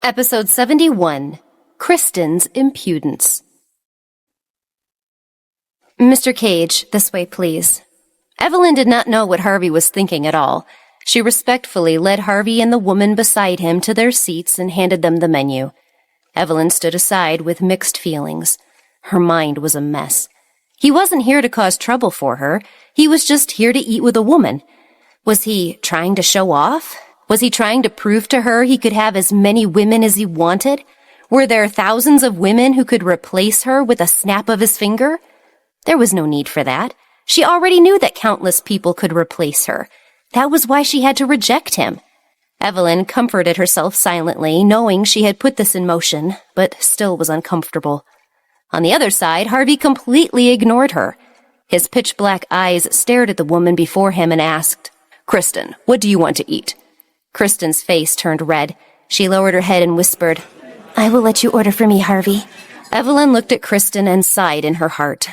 Episode 71, Kristen's Impudence. Mr. Cage, this way, please. Evelyn did not know what Harvey was thinking at all. She respectfully led Harvey and the woman beside him to their seats and handed them the menu. Evelyn stood aside with mixed feelings. Her mind was a mess. He wasn't here to cause trouble for her. He was just here to eat with a woman. Was he trying to show off? Was he trying to prove to her he could have as many women as he wanted? Were there thousands of women who could replace her with a snap of his finger? There was no need for that. She already knew that countless people could replace her. That was why she had to reject him. Evelyn comforted herself silently, knowing she had put this in motion, but still was uncomfortable. On the other side, Harvey completely ignored her. His pitch-black eyes stared at the woman before him and asked, "Kristen, what do you want to eat?" Kristen's face turned red. She lowered her head and whispered, "I will let you order for me, Harvey." Evelyn looked at Kristen and sighed in her heart.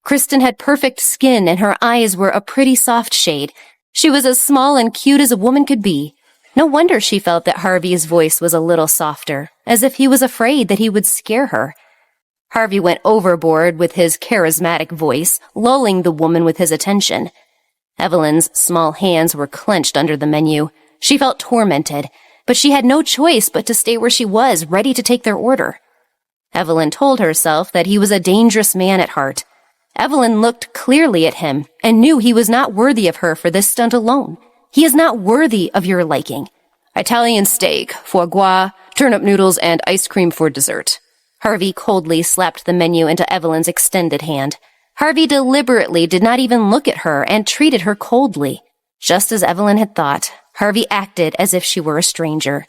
Kristen had perfect skin and her eyes were a pretty soft shade. She was as small and cute as a woman could be. No wonder she felt that Harvey's voice was a little softer, as if he was afraid that he would scare her. Harvey went overboard with his charismatic voice, lulling the woman with his attention. Evelyn's small hands were clenched under the menu. She felt tormented, but she had no choice but to stay where she was, ready to take their order. Evelyn told herself that he was a dangerous man at heart. Evelyn looked clearly at him and knew he was not worthy of her for this stunt alone. He is not worthy of your liking. Italian steak, foie gras, turnip noodles, and ice cream for dessert. Harvey coldly slapped the menu into Evelyn's extended hand. Harvey deliberately did not even look at her and treated her coldly. Just as Evelyn had thought, Harvey acted as if she were a stranger.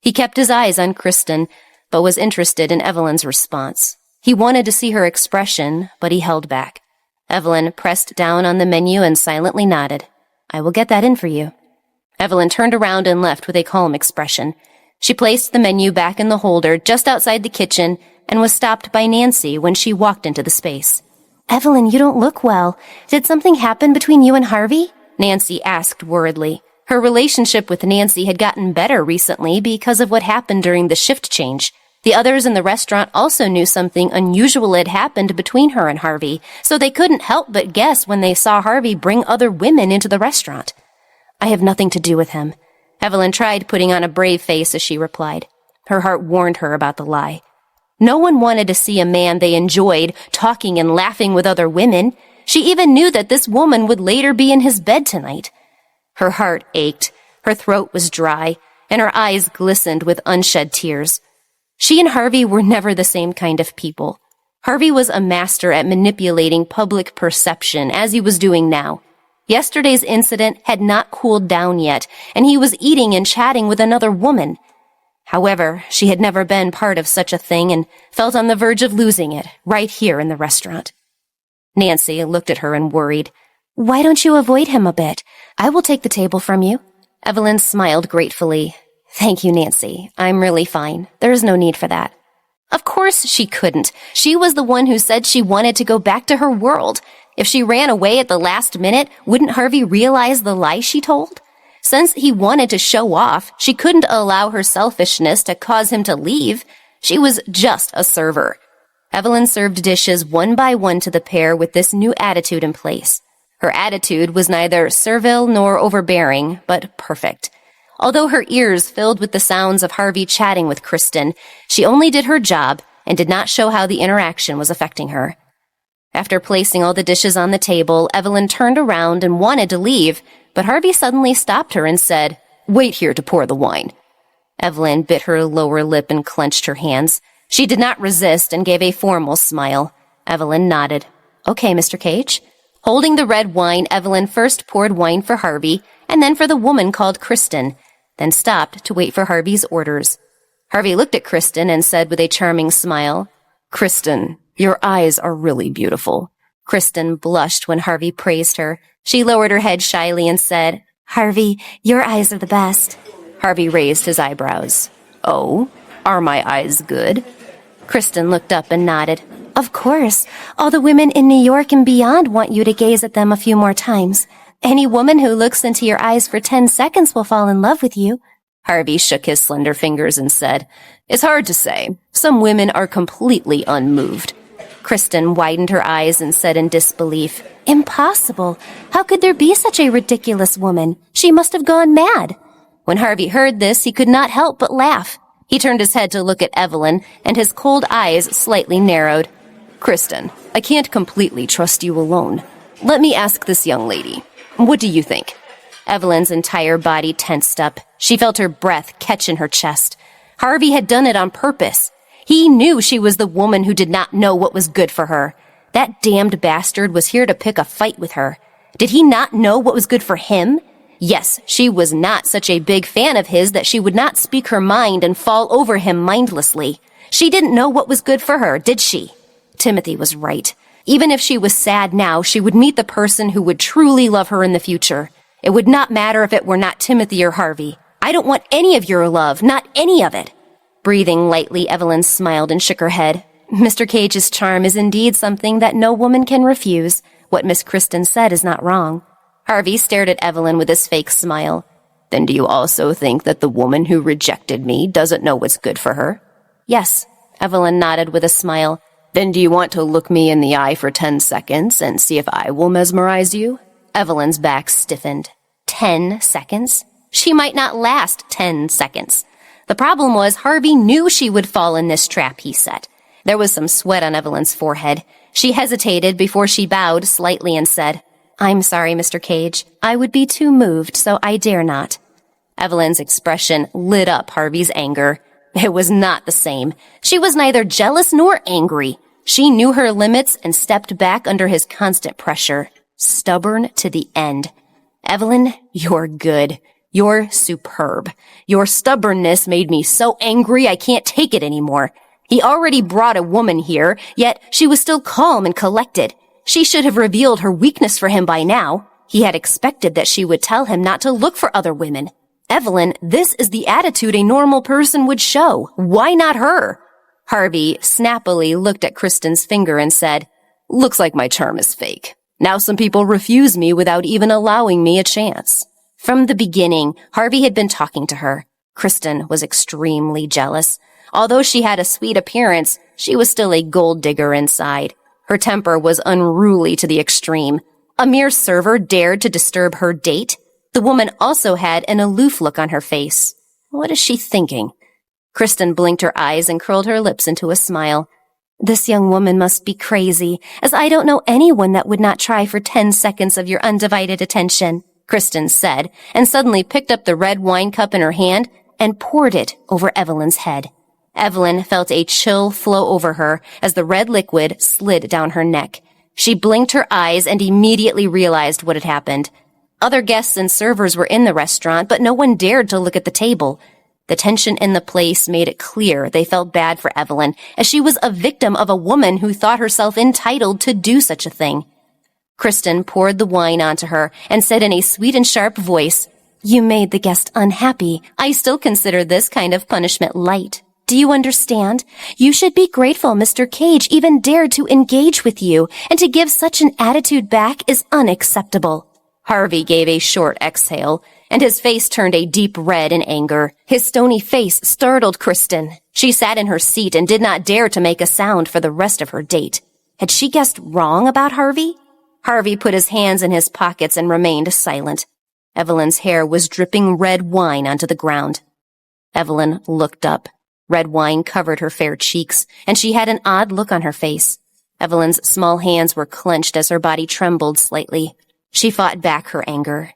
He kept his eyes on Kristen, but was interested in Evelyn's response. He wanted to see her expression, but he held back. Evelyn pressed down on the menu and silently nodded. "I will get that in for you." Evelyn turned around and left with a calm expression. She placed the menu back in the holder just outside the kitchen and was stopped by Nancy when she walked into the space. "Evelyn, you don't look well. Did something happen between you and Harvey?" Nancy asked worriedly. Her relationship with Nancy had gotten better recently because of what happened during the shift change. The others in the restaurant also knew something unusual had happened between her and Harvey, so they couldn't help but guess when they saw Harvey bring other women into the restaurant. "I have nothing to do with him." Evelyn tried putting on a brave face as she replied. Her heart warned her about the lie. No one wanted to see a man they enjoyed talking and laughing with other women. She even knew that this woman would later be in his bed tonight. Her heart ached, her throat was dry, and her eyes glistened with unshed tears. She and Harvey were never the same kind of people. Harvey was a master at manipulating public perception, as he was doing now. Yesterday's incident had not cooled down yet, and he was eating and chatting with another woman. However, she had never been part of such a thing and felt on the verge of losing it, right here in the restaurant. Nancy looked at her and worried. "Why don't you avoid him a bit? I will take the table from you." Evelyn smiled gratefully. "Thank you, Nancy. I'm really fine. There is no need for that." Of course she couldn't. She was the one who said she wanted to go back to her world. If she ran away at the last minute, wouldn't Harvey realize the lie she told? Since he wanted to show off, she couldn't allow her selfishness to cause him to leave. She was just a server. Evelyn served dishes one by one to the pair with this new attitude in place. Her attitude was neither servile nor overbearing, but perfect. Although her ears filled with the sounds of Harvey chatting with Kristen, she only did her job and did not show how the interaction was affecting her. After placing all the dishes on the table, Evelyn turned around and wanted to leave, but Harvey suddenly stopped her and said, "Wait here to pour the wine." Evelyn bit her lower lip and clenched her hands. She did not resist and gave a formal smile. Evelyn nodded. "Okay, Mr. Cage." Holding the red wine, Evelyn first poured wine for Harvey and then for the woman called Kristen, then stopped to wait for Harvey's orders. Harvey looked at Kristen and said with a charming smile, "Kristen, your eyes are really beautiful." Kristen blushed when Harvey praised her. She lowered her head shyly and said, "Harvey, your eyes are the best." Harvey raised his eyebrows. "Oh, are my eyes good?" Kristen looked up and nodded. "Of course. All the women in New York and beyond want you to gaze at them a few more times. Any woman who looks into your eyes for 10 seconds will fall in love with you." Harvey shook his slender fingers and said, "It's hard to say. Some women are completely unmoved." Kristen widened her eyes and said in disbelief, "Impossible. How could there be such a ridiculous woman? She must have gone mad." When Harvey heard this, he could not help but laugh. He turned his head to look at Evelyn, and his cold eyes slightly narrowed. "Kristen, I can't completely trust you alone. Let me ask this young lady. What do you think?" Evelyn's entire body tensed up. She felt her breath catch in her chest. Harvey had done it on purpose. He knew she was the woman who did not know what was good for her. That damned bastard was here to pick a fight with her. Did he not know what was good for him? Yes, she was not such a big fan of his that she would not speak her mind and fall over him mindlessly. She didn't know what was good for her, did she? Timothy was right. Even if she was sad now, she would meet the person who would truly love her in the future. It would not matter if it were not Timothy or Harvey. I don't want any of your love, not any of it. Breathing lightly, Evelyn smiled and shook her head. Mr. Cage's charm is indeed something that no woman can refuse. What Miss Kristen said is not wrong. Harvey stared at Evelyn with his fake smile. Then do you also think that the woman who rejected me doesn't know what's good for her? Yes, Evelyn nodded with a smile. Then do you want to look me in the eye for 10 seconds and see if I will mesmerize you? Evelyn's back stiffened. 10 seconds? She might not last 10 seconds. The problem was Harvey knew she would fall in this trap he set. There was some sweat on Evelyn's forehead. She hesitated before she bowed slightly and said, I'm sorry, Mr. Cage. I would be too moved, so I dare not. Evelyn's expression lit up Harvey's anger. It was not the same. She was neither jealous nor angry. She knew her limits and stepped back under his constant pressure. Stubborn to the end. Evelyn, you're good. You're superb. Your stubbornness made me so angry I can't take it anymore. He already brought a woman here, yet she was still calm and collected. She should have revealed her weakness for him by now. He had expected that she would tell him not to look for other women. Evelyn, this is the attitude a normal person would show. Why not her? Harvey snappily looked at Kristen's finger and said, Looks like my charm is fake. Now some people refuse me without even allowing me a chance. From the beginning, Harvey had been talking to her. Kristen was extremely jealous. Although she had a sweet appearance, she was still a gold digger inside. Her temper was unruly to the extreme. A mere server dared to disturb her date. The woman also had an aloof look on her face. What is she thinking? Kristen blinked her eyes and curled her lips into a smile. This young woman must be crazy, as I don't know anyone that would not try for 10 seconds of your undivided attention, Kristen said, and suddenly picked up the red wine cup in her hand and poured it over Evelyn's head. Evelyn felt a chill flow over her as the red liquid slid down her neck. She blinked her eyes and immediately realized what had happened. Other guests and servers were in the restaurant, but no one dared to look at the table. The tension in the place made it clear they felt bad for Evelyn, as she was a victim of a woman who thought herself entitled to do such a thing. Kristen poured the wine onto her and said in a sweet and sharp voice, You made the guest unhappy. I still consider this kind of punishment light. Do you understand? You should be grateful Mr. Cage even dared to engage with you, and to give such an attitude back is unacceptable. Harvey gave a short exhale, and his face turned a deep red in anger. His stony face startled Kristen. She sat in her seat and did not dare to make a sound for the rest of her date. Had she guessed wrong about Harvey? Harvey put his hands in his pockets and remained silent. Evelyn's hair was dripping red wine onto the ground. Evelyn looked up. Red wine covered her fair cheeks, and she had an odd look on her face. Evelyn's small hands were clenched as her body trembled slightly. She fought back her anger.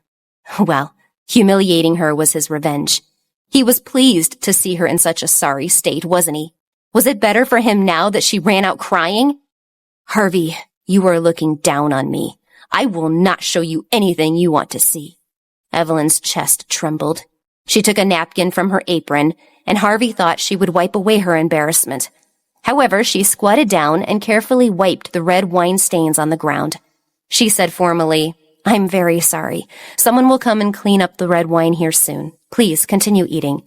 Well, humiliating her was his revenge. He was pleased to see her in such a sorry state, wasn't he? Was it better for him now that she ran out crying? Harvey, you are looking down on me. I will not show you anything you want to see. Evelyn's chest trembled. She took a napkin from her apron, and Harvey thought she would wipe away her embarrassment. However, she squatted down and carefully wiped the red wine stains on the ground. She said formally, I'm very sorry. Someone will come and clean up the red wine here soon. Please continue eating.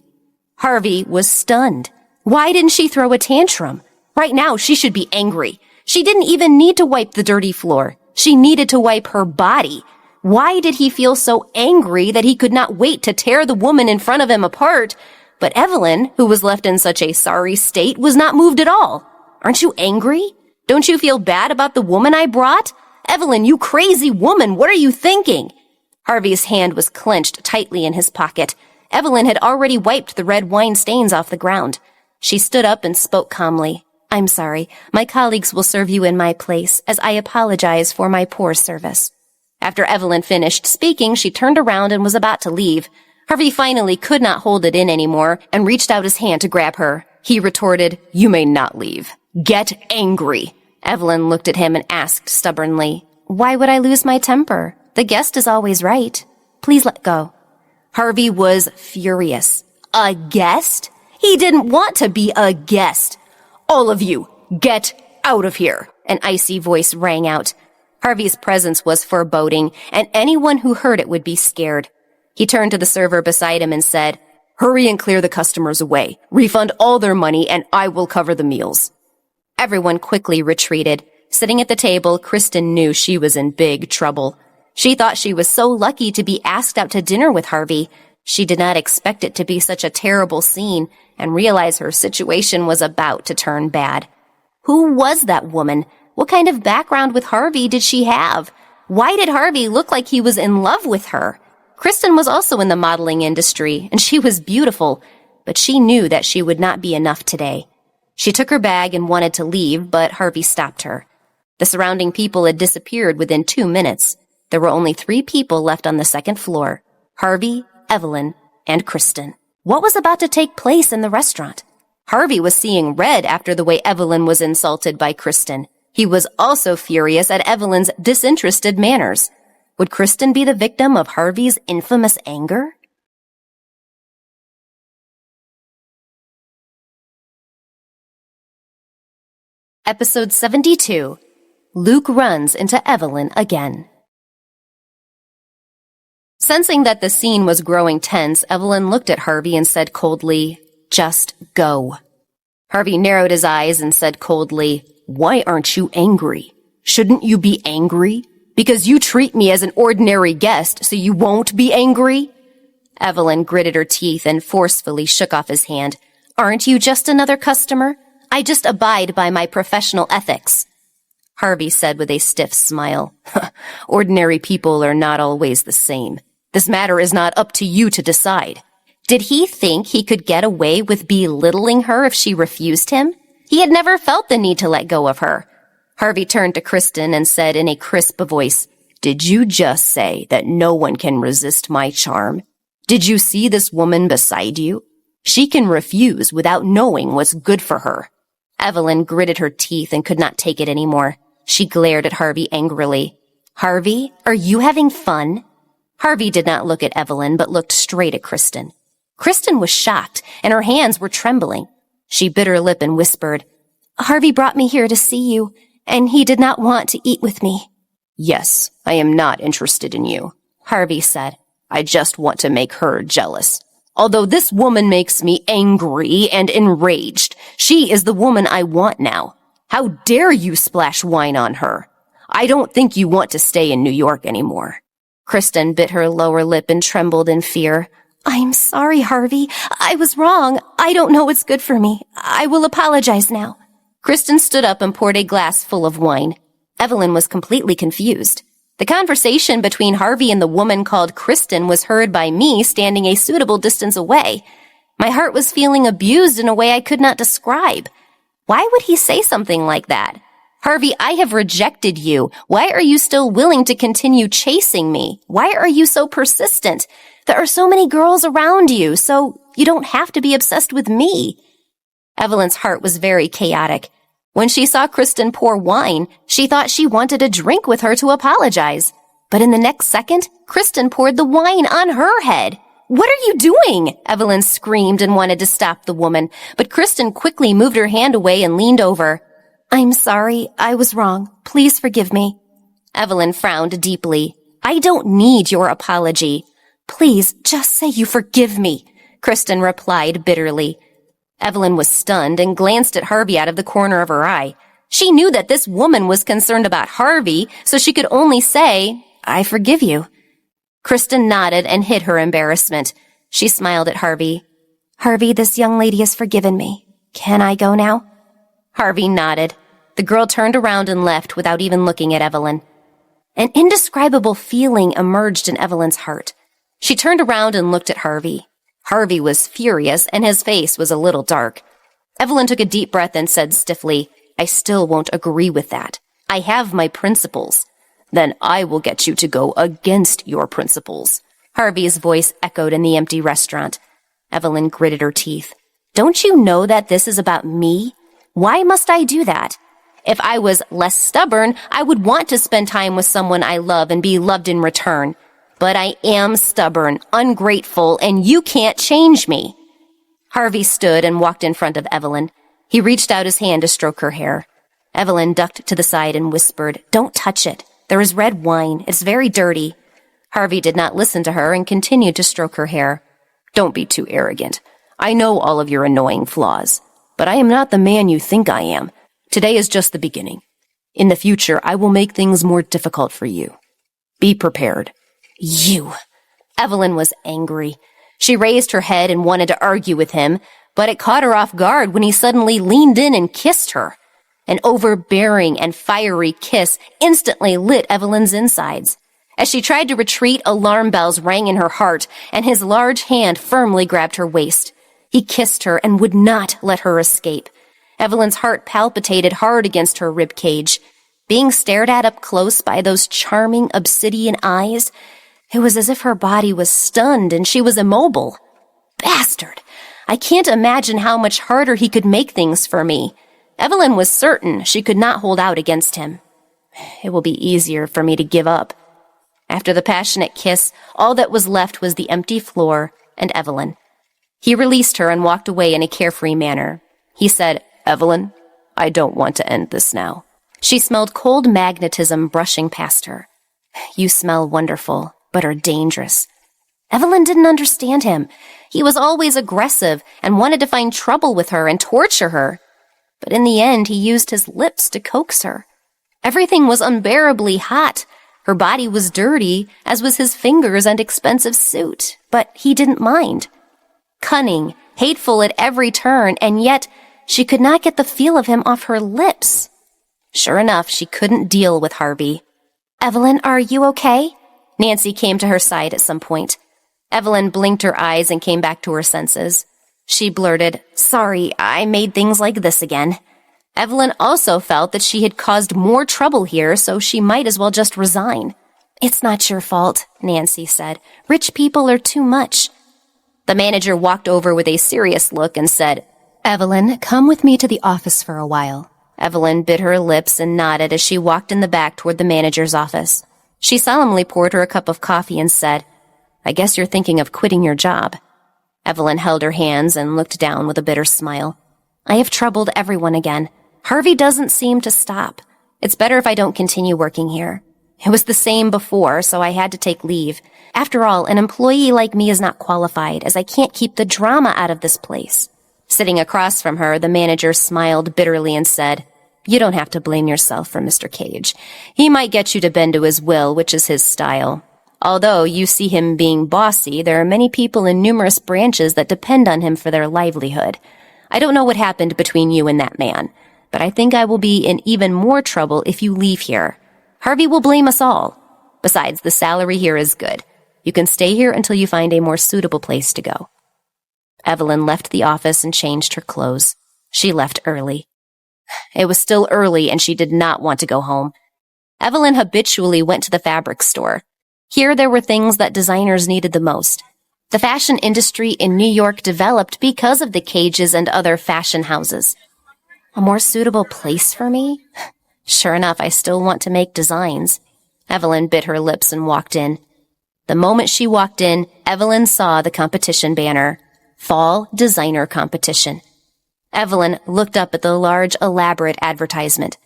Harvey was stunned. Why didn't she throw a tantrum? Right now, she should be angry. She didn't even need to wipe the dirty floor. She needed to wipe her body. Why did he feel so angry that he could not wait to tear the woman in front of him apart? But Evelyn, who was left in such a sorry state, was not moved at all. Aren't you angry? Don't you feel bad about the woman I brought? Evelyn, you crazy woman, what are you thinking? Harvey's hand was clenched tightly in his pocket. Evelyn had already wiped the red wine stains off the ground. She stood up and spoke calmly. I'm sorry. My colleagues will serve you in my place, as I apologize for my poor service. After Evelyn finished speaking, she turned around and was about to leave. Harvey finally could not hold it in anymore and reached out his hand to grab her. He retorted, You may not leave. Get angry. Evelyn looked at him and asked stubbornly, Why would I lose my temper? The guest is always right. Please let go. Harvey was furious. A guest? He didn't want to be a guest. All of you, get out of here. An icy voice rang out. Harvey's presence was foreboding, and anyone who heard it would be scared. He turned to the server beside him and said, Hurry and clear the customers away. Refund all their money, and I will cover the meals. Everyone quickly retreated. Sitting at the table, Kristen knew she was in big trouble. She thought she was so lucky to be asked out to dinner with Harvey. She did not expect it to be such a terrible scene and realize her situation was about to turn bad. Who was that woman? What kind of background with Harvey did she have? Why did Harvey look like he was in love with her? Kristen was also in the modeling industry, and she was beautiful, but she knew that she would not be enough today. She took her bag and wanted to leave, but Harvey stopped her. The surrounding people had disappeared within 2 minutes. There were only 3 people left on the second floor, Harvey, Evelyn, and Kristen. What was about to take place in the restaurant? Harvey was seeing red after the way Evelyn was insulted by Kristen. He was also furious at Evelyn's disinterested manners. Would Kristen be the victim of Harvey's infamous anger? Episode 72. Luke runs into Evelyn again. Sensing that the scene was growing tense, Evelyn looked at Harvey and said coldly, Just go. Harvey narrowed his eyes and said coldly, Why aren't you angry? Shouldn't you be angry? Because you treat me as an ordinary guest, so you won't be angry? Evelyn gritted her teeth and forcefully shook off his hand. Aren't you just another customer? I just abide by my professional ethics. Harvey said with a stiff smile, Ordinary people are not always the same. This matter is not up to you to decide. Did he think he could get away with belittling her if she refused him? He had never felt the need to let go of her. Harvey turned to Kristen and said in a crisp voice, Did you just say that no one can resist my charm? Did you see this woman beside you? She can refuse without knowing what's good for her. Evelyn gritted her teeth and could not take it anymore. She glared at Harvey angrily. Harvey, are you having fun? Harvey did not look at Evelyn, but looked straight at Kristen. Kristen was shocked, and her hands were trembling. She bit her lip and whispered, Harvey brought me here to see you, and he did not want to eat with me. Yes, I am not interested in you, Harvey said. I just want to make her jealous. Although this woman makes me angry and enraged, she is the woman I want now. How dare you splash wine on her? I don't think you want to stay in New York anymore. Kristen bit her lower lip and trembled in fear. I'm sorry, Harvey. I was wrong. I don't know what's good for me. I will apologize now. Kristen stood up and poured a glass full of wine. Evelyn was completely confused. The conversation between Harvey and the woman called Kristen was heard by me standing a suitable distance away. My heart was feeling abused in a way I could not describe. Why would he say something like that? Harvey, I have rejected you. Why are you still willing to continue chasing me? Why are you so persistent? There are so many girls around you, so you don't have to be obsessed with me. Evelyn's heart was very chaotic. When she saw Kristen pour wine, she thought she wanted a drink with her to apologize. But in the next second, Kristen poured the wine on her head. What are you doing? Evelyn screamed and wanted to stop the woman, but Kristen quickly moved her hand away and leaned over. I'm sorry, I was wrong. Please forgive me. Evelyn frowned deeply. I don't need your apology. Please, just say you forgive me, Kristen replied bitterly. Evelyn was stunned and glanced at Harvey out of the corner of her eye. She knew that this woman was concerned about Harvey, so she could only say, I forgive you. Kristen nodded and hid her embarrassment. She smiled at Harvey. Harvey, this young lady has forgiven me. Can I go now? Harvey nodded. The girl turned around and left without even looking at Evelyn. An indescribable feeling emerged in Evelyn's heart. She turned around and looked at Harvey. Harvey was furious, and his face was a little dark. Evelyn took a deep breath and said stiffly, I still won't agree with that. I have my principles. Then I will get you to go against your principles. Harvey's voice echoed in the empty restaurant. Evelyn gritted her teeth. Don't you know that this is about me? Why must I do that? If I was less stubborn, I would want to spend time with someone I love and be loved in return. But I am stubborn, ungrateful, and you can't change me. Harvey stood and walked in front of Evelyn. He reached out his hand to stroke her hair. Evelyn ducked to the side and whispered, Don't touch it. There is red wine. It's very dirty. Harvey did not listen to her and continued to stroke her hair. Don't be too arrogant. I know all of your annoying flaws, but I am not the man you think I am. Today is just the beginning. In the future, I will make things more difficult for you. Be prepared. You. Evelyn was angry. She raised her head and wanted to argue with him, but it caught her off guard when he suddenly leaned in and kissed her. An overbearing and fiery kiss instantly lit Evelyn's insides. As she tried to retreat, alarm bells rang in her heart, and his large hand firmly grabbed her waist. He kissed her and would not let her escape. Evelyn's heart palpitated hard against her rib cage. Being stared at up close by those charming obsidian eyes, it was as if her body was stunned and she was immobile. Bastard! I can't imagine how much harder he could make things for me. Evelyn was certain she could not hold out against him. It will be easier for me to give up. After the passionate kiss, all that was left was the empty floor and Evelyn. He released her and walked away in a carefree manner. He said, Evelyn, I don't want to end this now. She smelled cold magnetism brushing past her. You smell wonderful, but are dangerous. Evelyn didn't understand him. He was always aggressive and wanted to find trouble with her and torture her. But in the end, he used his lips to coax her. Everything was unbearably hot. Her body was dirty, as was his fingers and expensive suit, but he didn't mind. Cunning, hateful at every turn, and yet she could not get the feel of him off her lips. Sure enough, she couldn't deal with Harvey. Evelyn, are you okay? Nancy came to her side at some point. Evelyn blinked her eyes and came back to her senses. She blurted, Sorry, I made things like this again. Evelyn also felt that she had caused more trouble here, so she might as well just resign. It's not your fault, Nancy said. Rich people are too much. The manager walked over with a serious look and said, Evelyn, come with me to the office for a while. Evelyn bit her lips and nodded as she walked in the back toward the manager's office. She solemnly poured her a cup of coffee and said, I guess you're thinking of quitting your job. Evelyn held her hands and looked down with a bitter smile. I have troubled everyone again. Harvey doesn't seem to stop. It's better if I don't continue working here. It was the same before, so I had to take leave. After all, an employee like me is not qualified, as I can't keep the drama out of this place. Sitting across from her, the manager smiled bitterly and said, You don't have to blame yourself for Mr. Cage. He might get you to bend to his will, which is his style. Although you see him being bossy, there are many people in numerous branches that depend on him for their livelihood. I don't know what happened between you and that man, but I think I will be in even more trouble if you leave here. Harvey will blame us all. Besides, the salary here is good. You can stay here until you find a more suitable place to go. Evelyn left the office and changed her clothes. She left early. It was still early, and she did not want to go home. Evelyn habitually went to the fabric store. Here there were things that designers needed the most. The fashion industry in New York developed because of the Cages and other fashion houses. A more suitable place for me? Sure enough, I still want to make designs. Evelyn bit her lips and walked in. The moment she walked in, Evelyn saw the competition banner. Fall Designer Competition. Evelyn looked up at the large, elaborate advertisement.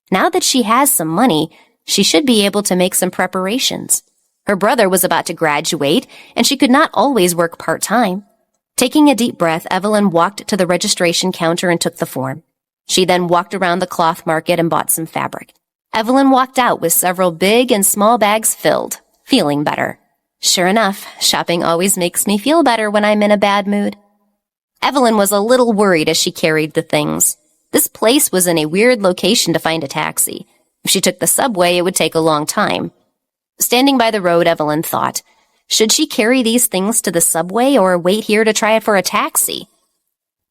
Now that she has some money, she should be able to make some preparations. Her brother was about to graduate, and she could not always work part-time. Taking a deep breath, Evelyn walked to the registration counter and took the form. She then walked around the cloth market and bought some fabric. Evelyn walked out with several big and small bags filled, feeling better. Sure enough, shopping always makes me feel better when I'm in a bad mood. Evelyn was a little worried as she carried the things. This place was in a weird location to find a taxi. If she took the subway, it would take a long time. Standing by the road, Evelyn thought, should she carry these things to the subway or wait here to try it for a taxi?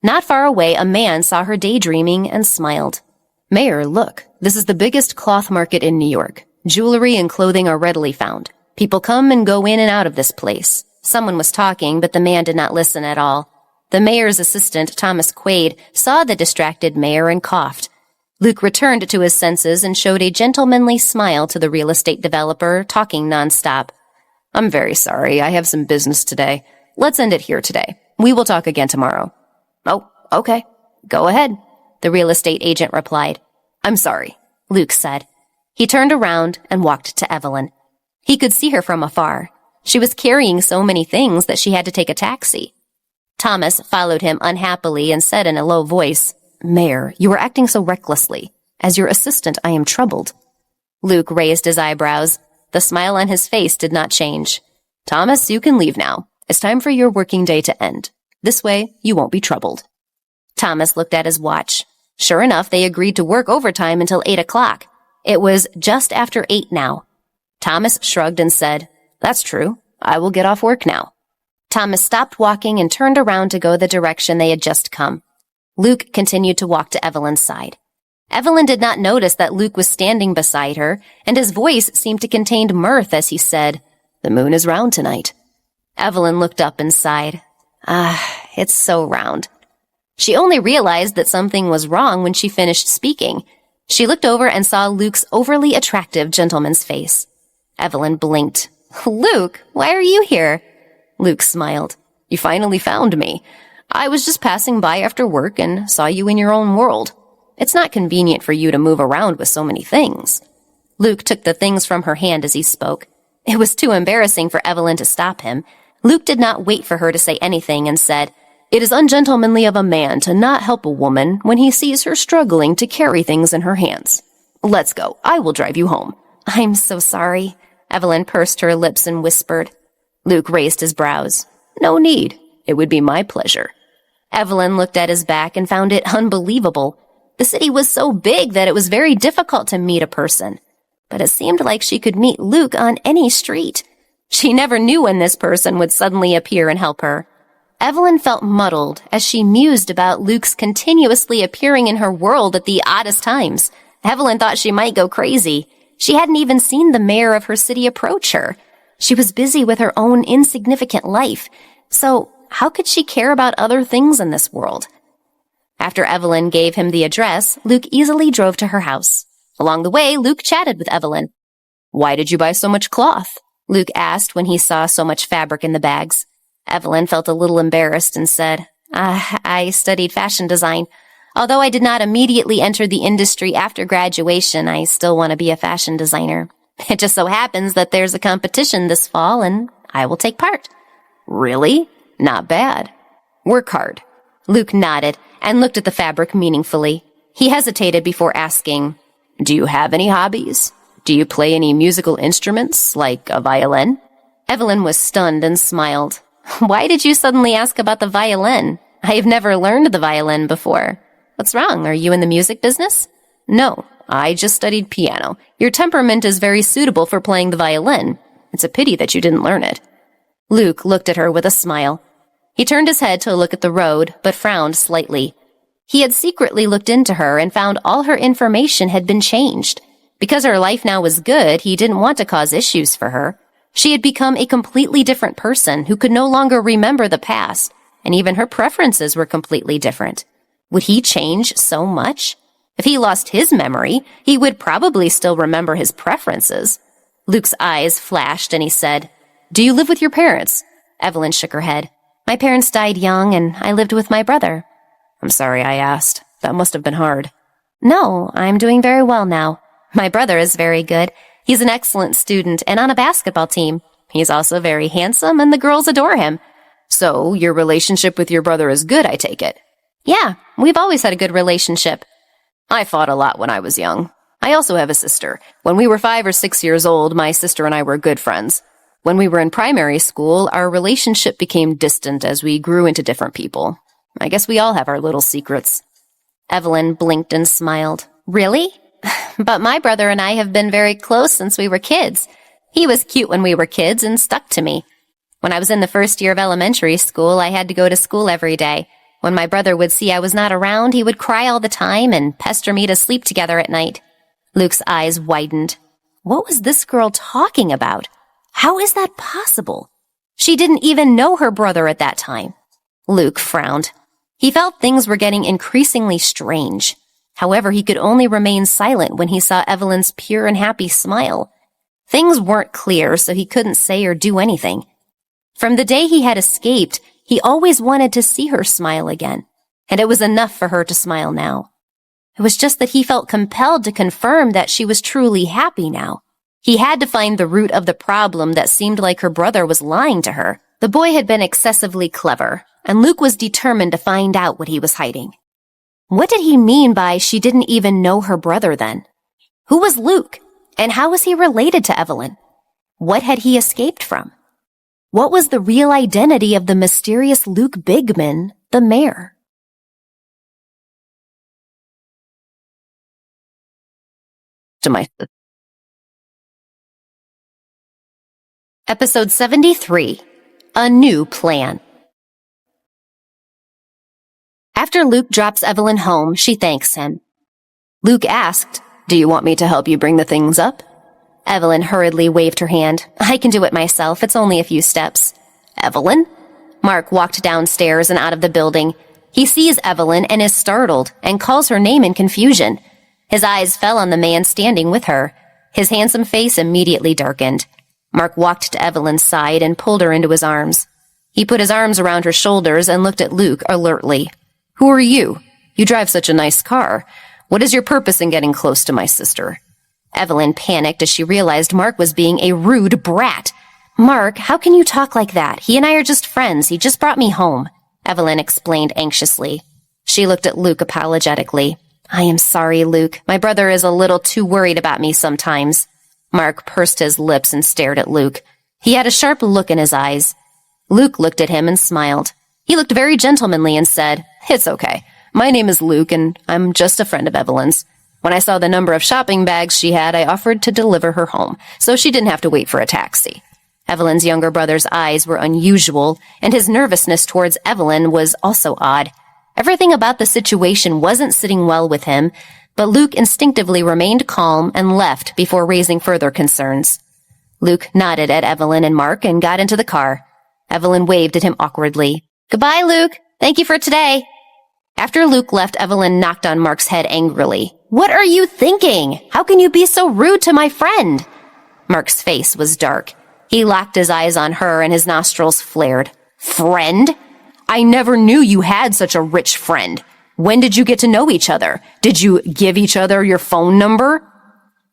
Not far away, a man saw her daydreaming and smiled. Mayor, look, this is the biggest cloth market in New York. Jewelry and clothing are readily found. People come and go in and out of this place. Someone was talking, but the man did not listen at all. The mayor's assistant, Thomas Quaid, saw the distracted mayor and coughed. Luke returned to his senses and showed a gentlemanly smile to the real estate developer, talking nonstop. I'm very sorry. I have some business today. Let's end it here today. We will talk again tomorrow. Oh, okay. Go ahead, the real estate agent replied. I'm sorry, Luke said. He turned around and walked to Evelyn. He could see her from afar. She was carrying so many things that she had to take a taxi. Thomas followed him unhappily and said in a low voice, Mayor, you are acting so recklessly. As your assistant, I am troubled. Luke raised his eyebrows. The smile on his face did not change. Thomas, you can leave now. It's time for your working day to end. This way, you won't be troubled. Thomas looked at his watch. Sure enough, they agreed to work overtime until 8 o'clock. It was just after 8 now. Thomas shrugged and said, That's true. I will get off work now. Thomas stopped walking and turned around to go the direction they had just come. Luke continued to walk to Evelyn's side. Evelyn did not notice that Luke was standing beside her, and his voice seemed to contain mirth as he said, The moon is round tonight. Evelyn looked up and sighed. It's so round. She only realized that something was wrong when she finished speaking. She looked over and saw Luke's overly attractive gentleman's face. Evelyn blinked. Luke, why are you here? Luke smiled. You finally found me. I was just passing by after work and saw you in your own world. It's not convenient for you to move around with so many things. Luke took the things from her hand as he spoke. It was too embarrassing for Evelyn to stop him. Luke did not wait for her to say anything and said, It is ungentlemanly of a man to not help a woman when he sees her struggling to carry things in her hands. Let's go. I will drive you home. I'm so sorry. Evelyn pursed her lips and whispered. Luke raised his brows. No need. It would be my pleasure. Evelyn looked at his back and found it unbelievable. The city was so big that it was very difficult to meet a person. But it seemed like she could meet Luke on any street. She never knew when this person would suddenly appear and help her. Evelyn felt muddled as she mused about Luke's continuously appearing in her world at the oddest times. Evelyn thought she might go crazy. She hadn't even seen the mayor of her city approach her. She was busy with her own insignificant life. So how could she care about other things in this world? After Evelyn gave him the address, Luke easily drove to her house. Along the way, Luke chatted with Evelyn. Why did you buy so much cloth? Luke asked when he saw so much fabric in the bags. Evelyn felt a little embarrassed and said, I studied fashion design. Although I did not immediately enter the industry after graduation, I still want to be a fashion designer. It just so happens that there's a competition this fall, and I will take part. Really? Not bad. Work hard. Luke nodded and looked at the fabric meaningfully. He hesitated before asking, Do you have any hobbies? Do you play any musical instruments, like a violin? Evelyn was stunned and smiled. Why did you suddenly ask about the violin? I have never learned the violin before. What's wrong? Are you in the music business? No, I just studied piano. Your temperament is very suitable for playing the violin. It's a pity that you didn't learn it. Luke looked at her with a smile. He turned his head to look at the road, but frowned slightly. He had secretly looked into her and found all her information had been changed. Because her life now was good, he didn't want to cause issues for her. She had become a completely different person who could no longer remember the past, and even her preferences were completely different. Would he change so much? If he lost his memory, he would probably still remember his preferences. Luke's eyes flashed and he said, Do you live with your parents? Evelyn shook her head. My parents died young and I lived with my brother. I'm sorry I asked. That must have been hard. No, I'm doing very well now. My brother is very good. He's an excellent student and on a basketball team. He's also very handsome and the girls adore him. So your relationship with your brother is good, I take it? Yeah, we've always had a good relationship. I fought a lot when I was young. I also have a sister. When we were 5 or 6 years old, my sister and I were good friends. When we were in primary school, our relationship became distant as we grew into different people. I guess we all have our little secrets." Evelyn blinked and smiled. "Really? But my brother and I have been very close since we were kids. He was cute when we were kids and stuck to me. When I was in the first year of elementary school, I had to go to school every day. When my brother would see I was not around, he would cry all the time and pester me to sleep together at night." Luke's eyes widened. What was this girl talking about? How is that possible? She didn't even know her brother at that time. Luke frowned. He felt things were getting increasingly strange. However, he could only remain silent when he saw Evelyn's pure and happy smile. Things weren't clear, so he couldn't say or do anything. From the day he had escaped, he always wanted to see her smile again, and it was enough for her to smile now. It was just that he felt compelled to confirm that she was truly happy now. He had to find the root of the problem that seemed like her brother was lying to her. The boy had been excessively clever, and Luke was determined to find out what he was hiding. What did he mean by she didn't even know her brother then? Who was Luke, and how was he related to Evelyn? What had he escaped from? What was the real identity of the mysterious Luke Bigman, the mayor? Episode 73, A New Plan. After Luke drops Evelyn home, she thanks him. Luke asked, "Do you want me to help you bring the things up?" Evelyn hurriedly waved her hand. "I can do it myself. It's only a few steps." "Evelyn?" Mark walked downstairs and out of the building. He sees Evelyn and is startled and calls her name in confusion. His eyes fell on the man standing with her. His handsome face immediately darkened. Mark walked to Evelyn's side and pulled her into his arms. He put his arms around her shoulders and looked at Luke alertly. "Who are you? You drive such a nice car. What is your purpose in getting close to my sister?" Evelyn panicked as she realized Mark was being a rude brat. "Mark, how can you talk like that? He and I are just friends. He just brought me home," Evelyn explained anxiously. She looked at Luke apologetically. "I am sorry, Luke. My brother is a little too worried about me sometimes." Mark pursed his lips and stared at Luke. He had a sharp look in his eyes. Luke looked at him and smiled. He looked very gentlemanly and said, "It's okay. My name is Luke, and I'm just a friend of Evelyn's. When I saw the number of shopping bags she had, I offered to deliver her home, so she didn't have to wait for a taxi." Evelyn's younger brother's eyes were unusual, and his nervousness towards Evelyn was also odd. Everything about the situation wasn't sitting well with him, but Luke instinctively remained calm and left before raising further concerns. Luke nodded at Evelyn and Mark and got into the car. Evelyn waved at him awkwardly. "Goodbye, Luke. Thank you for today." After Luke left, Evelyn knocked on Mark's head angrily. "What are you thinking? How can you be so rude to my friend?" Mark's face was dark. He locked his eyes on her and his nostrils flared. "Friend? I never knew you had such a rich friend. When did you get to know each other? Did you give each other your phone number?"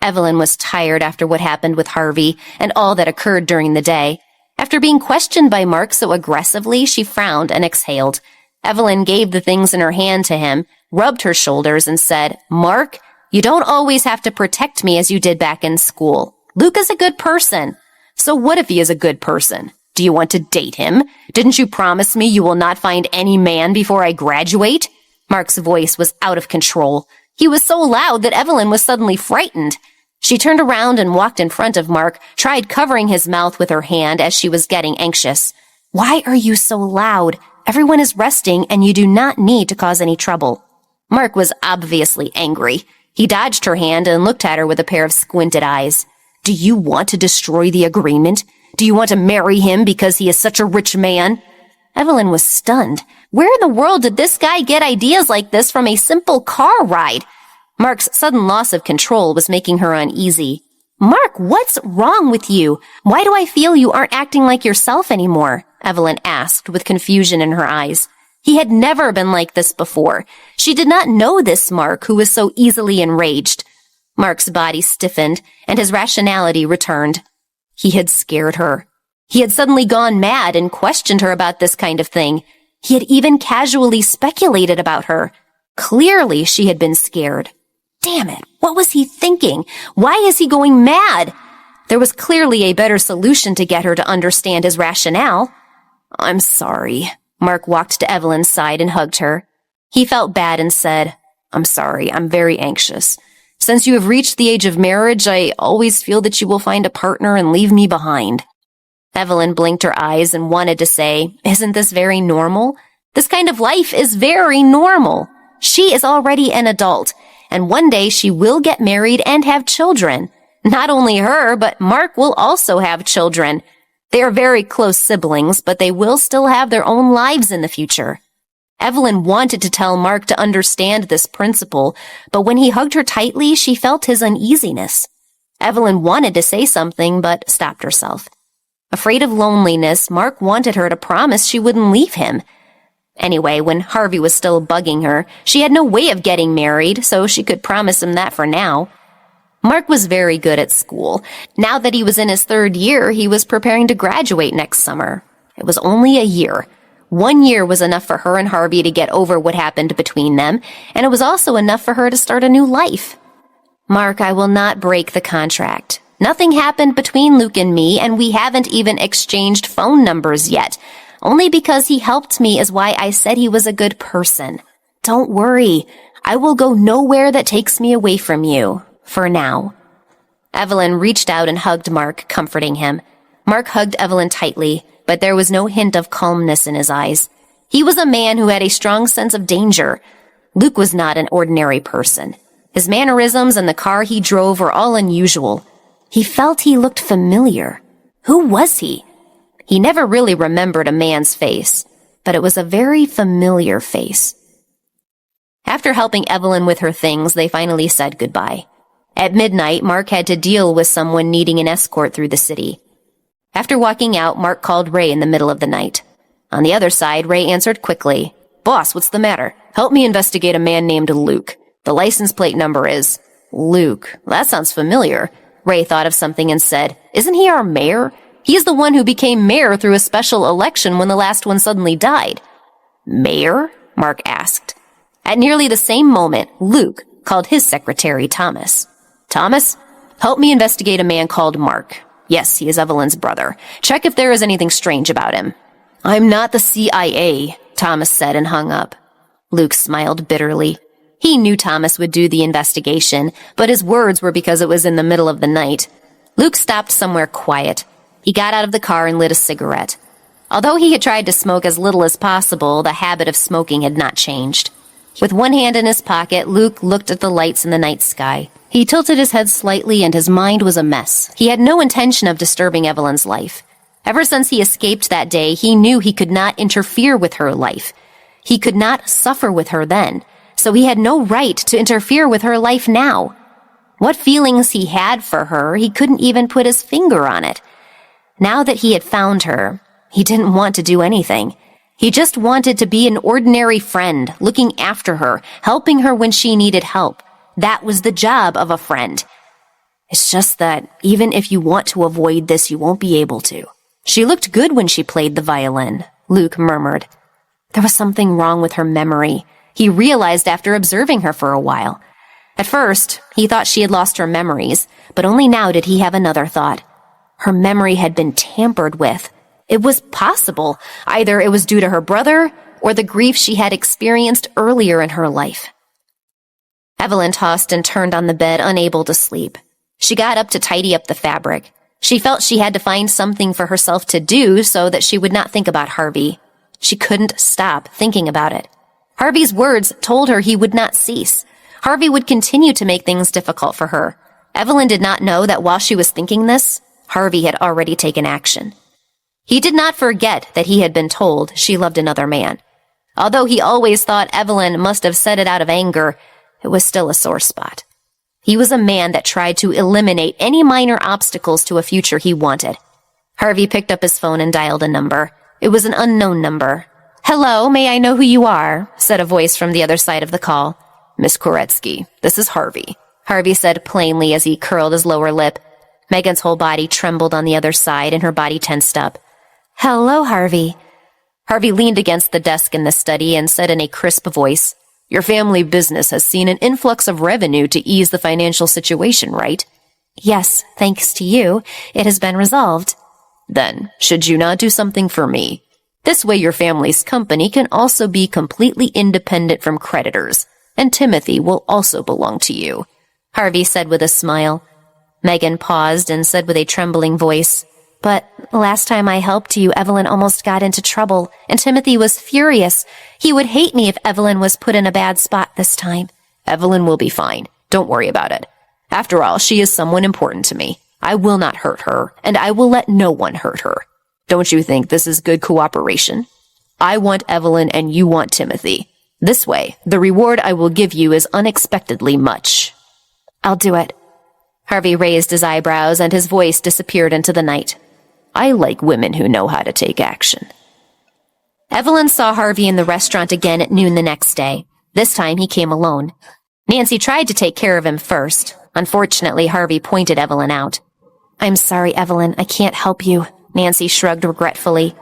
Evelyn was tired after what happened with Harvey and all that occurred during the day. After being questioned by Mark so aggressively, she frowned and exhaled. Evelyn gave the things in her hand to him, rubbed her shoulders, and said, "Mark, you don't always have to protect me as you did back in school. Luke is a good person." "So what if he is a good person? Do you want to date him? Didn't you promise me you will not find any man before I graduate?" Mark's voice was out of control. He was so loud that Evelyn was suddenly frightened. She turned around and walked in front of Mark, tried covering his mouth with her hand as she was getting anxious. "Why are you so loud? Everyone is resting and you do not need to cause any trouble." Mark was obviously angry. He dodged her hand and looked at her with a pair of squinted eyes. "Do you want to destroy the agreement? Do you want to marry him because he is such a rich man?" Evelyn was stunned. Where in the world did this guy get ideas like this from a simple car ride? Mark's sudden loss of control was making her uneasy. "Mark, what's wrong with you? Why do I feel you aren't acting like yourself anymore?" Evelyn asked with confusion in her eyes. He had never been like this before. She did not know this Mark who was so easily enraged. Mark's body stiffened and his rationality returned. He had scared her. He had suddenly gone mad and questioned her about this kind of thing. He had even casually speculated about her. Clearly, she had been scared. Damn it, what was he thinking? Why is he going mad? There was clearly a better solution to get her to understand his rationale. "I'm sorry." Mark walked to Evelyn's side and hugged her. He felt bad and said, "I'm sorry, I'm very anxious. Since you have reached the age of marriage, I always feel that you will find a partner and leave me behind." Evelyn blinked her eyes and wanted to say, "Isn't this very normal? This kind of life is very normal. She is already an adult, and one day she will get married and have children. Not only her, but Mark will also have children. They are very close siblings, but they will still have their own lives in the future." Evelyn wanted to tell Mark to understand this principle, but when he hugged her tightly, she felt his uneasiness. Evelyn wanted to say something, but stopped herself. Afraid of loneliness, Mark wanted her to promise she wouldn't leave him. Anyway, when Harvey was still bugging her, she had no way of getting married, so she could promise him that for now. Mark was very good at school. Now that he was in his 3rd year, he was preparing to graduate next summer. It was only a year. 1 year was enough for her and Harvey to get over what happened between them, and it was also enough for her to start a new life. "Mark, I will not break the contract. Nothing happened between Luke and me, and we haven't even exchanged phone numbers yet. Only because he helped me is why I said he was a good person. Don't worry. I will go nowhere that takes me away from you. For now." Evelyn reached out and hugged Mark, comforting him. Mark hugged Evelyn tightly, but there was no hint of calmness in his eyes. He was a man who had a strong sense of danger. Luke was not an ordinary person. His mannerisms and the car he drove were all unusual. He felt he looked familiar. Who was he? He never really remembered a man's face, but it was a very familiar face. After helping Evelyn with her things, they finally said goodbye. At midnight, Mark had to deal with someone needing an escort through the city. After walking out, Mark called Ray in the middle of the night. On the other side, Ray answered quickly. "Boss, what's the matter? Help me investigate a man named Luke. The license plate number is..." "Luke. That sounds familiar." Ray thought of something and said, "Isn't he our mayor? He is the one who became mayor through a special election when the last one suddenly died." "Mayor?" Mark asked. At nearly the same moment, Luke called his secretary Thomas. "Thomas, help me investigate a man called Mark. Yes, he is Evelyn's brother. Check if there is anything strange about him." "I'm not the CIA," Thomas said and hung up. Luke smiled bitterly. He knew Thomas would do the investigation, but his words were because it was in the middle of the night. Luke stopped somewhere quiet. He got out of the car and lit a cigarette. Although he had tried to smoke as little as possible, the habit of smoking had not changed. With one hand in his pocket, Luke looked at the lights in the night sky. He tilted his head slightly and his mind was a mess. He had no intention of disturbing Evelyn's life. Ever since he escaped that day, he knew he could not interfere with her life. He could not suffer with her then, so he had no right to interfere with her life now. What feelings he had for her, he couldn't even put his finger on it. Now that he had found her, he didn't want to do anything. He just wanted to be an ordinary friend, looking after her, helping her when she needed help. That was the job of a friend. It's just that even if you want to avoid this, you won't be able to. "She looked good when she played the violin," Luke murmured. There was something wrong with her memory. He realized after observing her for a while. At first, he thought she had lost her memories, but only now did he have another thought. Her memory had been tampered with. It was possible. Either it was due to her brother or the grief she had experienced earlier in her life. Evelyn tossed and turned on the bed, unable to sleep. She got up to tidy up the fabric. She felt she had to find something for herself to do so that she would not think about Harvey. She couldn't stop thinking about it. Harvey's words told her he would not cease. Harvey would continue to make things difficult for her. Evelyn did not know that while she was thinking this, Harvey had already taken action. He did not forget that he had been told she loved another man. Although he always thought Evelyn must have said it out of anger, it was still a sore spot. He was a man that tried to eliminate any minor obstacles to a future he wanted. Harvey picked up his phone and dialed a number. It was an unknown number. "Hello, may I know who you are?" said a voice from the other side of the call. "Miss Koretsky, this is Harvey," Harvey said plainly as he curled his lower lip. Megan's whole body trembled on the other side and her body tensed up. "Hello, Harvey." Harvey leaned against the desk in the study and said in a crisp voice, "Your family business has seen an influx of revenue to ease the financial situation, right?" Yes, thanks to you, it has been resolved. Then, should you not do something for me? This way your family's company can also be completely independent from creditors, and Timothy will also belong to you, Harvey said with a smile. Megan paused and said with a trembling voice, But last time I helped you, Evelyn almost got into trouble, and Timothy was furious. He would hate me if Evelyn was put in a bad spot this time. Evelyn will be fine. Don't worry about it. After all, she is someone important to me. I will not hurt her, and I will let no one hurt her. Don't you think this is good cooperation? I want Evelyn and you want Timothy. This way, the reward I will give you is unexpectedly much. I'll do it. Harvey raised his eyebrows and his voice disappeared into the night. I like women who know how to take action. Evelyn saw Harvey in the restaurant again at noon the next day. This time he came alone. Nancy tried to take care of him first. Unfortunately, Harvey pointed Evelyn out. I'm sorry, Evelyn, I can't help you, Nancy shrugged regretfully.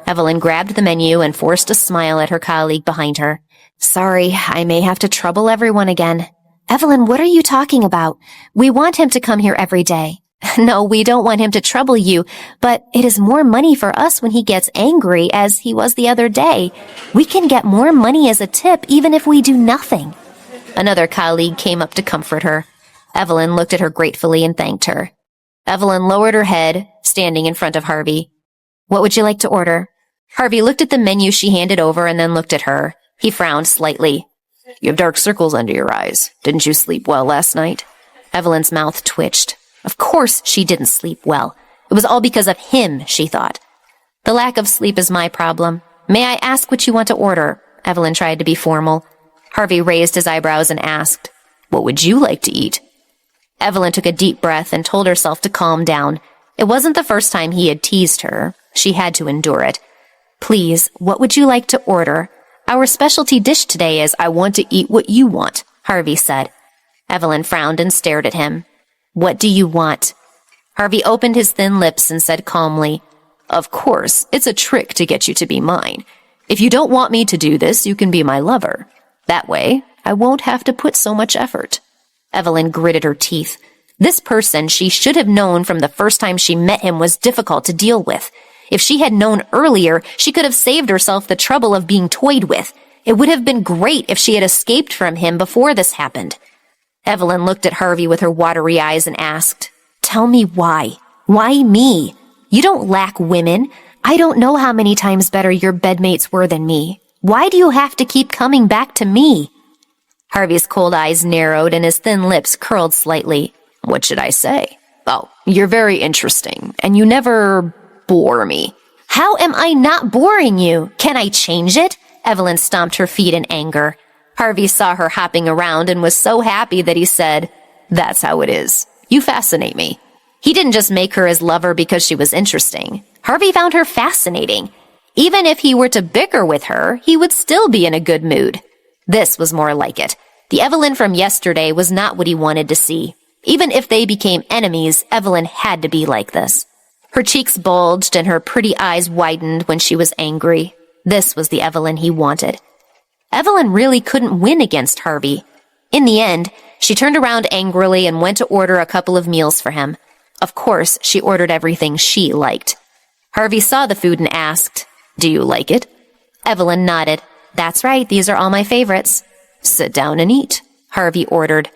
Evelyn grabbed the menu and forced a smile at her colleague behind her. Sorry, I may have to trouble everyone again. Evelyn, what are you talking about? We want him to come here every day. No, we don't want him to trouble you, but it is more money for us when he gets angry, as he was the other day. We can get more money as a tip even if we do nothing. Another colleague came up to comfort her. Evelyn looked at her gratefully and thanked her. Evelyn lowered her head, standing in front of Harvey. What would you like to order? Harvey looked at the menu she handed over and then looked at her. He frowned slightly. You have dark circles under your eyes. Didn't you sleep well last night? Evelyn's mouth twitched. Of course she didn't sleep well. It was all because of him, she thought. The lack of sleep is my problem. May I ask what you want to order? Evelyn tried to be formal. Harvey raised his eyebrows and asked, What would you like to eat? Evelyn took a deep breath and told herself to calm down. It wasn't the first time he had teased her. She had to endure it. Please, what would you like to order? Our specialty dish today is I want to eat what you want, Harvey said. Evelyn frowned and stared at him. What do you want? Harvey opened his thin lips and said calmly, Of course, it's a trick to get you to be mine. If you don't want me to do this, you can be my lover. That way, I won't have to put so much effort. Evelyn gritted her teeth. This person she should have known from the first time she met him was difficult to deal with. If she had known earlier, she could have saved herself the trouble of being toyed with. It would have been great if she had escaped from him before this happened. Evelyn looked at Harvey with her watery eyes and asked, Tell me why. Why me? You don't lack women. I don't know how many times better your bedmates were than me. Why do you have to keep coming back to me? Harvey's cold eyes narrowed and his thin lips curled slightly. What should I say? Oh, you're very interesting, and you never bore me. How am I not boring you? Can I change it? Evelyn stomped her feet in anger. Harvey saw her hopping around and was so happy that he said, That's how it is. You fascinate me. He didn't just make her his lover because she was interesting. Harvey found her fascinating. Even if he were to bicker with her, he would still be in a good mood. This was more like it. The Evelyn from yesterday was not what he wanted to see. Even if they became enemies, Evelyn had to be like this. Her cheeks bulged and her pretty eyes widened when she was angry. This was the Evelyn he wanted. Evelyn really couldn't win against Harvey. In the end, she turned around angrily and went to order a couple of meals for him. Of course, she ordered everything she liked. Harvey saw the food and asked, Do you like it? Evelyn nodded. That's right, these are all my favorites. Sit down and eat, Harvey ordered.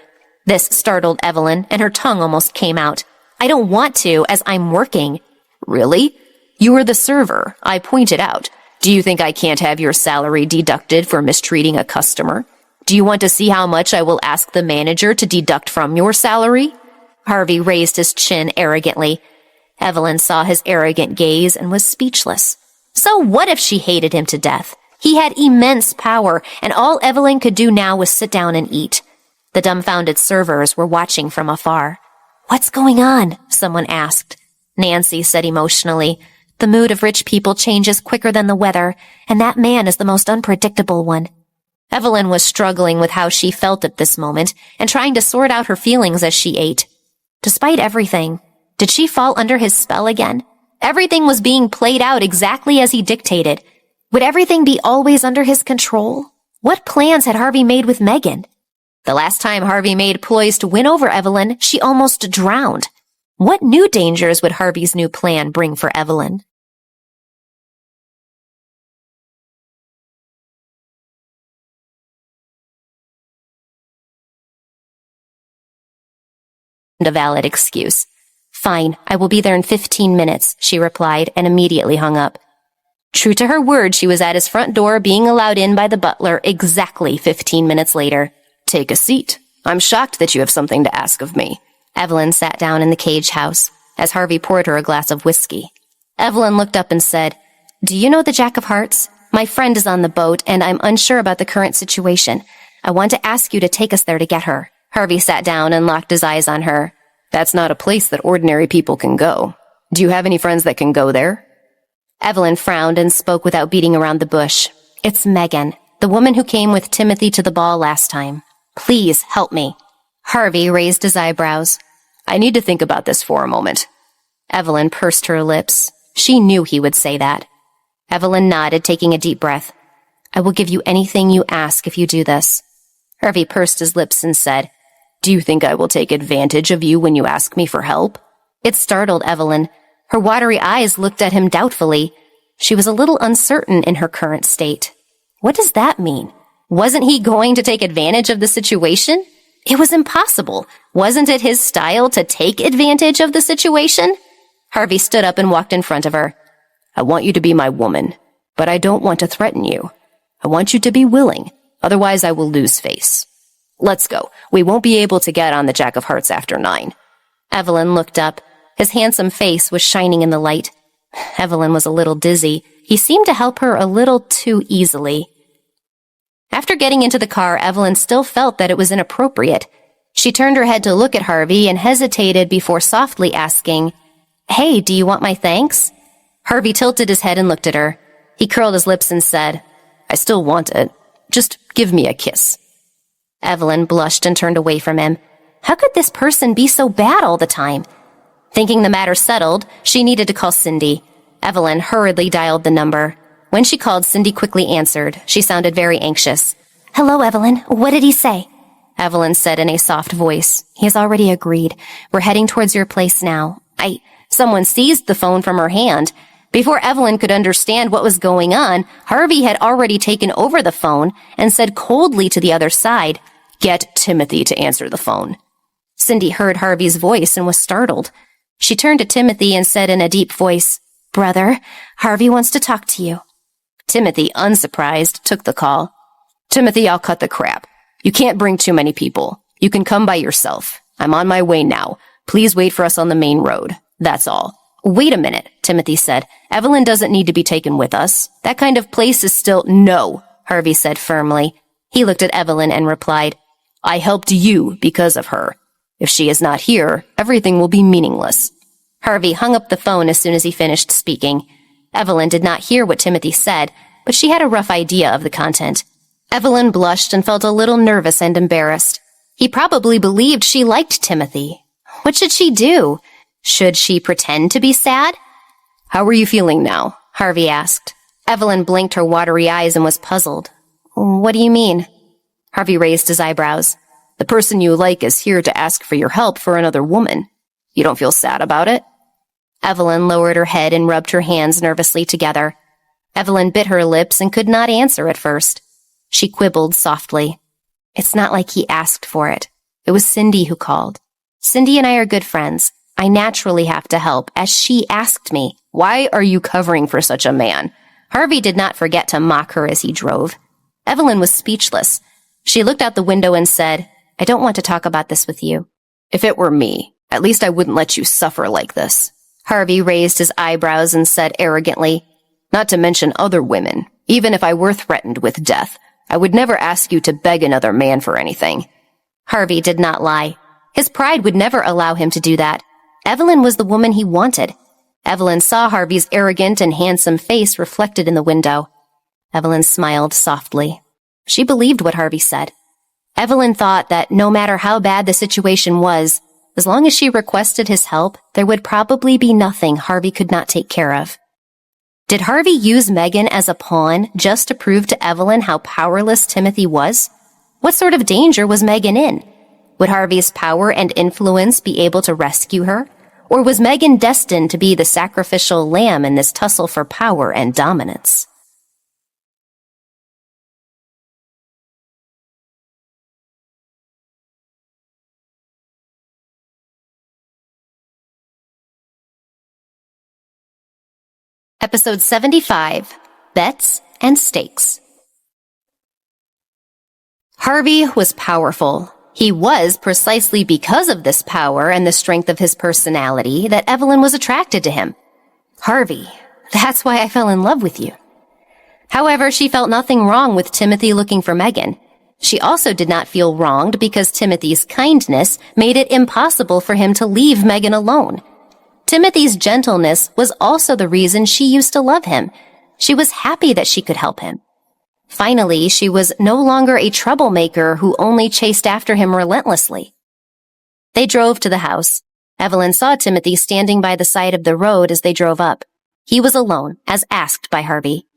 This startled Evelyn, and her tongue almost came out. I don't want to, as I'm working. Really? You were the server. I pointed out. Do you think I can't have your salary deducted for mistreating a customer? Do you want to see how much I will ask the manager to deduct from your salary? Harvey raised his chin arrogantly. Evelyn saw his arrogant gaze and was speechless. So what if she hated him to death? He had immense power, and all Evelyn could do now was sit down and eat. The dumbfounded servers were watching from afar. What's going on? Someone asked. Nancy said emotionally, The mood of rich people changes quicker than the weather, and that man is the most unpredictable one. Evelyn was struggling with how she felt at this moment and trying to sort out her feelings as she ate. Despite everything, did she fall under his spell again? Everything was being played out exactly as he dictated. Would everything be always under his control? What plans had Harvey made with Megan? The last time Harvey made ploys to win over Evelyn, she almost drowned. What new dangers would Harvey's new plan bring for Evelyn? A valid excuse. Fine, I will be there in 15 minutes, she replied and immediately hung up. True to her word, she was at his front door being allowed in by the butler exactly 15 minutes later. Take a seat. I'm shocked that you have something to ask of me. Evelyn sat down in the cage house as Harvey poured her a glass of whiskey. Evelyn looked up and said, Do you know the Jack of Hearts? My friend is on the boat and I'm unsure about the current situation. I want to ask you to take us there to get her. Harvey sat down and locked his eyes on her. That's not a place that ordinary people can go. Do you have any friends that can go there? Evelyn frowned and spoke without beating around the bush. It's Megan, the woman who came with Timothy to the ball last time. Please help me. Harvey raised his eyebrows. I need to think about this for a moment. Evelyn pursed her lips. She knew he would say that. Evelyn nodded, taking a deep breath. I will give you anything you ask if you do this. Harvey pursed his lips and said, Do you think I will take advantage of you when you ask me for help? It startled Evelyn. Her watery eyes looked at him doubtfully. She was a little uncertain in her current state. What does that mean? Wasn't he going to take advantage of the situation? It was impossible. Wasn't it his style to take advantage of the situation? Harvey stood up and walked in front of her. I want you to be my woman, but I don't want to threaten you. I want you to be willing. Otherwise, I will lose face. Let's go. We won't be able to get on the Jack of Hearts after 9. Evelyn looked up. His handsome face was shining in the light. Evelyn was a little dizzy. He seemed to help her a little too easily. After getting into the car, Evelyn still felt that it was inappropriate. She turned her head to look at Harvey and hesitated before softly asking, Hey, do you want my thanks? Harvey tilted his head and looked at her. He curled his lips and said, I still want it. Just give me a kiss. Evelyn blushed and turned away from him. How could this person be so bad all the time? Thinking the matter settled, she needed to call Cindy. Evelyn hurriedly dialed the number. When she called, Cindy quickly answered. She sounded very anxious. Hello, Evelyn. What did he say? Evelyn said in a soft voice. He has already agreed. We're heading towards your place now. Someone seized the phone from her hand. Before Evelyn could understand what was going on, Harvey had already taken over the phone and said coldly to the other side, Get Timothy to answer the phone. Cindy heard Harvey's voice and was startled. She turned to Timothy and said in a deep voice, Brother, Harvey wants to talk to you. Timothy, unsurprised, took the call. Timothy, I'll cut the crap. You can't bring too many people. You can come by yourself. I'm on my way now. Please wait for us on the main road. That's all. Wait a minute, Timothy said. Evelyn doesn't need to be taken with us. That kind of place is still— No, Harvey said firmly. He looked at Evelyn and replied, I helped you because of her. If she is not here, everything will be meaningless. Harvey hung up the phone as soon as he finished speaking. Evelyn did not hear what Timothy said, but she had a rough idea of the content. Evelyn blushed and felt a little nervous and embarrassed. He probably believed she liked Timothy. What should she do? Should she pretend to be sad? How are you feeling now? Harvey asked. Evelyn blinked her watery eyes and was puzzled. What do you mean? Harvey raised his eyebrows. The person you like is here to ask for your help for another woman. You don't feel sad about it? Evelyn lowered her head and rubbed her hands nervously together. Evelyn bit her lips and could not answer at first. She quibbled softly. It's not like he asked for it. It was Cindy who called. Cindy and I are good friends. I naturally have to help, as she asked me. Why are you covering for such a man? Harvey did not forget to mock her as he drove. Evelyn was speechless. She looked out the window and said, I don't want to talk about this with you. If it were me, at least I wouldn't let you suffer like this. Harvey raised his eyebrows and said arrogantly, Not to mention other women. Even if I were threatened with death, I would never ask you to beg another man for anything. Harvey did not lie. His pride would never allow him to do that. Evelyn was the woman he wanted. Evelyn saw Harvey's arrogant and handsome face reflected in the window. Evelyn smiled softly. She believed what Harvey said. Evelyn thought that no matter how bad the situation was, as long as she requested his help, there would probably be nothing Harvey could not take care of. Did Harvey use Megan as a pawn just to prove to Evelyn how powerless Timothy was? What sort of danger was Megan in? Would Harvey's power and influence be able to rescue her? Or was Megan destined to be the sacrificial lamb in this tussle for power and dominance? Episode 75, Bets and Stakes. Harvey was powerful. He was precisely because of this power and the strength of his personality that Evelyn was attracted to him. Harvey, that's why I fell in love with you. However, she felt nothing wrong with Timothy looking for Megan. She also did not feel wronged because Timothy's kindness made it impossible for him to leave Megan alone. Timothy's gentleness was also the reason she used to love him. She was happy that she could help him. Finally, she was no longer a troublemaker who only chased after him relentlessly. They drove to the house. Evelyn saw Timothy standing by the side of the road as they drove up. He was alone, as asked by Harvey.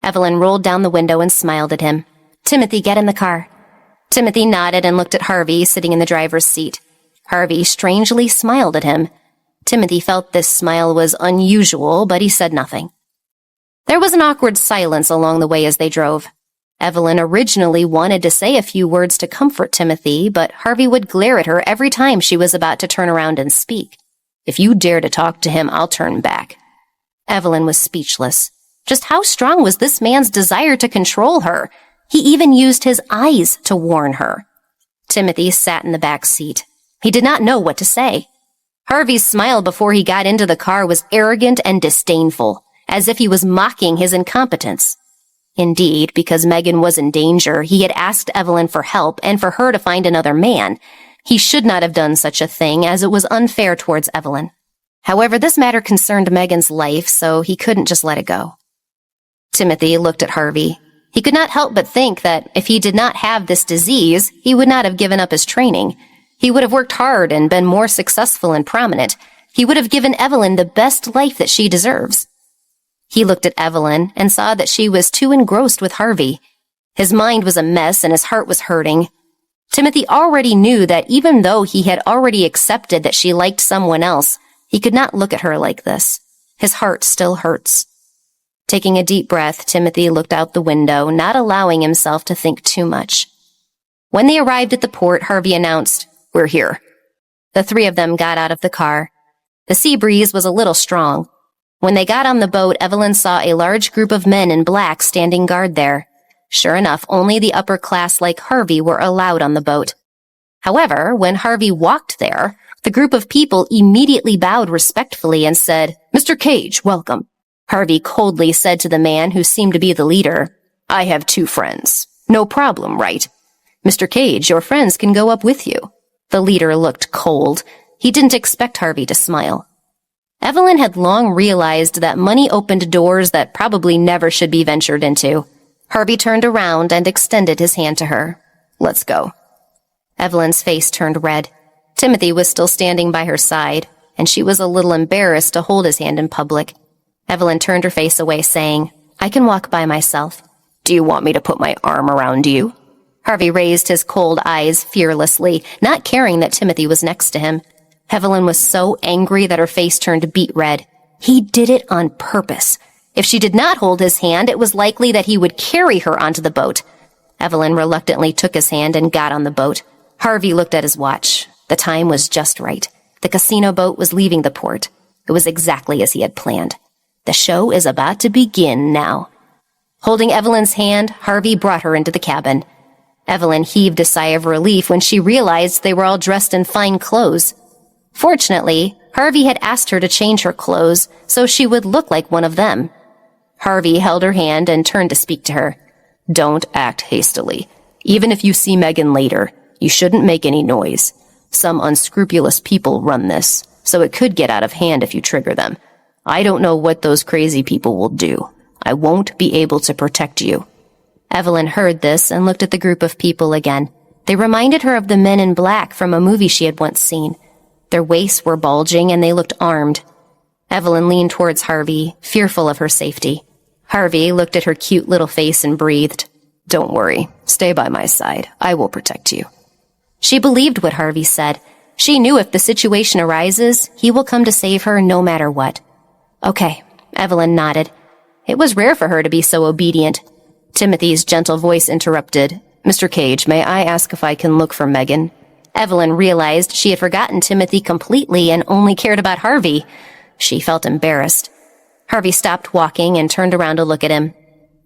Evelyn rolled down the window and smiled at him. "Timothy, get in the car." Timothy nodded and looked at Harvey sitting in the driver's seat. Harvey strangely smiled at him. Timothy felt this smile was unusual, but he said nothing. There was an awkward silence along the way as they drove. Evelyn originally wanted to say a few words to comfort Timothy, but Harvey would glare at her every time she was about to turn around and speak. "If you dare to talk to him, I'll turn back." Evelyn was speechless. Just how strong was this man's desire to control her? He even used his eyes to warn her. Timothy sat in the back seat. He did not know what to say. Harvey's smile before he got into the car was arrogant and disdainful, as if he was mocking his incompetence. Indeed, because Megan was in danger, he had asked Evelyn for help and for her to find another man. He should not have done such a thing, as it was unfair towards Evelyn. However, this matter concerned Megan's life, so he couldn't just let it go. Timothy looked at Harvey. He could not help but think that if he did not have this disease, he would not have given up his training. He would have worked hard and been more successful and prominent. He would have given Evelyn the best life that she deserves. He looked at Evelyn and saw that she was too engrossed with Harvey. His mind was a mess and his heart was hurting. Timothy already knew that even though he had already accepted that she liked someone else, he could not look at her like this. His heart still hurts. Taking a deep breath, Timothy looked out the window, not allowing himself to think too much. When they arrived at the port, Harvey announced, "We're here." The three of them got out of the car. The sea breeze was a little strong. When they got on the boat, Evelyn saw a large group of men in black standing guard there. Sure enough, only the upper class like Harvey were allowed on the boat. However, when Harvey walked there, the group of people immediately bowed respectfully and said, "Mr. Cage, welcome." Harvey coldly said to the man who seemed to be the leader, "I have 2 friends. No problem, right? Mr. Cage, your friends can go up with you." The leader looked cold. He didn't expect Harvey to smile. Evelyn had long realized that money opened doors that probably never should be ventured into. Harvey turned around and extended his hand to her. "Let's go." Evelyn's face turned red. Timothy was still standing by her side, and she was a little embarrassed to hold his hand in public. Evelyn turned her face away, saying, "I can walk by myself." "Do you want me to put my arm around you?" Harvey raised his cold eyes fearlessly, not caring that Timothy was next to him. Evelyn was so angry that her face turned beet red. He did it on purpose. If she did not hold his hand, it was likely that he would carry her onto the boat. Evelyn reluctantly took his hand and got on the boat. Harvey looked at his watch. The time was just right. The casino boat was leaving the port. It was exactly as he had planned. The show is about to begin now. Holding Evelyn's hand, Harvey brought her into the cabin. Evelyn heaved a sigh of relief when she realized they were all dressed in fine clothes. Fortunately, Harvey had asked her to change her clothes so she would look like one of them. Harvey held her hand and turned to speak to her. "Don't act hastily. Even if you see Megan later, you shouldn't make any noise. Some unscrupulous people run this, so it could get out of hand if you trigger them. I don't know what those crazy people will do. I won't be able to protect you." Evelyn heard this and looked at the group of people again. They reminded her of the men in black from a movie she had once seen. Their waists were bulging and they looked armed. Evelyn leaned towards Harvey, fearful of her safety. Harvey looked at her cute little face and breathed. Don't worry. Stay by my side. I will protect you. She believed what Harvey said. She knew if the situation arises, he will come to save her no matter what. Okay, Evelyn nodded. It was rare for her to be so obedient. Timothy's gentle voice interrupted. Mr. Cage, may I ask if I can look for Megan? Evelyn realized she had forgotten Timothy completely and only cared about Harvey. She felt embarrassed. Harvey stopped walking and turned around to look at him.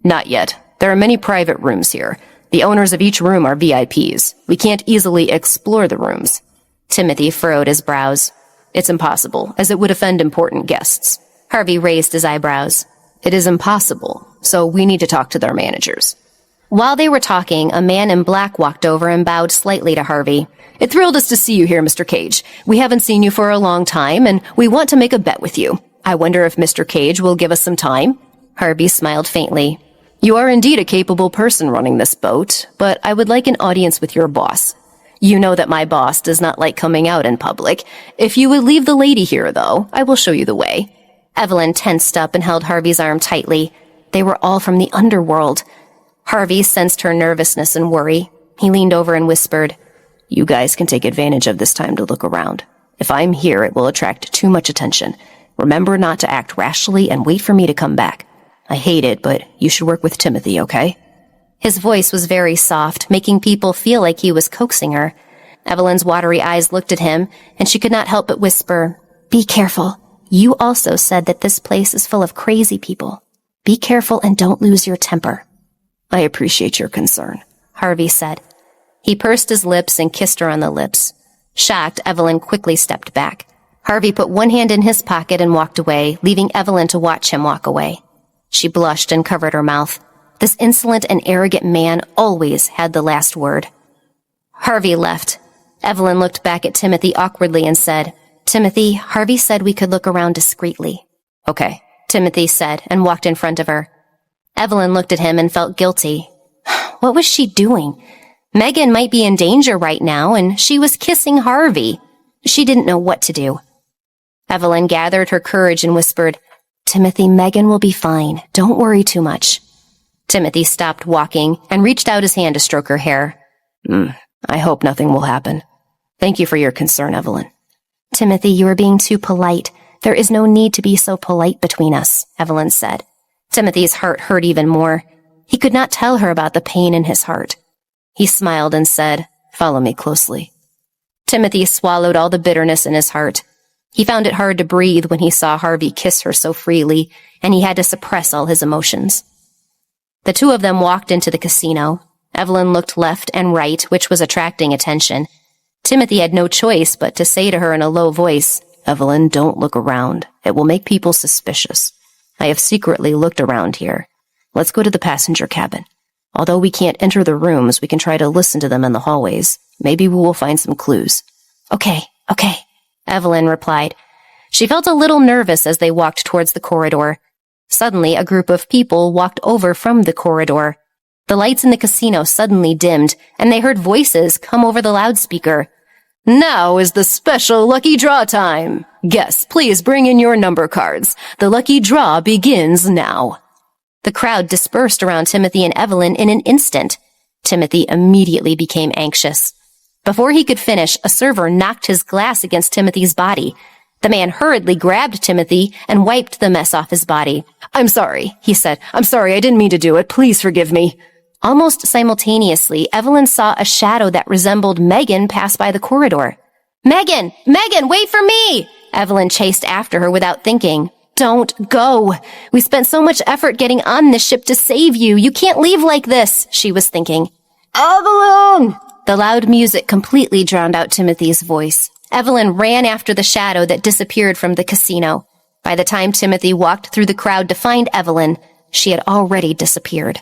Not yet. There are many private rooms here. The owners of each room are VIPs. We can't easily explore the rooms. Timothy furrowed his brows. It's impossible, as it would offend important guests. Harvey raised his eyebrows. It is impossible, so we need to talk to their managers. While they were talking, a man in black walked over and bowed slightly to Harvey. It thrilled us to see you here, Mr. Cage. We haven't seen you for a long time, and we want to make a bet with you. I wonder if Mr. Cage will give us some time? Harvey smiled faintly. You are indeed a capable person running this boat, but I would like an audience with your boss. You know that my boss does not like coming out in public. If you would leave the lady here, though, I will show you the way. Evelyn tensed up and held Harvey's arm tightly. They were all from the underworld. Harvey sensed her nervousness and worry. He leaned over and whispered, You guys can take advantage of this time to look around. If I'm here, it will attract too much attention. Remember not to act rashly and wait for me to come back. I hate it, but you should work with Timothy, okay? His voice was very soft, making people feel like he was coaxing her. Evelyn's watery eyes looked at him, and she could not help but whisper, Be careful. You also said that this place is full of crazy people. Be careful and don't lose your temper. I appreciate your concern, Harvey said. He pursed his lips and kissed her on the lips. Shocked, Evelyn quickly stepped back. Harvey put one hand in his pocket and walked away, leaving Evelyn to watch him walk away. She blushed and covered her mouth. This insolent and arrogant man always had the last word. Harvey left. Evelyn looked back at Timothy awkwardly and said, Timothy, Harvey said we could look around discreetly. Okay, Timothy said and walked in front of her. Evelyn looked at him and felt guilty. What was she doing? Megan might be in danger right now, and she was kissing Harvey. She didn't know what to do. Evelyn gathered her courage and whispered, Timothy, Megan will be fine. Don't worry too much. Timothy stopped walking and reached out his hand to stroke her hair. I hope nothing will happen. Thank you for your concern, Evelyn. Timothy, you are being too polite. There is no need to be so polite between us, Evelyn said. Timothy's heart hurt even more. He could not tell her about the pain in his heart. He smiled and said, Follow me closely. Timothy swallowed all the bitterness in his heart. He found it hard to breathe when he saw Harvey kiss her so freely, and he had to suppress all his emotions. The two of them walked into the casino. Evelyn looked left and right, which was attracting attention. Timothy had no choice but to say to her in a low voice, Evelyn, don't look around. It will make people suspicious. I have secretly looked around here. Let's go to the passenger cabin. Although we can't enter the rooms, we can try to listen to them in the hallways. Maybe we will find some clues. Okay, Evelyn replied. She felt a little nervous as they walked towards the corridor. Suddenly, a group of people walked over from the corridor. The lights in the casino suddenly dimmed, and they heard voices come over the loudspeaker. Now is the special lucky draw time. Guests, please bring in your number cards. The lucky draw begins now. The crowd dispersed around Timothy and Evelyn in an instant. Timothy immediately became anxious. Before he could finish, a server knocked his glass against Timothy's body. The man hurriedly grabbed Timothy and wiped the mess off his body. I'm sorry, he said. I'm sorry, I didn't mean to do it. Please forgive me. Almost simultaneously, Evelyn saw a shadow that resembled Megan pass by the corridor. Megan, wait for me! Evelyn chased after her without thinking. Don't go. We spent so much effort getting on this ship to save you. You can't leave like this, she was thinking. Evelyn! The loud music completely drowned out Timothy's voice. Evelyn ran after the shadow that disappeared from the casino. By the time Timothy walked through the crowd to find Evelyn, she had already disappeared.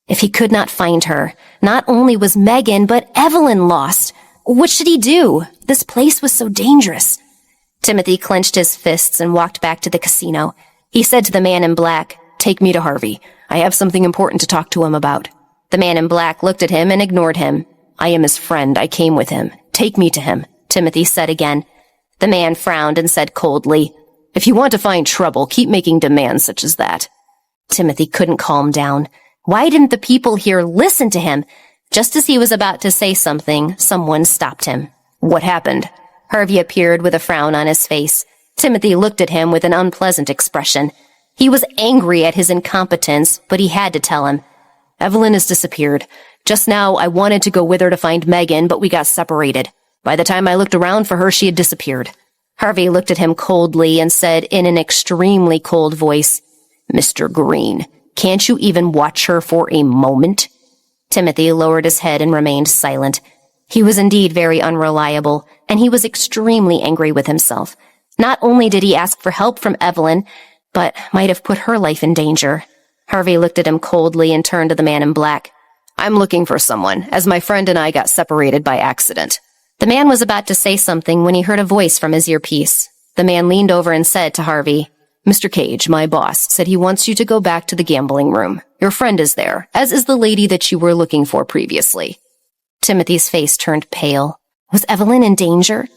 If he could not find her, not only was Megan, but Evelyn lost. What should he do? This place was so dangerous. Timothy clenched his fists and walked back to the casino. He said to the man in black, Take me to Harvey. I have something important to talk to him about. The man in black looked at him and ignored him. I am his friend. I came with him. Take me to him, Timothy said again. The man frowned and said coldly, If you want to find trouble, keep making demands such as that. Timothy couldn't calm down. Why didn't the people here listen to him? Just as he was about to say something, someone stopped him. What happened? Harvey appeared with a frown on his face. Timothy looked at him with an unpleasant expression. He was angry at his incompetence, but he had to tell him. Evelyn has disappeared. Just now, I wanted to go with her to find Megan, but we got separated. By the time I looked around for her, she had disappeared. Harvey looked at him coldly and said in an extremely cold voice, Mr. Green, can't you even watch her for a moment? Timothy lowered his head and remained silent. He was indeed very unreliable, and he was extremely angry with himself. Not only did he ask for help from Evelyn, but might have put her life in danger. Harvey looked at him coldly and turned to the man in black. I'm looking for someone, as my friend and I got separated by accident. The man was about to say something when he heard a voice from his earpiece. The man leaned over and said to Harvey, Mr. Cage, my boss, said he wants you to go back to the gambling room. Your friend is there, as is the lady that you were looking for previously. Timothy's face turned pale. Was Evelyn in danger?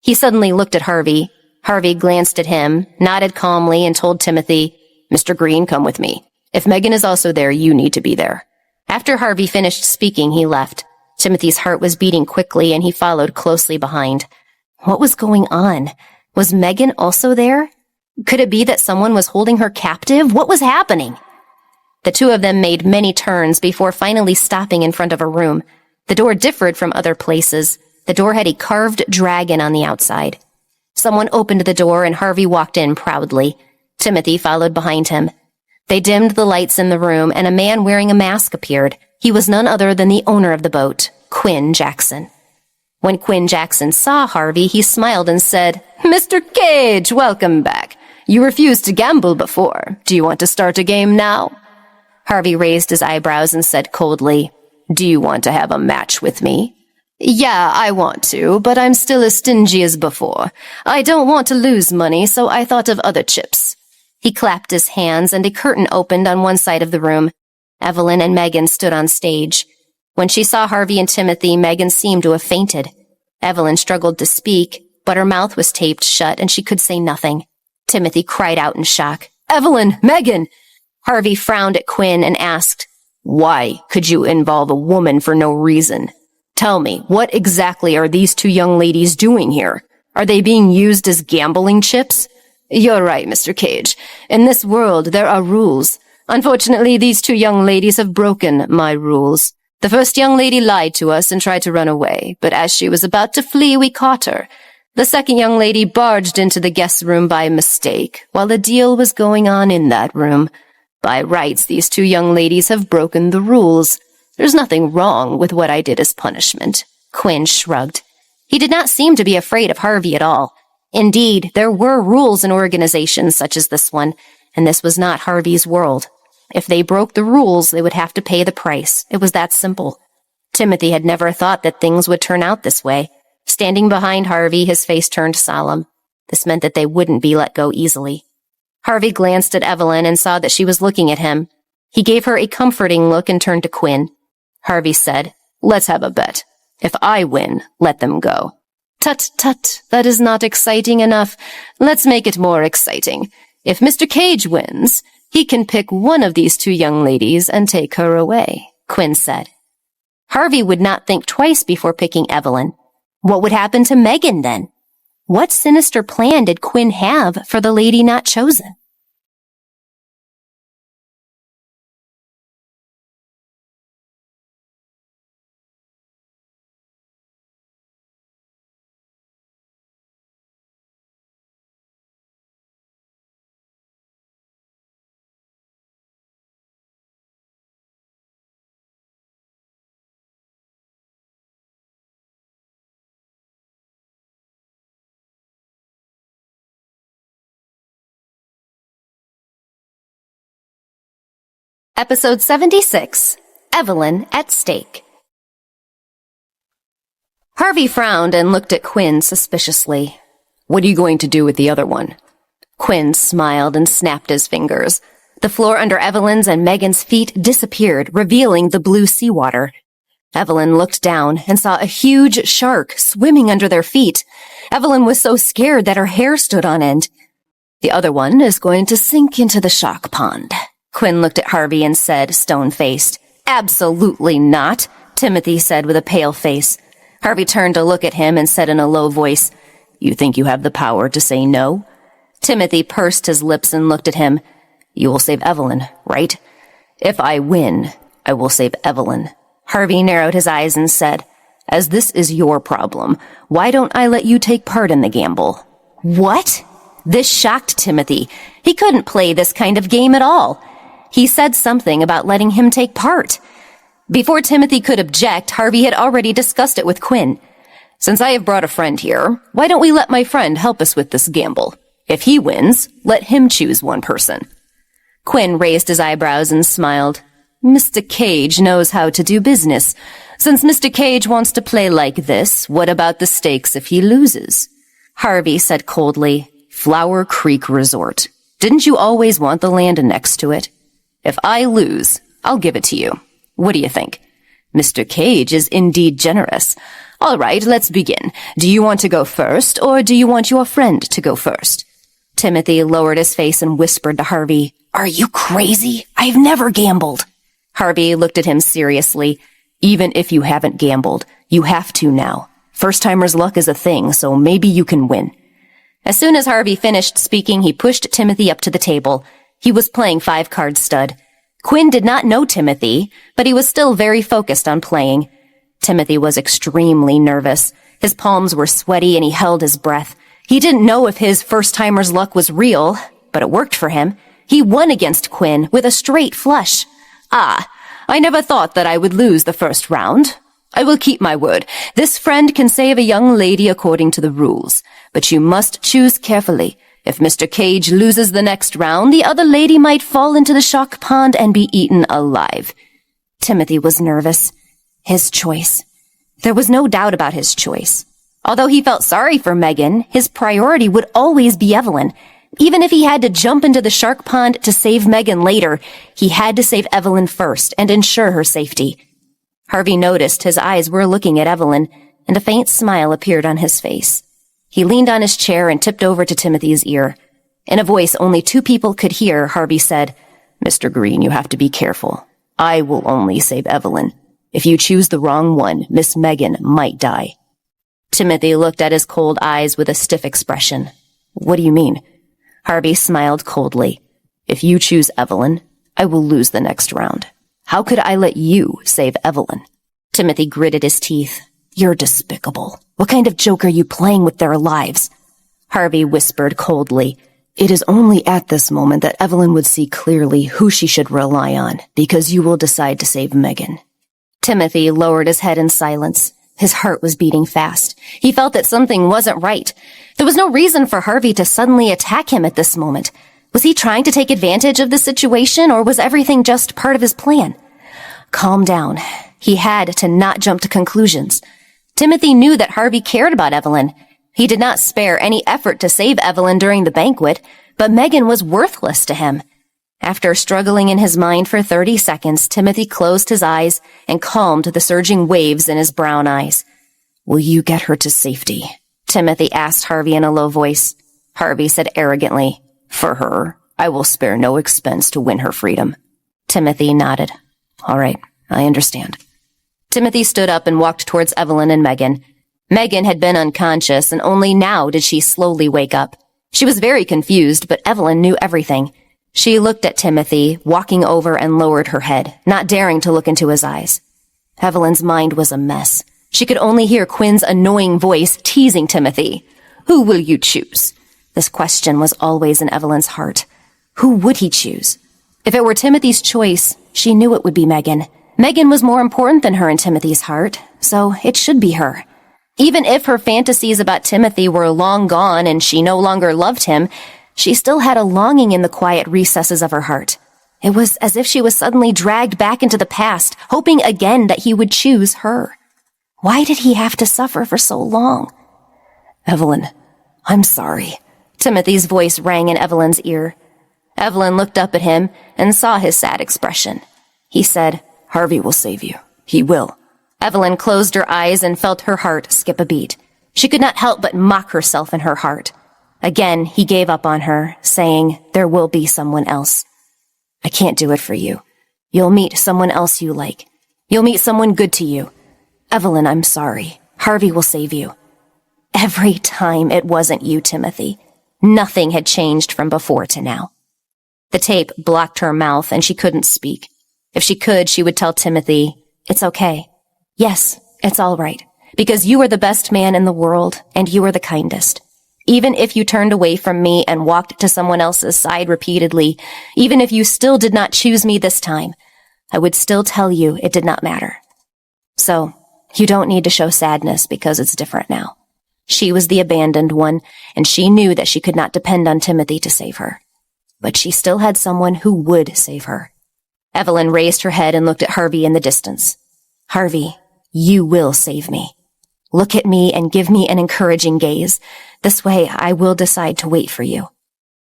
He suddenly looked at Harvey. Harvey glanced at him, nodded calmly, and told Timothy, Mr. Green, come with me. If Megan is also there, you need to be there. After Harvey finished speaking, he left. Timothy's heart was beating quickly, and he followed closely behind. What was going on? Was Megan also there? Could it be that someone was holding her captive? What was happening? The two of them made many turns before finally stopping in front of a room. The door differed from other places. The door had a carved dragon on the outside. Someone opened the door and Harvey walked in proudly. Timothy followed behind him. They dimmed the lights in the room and a man wearing a mask appeared. He was none other than the owner of the boat, Quinn Jackson. When Quinn Jackson saw Harvey, he smiled and said, Mr. Cage, welcome back. You refused to gamble before. Do you want to start a game now? Harvey raised his eyebrows and said coldly, Do you want to have a match with me? Yeah, I want to, but I'm still as stingy as before. I don't want to lose money, so I thought of other chips. He clapped his hands and a curtain opened on one side of the room. Evelyn and Megan stood on stage. When she saw Harvey and Timothy, Megan seemed to have fainted. Evelyn struggled to speak, but her mouth was taped shut and she could say nothing. Timothy cried out in shock. Evelyn! Megan! Harvey frowned at Quinn and asked, Why could you involve a woman for no reason? Tell me, what exactly are these two young ladies doing here? Are they being used as gambling chips? You're right, Mr. Cage. In this world, there are rules. Unfortunately, these two young ladies have broken my rules. The first young lady lied to us and tried to run away, but as she was about to flee, we caught her. The second young lady barged into the guest room by mistake, while the deal was going on in that room. By rights, these two young ladies have broken the rules. There's nothing wrong with what I did as punishment. Quinn shrugged. He did not seem to be afraid of Harvey at all. Indeed, there were rules in organizations such as this one, and this was not Harvey's world. If they broke the rules, they would have to pay the price. It was that simple. Timothy had never thought that things would turn out this way. Standing behind Harvey, his face turned solemn. This meant that they wouldn't be let go easily. Harvey glanced at Evelyn and saw that she was looking at him. He gave her a comforting look and turned to Quinn. Harvey said, Let's have a bet. If I win, let them go. Tut, tut, that is not exciting enough. Let's make it more exciting. If Mr. Cage wins, he can pick one of these two young ladies and take her away, Quinn said. Harvey would not think twice before picking Evelyn. What would happen to Megan then? What sinister plan did Quinn have for the lady not chosen? Episode 76, Evelyn at Stake. Harvey frowned and looked at Quinn suspiciously. What are you going to do with the other one? Quinn smiled and snapped his fingers. The floor under Evelyn's and Megan's feet disappeared, revealing the blue seawater. Evelyn looked down and saw a huge shark swimming under their feet. Evelyn was so scared that her hair stood on end. The other one is going to sink into the shark pond, Quinn looked at Harvey and said, stone-faced. Absolutely not, Timothy said with a pale face. Harvey turned to look at him and said in a low voice, You think you have the power to say no? Timothy pursed his lips and looked at him. You will save Evelyn, right? If I win, I will save Evelyn. Harvey narrowed his eyes and said, As this is your problem, why don't I let you take part in the gamble? What? This shocked Timothy. He couldn't play this kind of game at all. He said something about letting him take part. Before Timothy could object, Harvey had already discussed it with Quinn. Since I have brought a friend here, why don't we let my friend help us with this gamble? If he wins, let him choose one person. Quinn raised his eyebrows and smiled. Mr. Cage knows how to do business. Since Mr. Cage wants to play like this, what about the stakes if he loses? Harvey said coldly, Flower Creek Resort. Didn't you always want the land next to it? If I lose, I'll give it to you. What do you think? Mr. Cage is indeed generous. All right, let's begin. Do you want to go first, or do you want your friend to go first? Timothy lowered his face and whispered to Harvey, Are you crazy? I've never gambled. Harvey looked at him seriously. Even if you haven't gambled, you have to now. First-timer's luck is a thing, so maybe you can win. As soon as Harvey finished speaking, he pushed Timothy up to the table. He was playing 5-card stud. Quinn did not know Timothy, but he was still very focused on playing. Timothy was extremely nervous. His palms were sweaty and he held his breath. He didn't know if his first-timer's luck was real, but it worked for him. He won against Quinn with a straight flush. I never thought that I would lose the first round. I will keep my word. This friend can save a young lady according to the rules, but you must choose carefully. If Mr. Cage loses the next round, the other lady might fall into the shock pond and be eaten alive. Timothy was nervous. His choice. There was no doubt about his choice. Although he felt sorry for Megan, his priority would always be Evelyn. Even if he had to jump into the shark pond to save Megan later, he had to save Evelyn first and ensure her safety. Harvey noticed his eyes were looking at Evelyn, and a faint smile appeared on his face. He leaned on his chair and tipped over to Timothy's ear. In a voice only 2 people could hear, Harvey said, Mr. Green, you have to be careful. I will only save Evelyn. If you choose the wrong one, Miss Megan might die. Timothy looked at his cold eyes with a stiff expression. What do you mean? Harvey smiled coldly. If you choose Evelyn, I will lose the next round. How could I let you save Evelyn? Timothy gritted his teeth. You're despicable. What kind of joke are you playing with their lives? Harvey whispered coldly. It is only at this moment that Evelyn would see clearly who she should rely on, because you will decide to save Megan. Timothy lowered his head in silence. His heart was beating fast. He felt that something wasn't right. There was no reason for Harvey to suddenly attack him at this moment. Was he trying to take advantage of the situation, or was everything just part of his plan? Calm down. He had to not jump to conclusions. Timothy knew that Harvey cared about Evelyn. He did not spare any effort to save Evelyn during the banquet, but Megan was worthless to him. After struggling in his mind for 30 seconds, Timothy closed his eyes and calmed the surging waves in his brown eyes. Will you get her to safety? Timothy asked Harvey in a low voice. Harvey said arrogantly, For her, I will spare no expense to win her freedom. Timothy nodded. All right, I understand. Timothy stood up and walked towards Evelyn and Megan. Megan had been unconscious, and only now did she slowly wake up. She was very confused, but Evelyn knew everything. She looked at Timothy, walking over and lowered her head, not daring to look into his eyes. Evelyn's mind was a mess. She could only hear Quinn's annoying voice teasing Timothy. Who will you choose? This question was always in Evelyn's heart. Who would he choose? If it were Timothy's choice, she knew it would be Megan. Megan was more important than her in Timothy's heart, so it should be her. Even if her fantasies about Timothy were long gone and she no longer loved him, she still had a longing in the quiet recesses of her heart. It was as if she was suddenly dragged back into the past, hoping again that he would choose her. Why did he have to suffer for so long? Evelyn, I'm sorry. Timothy's voice rang in Evelyn's ear. Evelyn looked up at him and saw his sad expression. He said, Harvey will save you. He will. Evelyn closed her eyes and felt her heart skip a beat. She could not help but mock herself in her heart. Again, he gave up on her, saying, There will be someone else. I can't do it for you. You'll meet someone else you like. You'll meet someone good to you. Evelyn, I'm sorry. Harvey will save you. Every time it wasn't you, Timothy. Nothing had changed from before to now. The tape blocked her mouth and she couldn't speak. If she could, she would tell Timothy, "It's okay. Yes, it's all right. Because you are the best man in the world and you are the kindest. Even if you turned away from me and walked to someone else's side repeatedly, even if you still did not choose me this time, I would still tell you it did not matter. So, you don't need to show sadness because it's different now." She was the abandoned one, and she knew that she could not depend on Timothy to save her. But she still had someone who would save her. Evelyn raised her head and looked at Harvey in the distance. "Harvey, you will save me. Look at me and give me an encouraging gaze. This way I will decide to wait for you."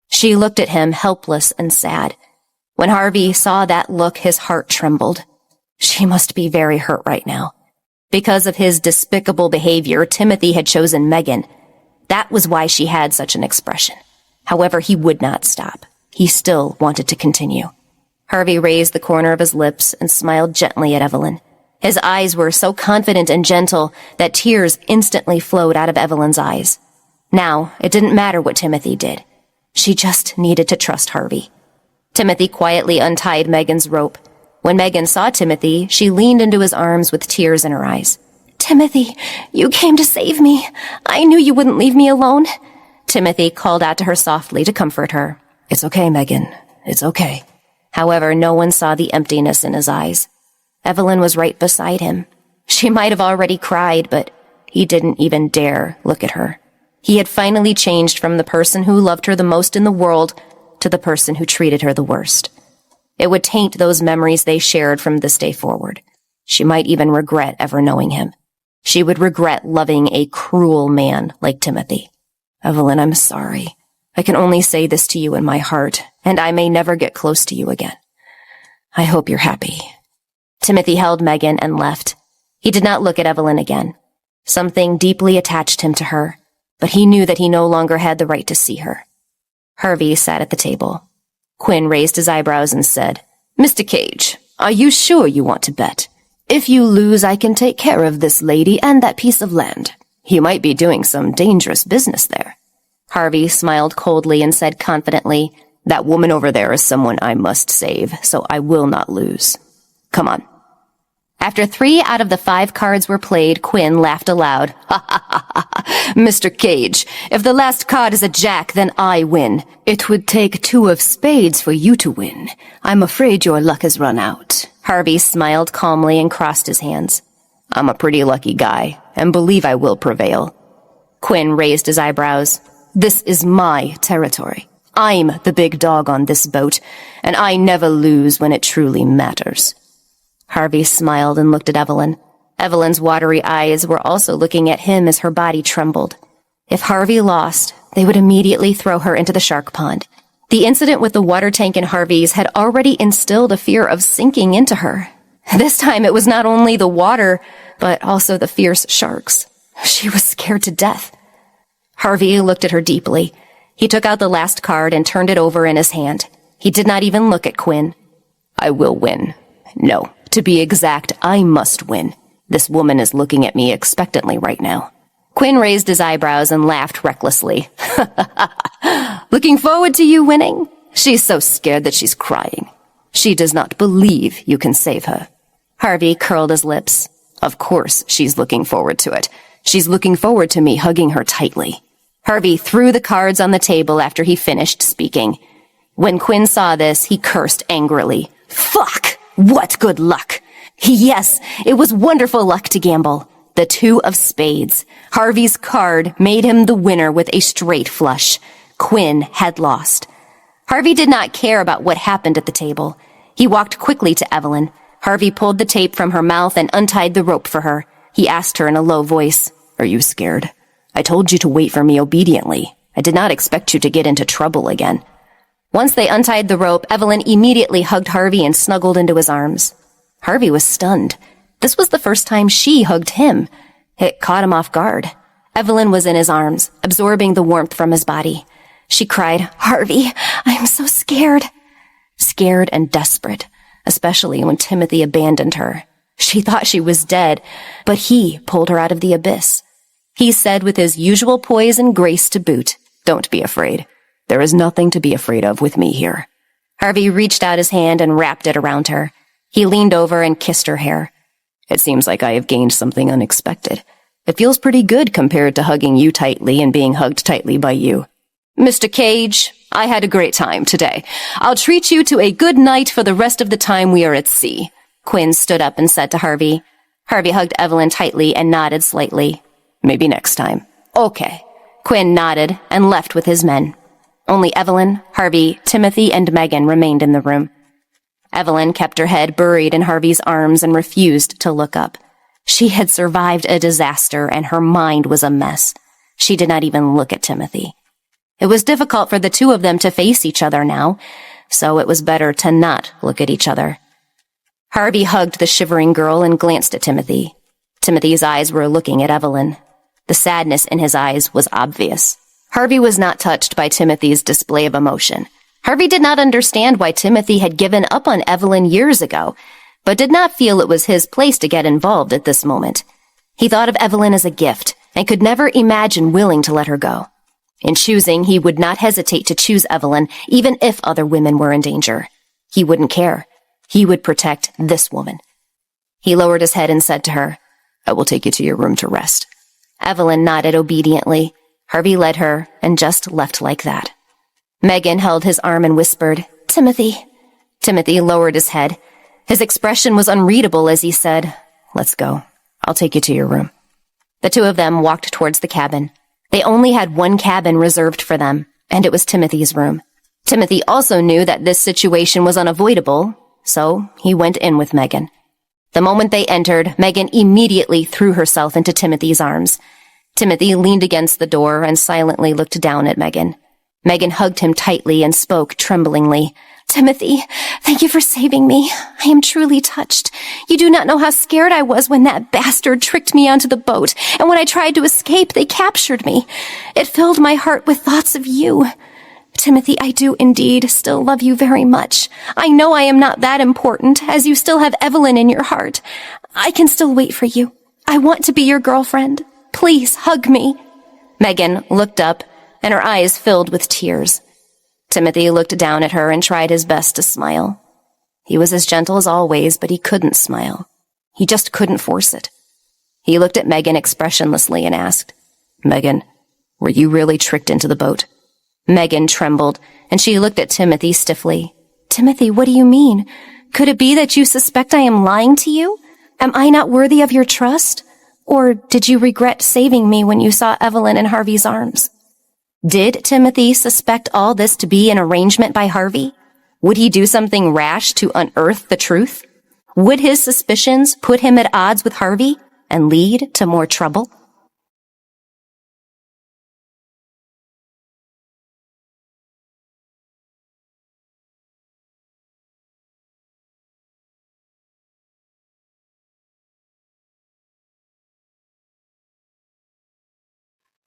She looked at him, helpless and sad. When Harvey saw that look, his heart trembled. She must be very hurt right now. Because of his despicable behavior, Timothy had chosen Megan. That was why she had such an expression. However, he would not stop. He still wanted to continue. Harvey raised the corner of his lips and smiled gently at Evelyn. His eyes were so confident and gentle that tears instantly flowed out of Evelyn's eyes. Now, it didn't matter what Timothy did. She just needed to trust Harvey. Timothy quietly untied Megan's rope. When Megan saw Timothy, she leaned into his arms with tears in her eyes. "Timothy, you came to save me. I knew you wouldn't leave me alone." Timothy called out to her softly to comfort her. "It's okay, Megan. It's okay." However, no one saw the emptiness in his eyes. Evelyn was right beside him. She might have already cried, but he didn't even dare look at her. He had finally changed from the person who loved her the most in the world to the person who treated her the worst. It would taint those memories they shared from this day forward. She might even regret ever knowing him. She would regret loving a cruel man like Timothy. "Evelyn, I'm sorry. I can only say this to you in my heart, and I may never get close to you again. I hope you're happy." Timothy held Megan and left. He did not look at Evelyn again. Something deeply attached him to her, but he knew that he no longer had the right to see her. Harvey sat at the table. Quinn raised his eyebrows and said, "Mr. Cage, are you sure you want to bet? If you lose, I can take care of this lady and that piece of land. You might be doing some dangerous business there." Harvey smiled coldly and said confidently, "That woman over there is someone I must save, so I will not lose. Come on." After 3 out of the 5 cards were played, Quinn laughed aloud. "Ha ha ha ha! Mr. Cage, if the last card is a jack, then I win. It would take 2 of spades for you to win. I'm afraid your luck has run out." Harvey smiled calmly and crossed his hands. "I'm a pretty lucky guy, and believe I will prevail." Quinn raised his eyebrows. "This is my territory. I'm the big dog on this boat, and I never lose when it truly matters." Harvey smiled and looked at Evelyn. Evelyn's watery eyes were also looking at him as her body trembled. If Harvey lost, they would immediately throw her into the shark pond. The incident with the water tank in Harvey's had already instilled a fear of sinking into her. This time it was not only the water, but also the fierce sharks. She was scared to death. Harvey looked at her deeply. He took out the last card and turned it over in his hand. He did not even look at Quinn. "I will win. No. To be exact, I must win. This woman is looking at me expectantly right now." Quinn raised his eyebrows and laughed recklessly. "Looking forward to you winning? She's so scared that she's crying. She does not believe you can save her." Harvey curled his lips. "Of course she's looking forward to it. She's looking forward to me hugging her tightly." Harvey threw the cards on the table after he finished speaking. When Quinn saw this, he cursed angrily. "Fuck! What good luck!" Yes, it was wonderful luck to gamble. The 2 of spades. Harvey's card made him the winner with a straight flush. Quinn had lost. Harvey did not care about what happened at the table. He walked quickly to Evelyn. Harvey pulled the tape from her mouth and untied the rope for her. He asked her in a low voice, "Are you scared? I told you to wait for me obediently. I did not expect you to get into trouble again." Once they untied the rope, Evelyn immediately hugged Harvey and snuggled into his arms. Harvey was stunned. This was the first time she hugged him. It caught him off guard. Evelyn was in his arms, absorbing the warmth from his body. She cried, "Harvey, I am so scared." scared and desperate, especially when Timothy abandoned her. She thought she was dead, but he pulled her out of the abyss. He said with his usual poise and grace to boot, "Don't be afraid. There is nothing to be afraid of with me here." Harvey reached out his hand and wrapped it around her. He leaned over and kissed her hair. "It seems like I have gained something unexpected. It feels pretty good compared to hugging you tightly and being hugged tightly by you." "Mr. Cage, I had a great time today. I'll treat you to a good night for the rest of the time we are at sea," Quinn stood up and said to Harvey. Harvey hugged Evelyn tightly and nodded slightly. "Maybe next time." "Okay." Quinn nodded and left with his men. Only Evelyn, Harvey, Timothy, and Megan remained in the room. Evelyn kept her head buried in Harvey's arms and refused to look up. She had survived a disaster and her mind was a mess. She did not even look at Timothy. It was difficult for the two of them to face each other now, so it was better to not look at each other. Harvey hugged the shivering girl and glanced at Timothy. Timothy's eyes were looking at Evelyn. The sadness in his eyes was obvious. Harvey was not touched by Timothy's display of emotion. Harvey did not understand why Timothy had given up on Evelyn years ago, but did not feel it was his place to get involved at this moment. He thought of Evelyn as a gift and could never imagine willing to let her go. In choosing, he would not hesitate to choose Evelyn, even if other women were in danger. He wouldn't care. He would protect this woman. He lowered his head and said to her, "I will take you to your room to rest." Evelyn nodded obediently. Harvey led her and just left like that. Megan held his arm and whispered, "Timothy." Timothy lowered his head. His expression was unreadable as he said, "Let's go. I'll take you to your room." The two of them walked towards the cabin. They only had one cabin reserved for them, and it was Timothy's room. Timothy also knew that this situation was unavoidable, so he went in with Megan. The moment they entered, Megan immediately threw herself into Timothy's arms. Timothy leaned against the door and silently looked down at Megan. Megan hugged him tightly and spoke tremblingly. "Timothy, thank you for saving me. I am truly touched. You do not know how scared I was when that bastard tricked me onto the boat, and when I tried to escape, they captured me. It filled my heart with thoughts of you. Timothy, I do indeed still love you very much. I know I am not that important, as you still have Evelyn in your heart. I can still wait for you. I want to be your girlfriend. Please hug me." Megan looked up, and her eyes filled with tears. Timothy looked down at her and tried his best to smile. He was as gentle as always, but he couldn't smile. He just couldn't force it. He looked at Megan expressionlessly and asked, "Megan, were you really tricked into the boat?" Megan trembled, and she looked at Timothy stiffly. "Timothy, what do you mean? Could it be that you suspect I am lying to you? Am I not worthy of your trust? Or did you regret saving me when you saw Evelyn in Harvey's arms?" Did Timothy suspect all this to be an arrangement by Harvey? Would he do something rash to unearth the truth? Would his suspicions put him at odds with Harvey and lead to more trouble?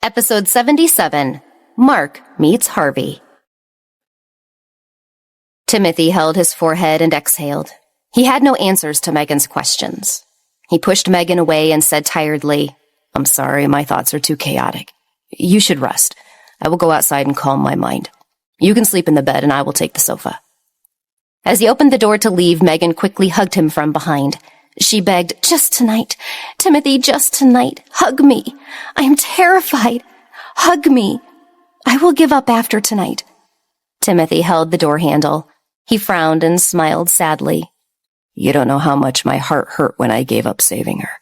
Episode 77, Mark Meets Harvey. Timothy held his forehead and exhaled. He had no answers to Megan's questions. He pushed Megan away and said tiredly, "I'm sorry, my thoughts are too chaotic. You should rest. I will go outside and calm my mind. You can sleep in the bed and I will take the sofa." As he opened the door to leave, Megan quickly hugged him from behind. She begged, "Just tonight. Timothy, just tonight. Hug me. I am terrified. Hug me. I will give up after tonight." Timothy held the door handle. He frowned and smiled sadly. "You don't know how much my heart hurt when I gave up saving her.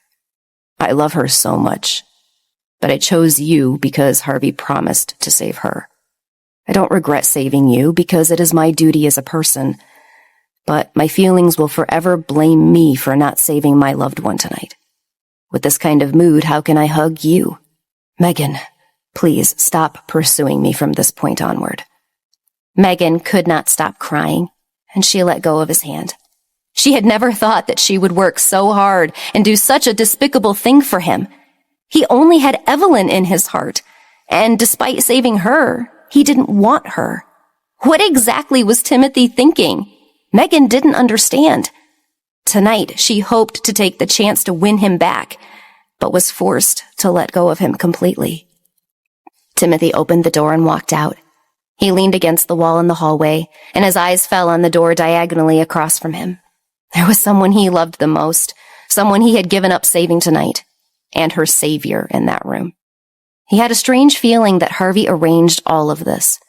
I love her so much, but I chose you because Harvey promised to save her. I don't regret saving you because it is my duty as a person, but my feelings will forever blame me for not saving my loved one tonight. With this kind of mood, how can I hug you? Megan, please stop pursuing me from this point onward." Megan could not stop crying, and she let go of his hand. She had never thought that she would work so hard and do such a despicable thing for him. He only had Evelyn in his heart, and despite saving her, he didn't want her. What exactly was Timothy thinking? Megan didn't understand. Tonight, she hoped to take the chance to win him back, but was forced to let go of him completely. Timothy opened the door and walked out. He leaned against the wall in the hallway, and his eyes fell on the door diagonally across from him. There was someone he loved the most, someone he had given up saving tonight, and her savior in that room. He had a strange feeling that Harvey arranged all of this,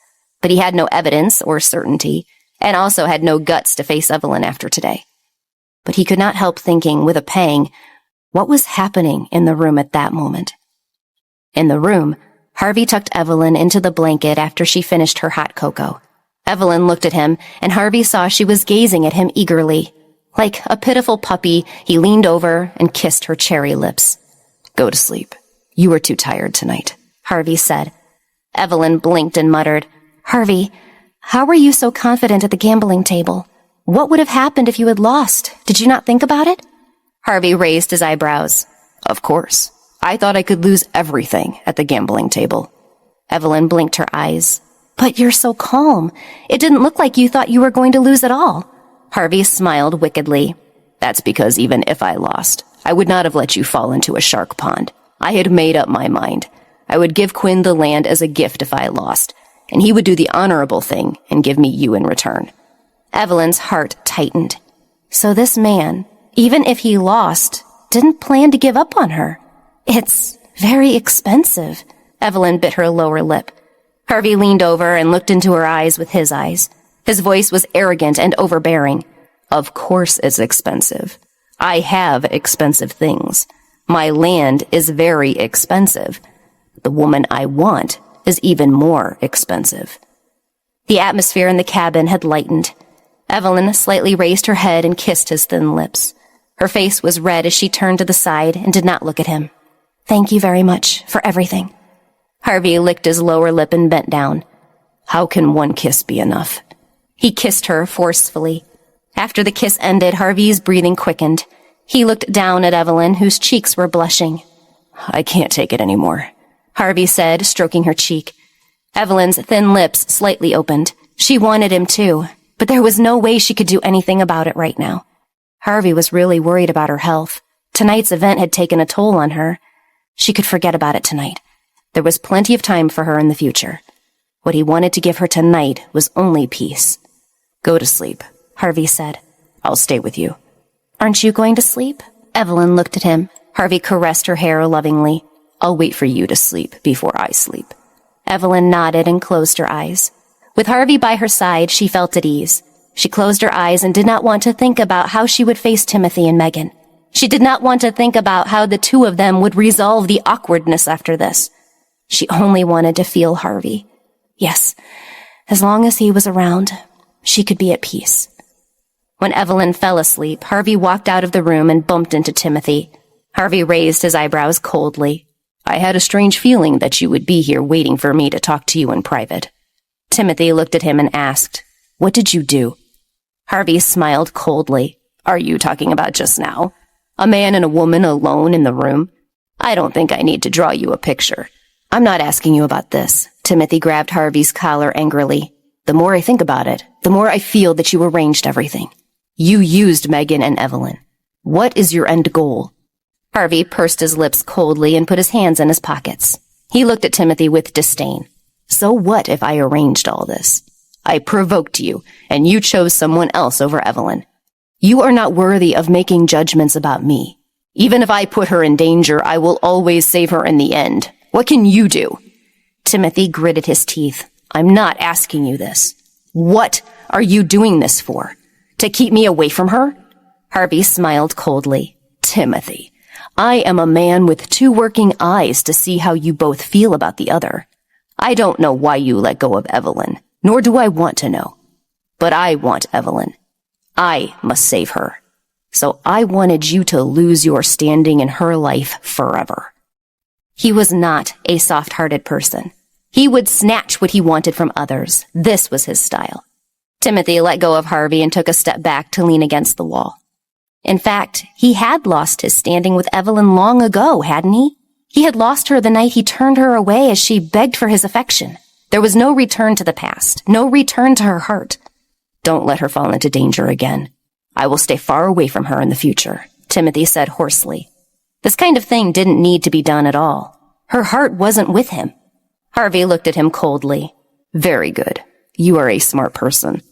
but he had no evidence or certainty, and also had no guts to face Evelyn after today. But he could not help thinking, with a pang, what was happening in the room at that moment? In the room, Harvey tucked Evelyn into the blanket after she finished her hot cocoa. Evelyn looked at him, and Harvey saw she was gazing at him eagerly. Like a pitiful puppy, he leaned over and kissed her cherry lips. "Go to sleep. You are too tired tonight," Harvey said. Evelyn blinked and muttered, "Harvey, how were you so confident at the gambling table? What would have happened if you had lost? Did you not think about it?" Harvey raised his eyebrows. "Of course. I thought I could lose everything at the gambling table." Evelyn blinked her eyes. "But you're so calm. It didn't look like you thought you were going to lose at all." Harvey smiled wickedly. "That's because even if I lost, I would not have let you fall into a shark pond. I had made up my mind. I would give Quinn the land as a gift if I lost, and he would do the honorable thing and give me you in return." Evelyn's heart tightened. So this man, even if he lost, didn't plan to give up on her. "It's very expensive." Evelyn bit her lower lip. Harvey leaned over and looked into her eyes with his eyes. His voice was arrogant and overbearing. "Of course it's expensive. I have expensive things. My land is very expensive. The woman I want is even more expensive." The atmosphere in the cabin had lightened. Evelyn slightly raised her head and kissed his thin lips. Her face was red as she turned to the side and did not look at him. "Thank you very much for everything." Harvey licked his lower lip and bent down. "How can one kiss be enough?" He kissed her forcefully. After the kiss ended, Harvey's breathing quickened. He looked down at Evelyn, whose cheeks were blushing. "I can't take it anymore," Harvey said, stroking her cheek. Evelyn's thin lips slightly opened. She wanted him too, but there was no way she could do anything about it right now. Harvey was really worried about her health. Tonight's event had taken a toll on her. She could forget about it tonight. There was plenty of time for her in the future. What he wanted to give her tonight was only peace. "Go to sleep," Harvey said. "I'll stay with you." "Aren't you going to sleep?" Evelyn looked at him. Harvey caressed her hair lovingly. "I'll wait for you to sleep before I sleep." Evelyn nodded and closed her eyes. With Harvey by her side, she felt at ease. She closed her eyes and did not want to think about how she would face Timothy and Megan. She did not want to think about how the two of them would resolve the awkwardness after this. She only wanted to feel Harvey. Yes, as long as he was around, she could be at peace. When Evelyn fell asleep, Harvey walked out of the room and bumped into Timothy. Harvey raised his eyebrows coldly. "I had a strange feeling that you would be here waiting for me to talk to you in private." Timothy looked at him and asked, "What did you do?" Harvey smiled coldly. "Are you talking about just now? A man and a woman alone in the room? I don't think I need to draw you a picture." "I'm not asking you about this." Timothy grabbed Harvey's collar angrily. "The more I think about it, the more I feel that you arranged everything. You used Megan and Evelyn. What is your end goal?" Harvey pursed his lips coldly and put his hands in his pockets. He looked at Timothy with disdain. "So what if I arranged all this? I provoked you, and you chose someone else over Evelyn. You are not worthy of making judgments about me. Even if I put her in danger, I will always save her in the end. What can you do?" Timothy gritted his teeth. "I'm not asking you this. What are you doing this for? To keep me away from her?" Harvey smiled coldly. "Timothy, I am a man with two working eyes to see how you both feel about the other. I don't know why you let go of Evelyn, nor do I want to know. But I want Evelyn. I must save her. So I wanted you to lose your standing in her life forever." He was not a soft-hearted person. He would snatch what he wanted from others. This was his style. Timothy let go of Harvey and took a step back to lean against the wall. In fact, he had lost his standing with Evelyn long ago, hadn't he? He had lost her the night he turned her away as she begged for his affection. There was no return to the past, no return to her heart. Don't let her fall into danger again. I will stay far away from her in the future, Timothy said hoarsely. This kind of thing didn't need to be done at all. Her heart wasn't with him. Harvey looked at him coldly. Very good. You are a smart person.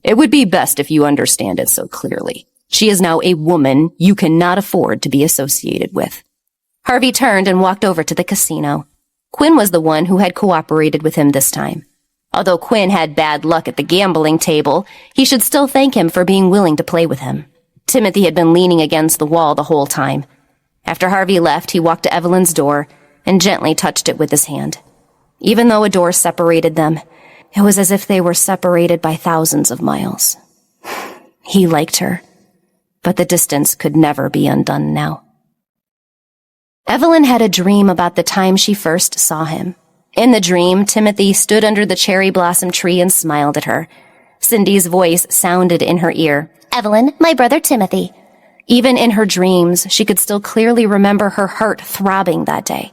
It would be best if you understand it so clearly. She is now a woman you cannot afford to be associated with. Harvey turned and walked over to the casino. Quinn was the one who had cooperated with him this time. Although Quinn had bad luck at the gambling table, he should still thank him for being willing to play with him. Timothy had been leaning against the wall the whole time. After Harvey left, he walked to Evelyn's door and gently touched it with his hand. Even though a door separated them, it was as if they were separated by thousands of miles. He liked her, but the distance could never be undone now. Evelyn had a dream about the time she first saw him. In the dream, Timothy stood under the cherry blossom tree and smiled at her. Cindy's voice sounded in her ear. Evelyn, my brother Timothy. Even in her dreams, she could still clearly remember her heart throbbing that day.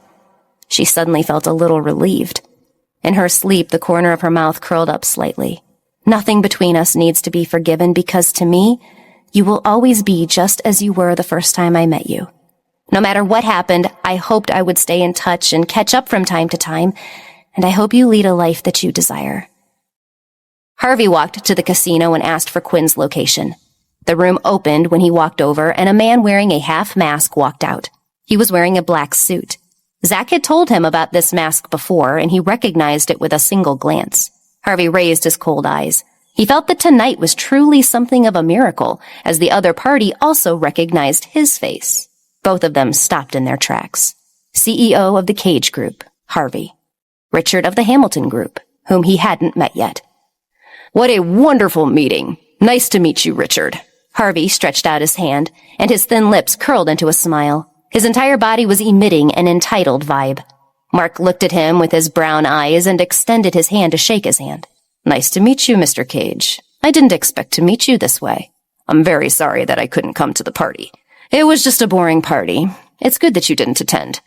She suddenly felt a little relieved. In her sleep, the corner of her mouth curled up slightly. Nothing between us needs to be forgiven because to me, you will always be just as you were the first time I met you. No matter what happened, I hoped I would stay in touch and catch up from time to time, and I hope you lead a life that you desire. Harvey walked to the casino and asked for Quinn's location. The room opened when he walked over, and a man wearing a half mask walked out. He was wearing a black suit. Zach had told him about this mask before, and he recognized it with a single glance. Harvey raised his cold eyes. He felt that tonight was truly something of a miracle, as the other party also recognized his face. Both of them stopped in their tracks. CEO of the Cage Group, Harvey. Richard of the Hamilton Group, whom he hadn't met yet. What a wonderful meeting. Nice to meet you, Richard. Harvey stretched out his hand, and his thin lips curled into a smile. His entire body was emitting an entitled vibe. Mark looked at him with his brown eyes and extended his hand to shake his hand. Nice to meet you, Mr. Cage. I didn't expect to meet you this way. I'm very sorry that I couldn't come to the party. It was just a boring party. It's good that you didn't attend.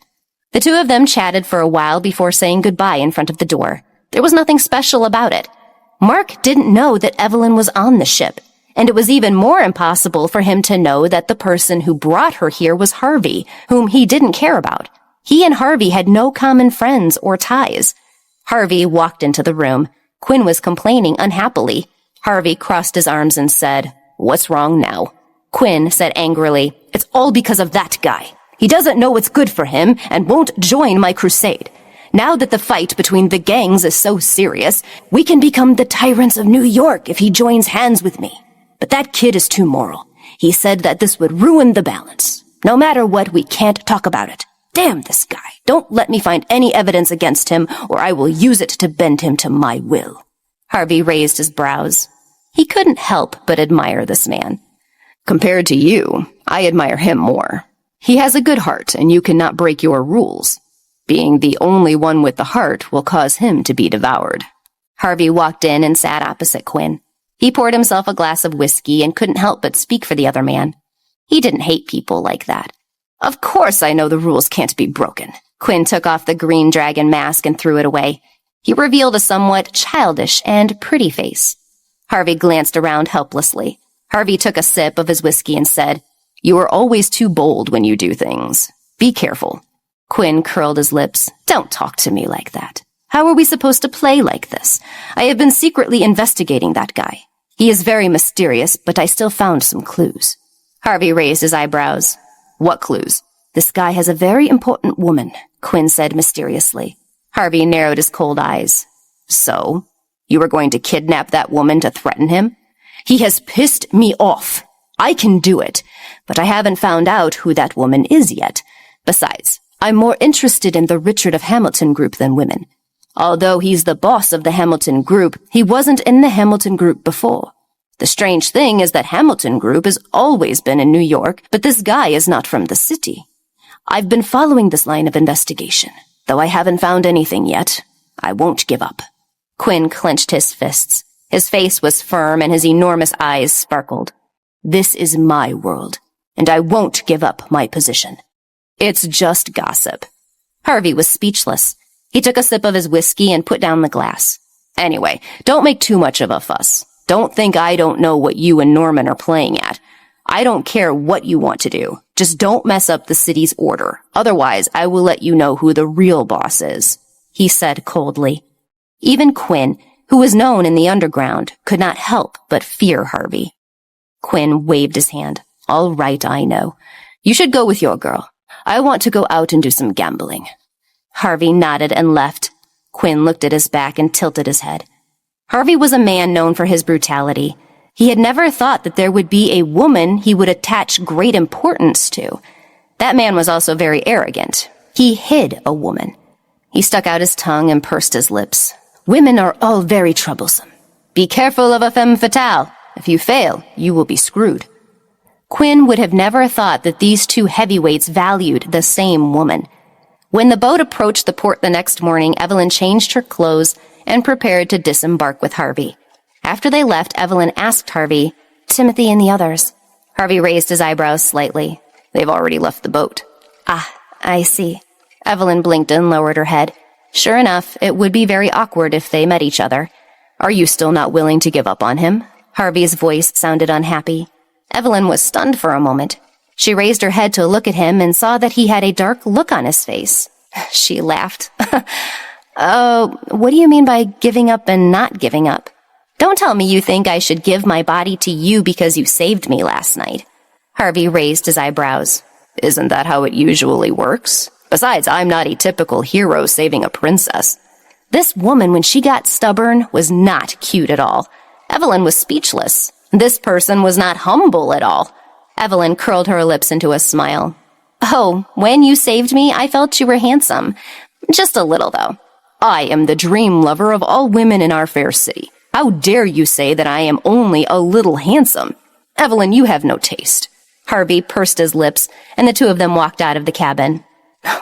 The two of them chatted for a while before saying goodbye in front of the door. There was nothing special about it. Mark didn't know that Evelyn was on the ship, and it was even more impossible for him to know that the person who brought her here was Harvey, whom he didn't care about. He and Harvey had no common friends or ties. Harvey walked into the room. Quinn was complaining unhappily. Harvey crossed his arms and said, "What's wrong now?" Quinn said angrily, "It's all because of that guy. He doesn't know what's good for him and won't join my crusade. Now that the fight between the gangs is so serious, we can become the tyrants of New York if he joins hands with me. But that kid is too moral. He said that this would ruin the balance. No matter what, we can't talk about it. Damn this guy. Don't let me find any evidence against him, or I will use it to bend him to my will." Harvey raised his brows. He couldn't help but admire this man. Compared to you, I admire him more. He has a good heart, and you cannot break your rules. Being the only one with the heart will cause him to be devoured. Harvey walked in and sat opposite Quinn. He poured himself a glass of whiskey and couldn't help but speak for the other man. He didn't hate people like that. Of course I know the rules can't be broken. Quinn took off the green dragon mask and threw it away. He revealed a somewhat childish and pretty face. Harvey glanced around helplessly. Harvey took a sip of his whiskey and said, "You are always too bold when you do things. Be careful." Quinn curled his lips. "Don't talk to me like that. How are we supposed to play like this? I have been secretly investigating that guy. He is very mysterious, but I still found some clues." Harvey raised his eyebrows. "What clues?" "This guy has a very important woman," Quinn said mysteriously. Harvey narrowed his cold eyes. "So? You were going to kidnap that woman to threaten him?" "He has pissed me off. I can do it, but I haven't found out who that woman is yet. Besides, I'm more interested in the Richard of Hamilton Group than women. Although he's the boss of the Hamilton Group, he wasn't in the Hamilton Group before. The strange thing is that Hamilton Group has always been in New York, but this guy is not from the city. I've been following this line of investigation. Though I haven't found anything yet, I won't give up." Quinn clenched his fists. His face was firm and his enormous eyes sparkled. "This is my world, and I won't give up my position." "It's just gossip." Harvey was speechless. He took a sip of his whiskey and put down the glass. "Anyway, don't make too much of a fuss. Don't think I don't know what you and Norman are playing at. I don't care what you want to do. Just don't mess up the city's order. Otherwise, I will let you know who the real boss is," he said coldly. Even Quinn, who was known in the underground, could not help but fear Harvey. Quinn waved his hand. "All right, I know. You should go with your girl. I want to go out and do some gambling." Harvey nodded and left. Quinn looked at his back and tilted his head. Harvey was a man known for his brutality. He had never thought that there would be a woman he would attach great importance to. That man was also very arrogant. He hid a woman. He stuck out his tongue and pursed his lips. "Women are all very troublesome. Be careful of a femme fatale. If you fail, you will be screwed." Quinn would have never thought that these two heavyweights valued the same woman. When the boat approached the port the next morning, Evelyn changed her clothes and prepared to disembark with Harvey. After they left, Evelyn asked Harvey, "Timothy and the others?" Harvey raised his eyebrows slightly. "They've already left the boat." "Ah, I see." Evelyn blinked and lowered her head. Sure enough, it would be very awkward if they met each other. "Are you still not willing to give up on him?" Harvey's voice sounded unhappy. Evelyn was stunned for a moment. She raised her head to look at him and saw that he had a dark look on his face. She laughed. "Oh, what do you mean by giving up and not giving up? Don't tell me you think I should give my body to you because you saved me last night." Harvey raised his eyebrows. "Isn't that how it usually works? Besides, I'm not a typical hero saving a princess." This woman, when she got stubborn, was not cute at all. Evelyn was speechless. This person was not humble at all. Evelyn curled her lips into a smile. "Oh, when you saved me, I felt you were handsome. Just a little, though. I am the dream lover of all women in our fair city. How dare you say that I am only a little handsome? Evelyn, you have no taste." Harvey pursed his lips, and the two of them walked out of the cabin.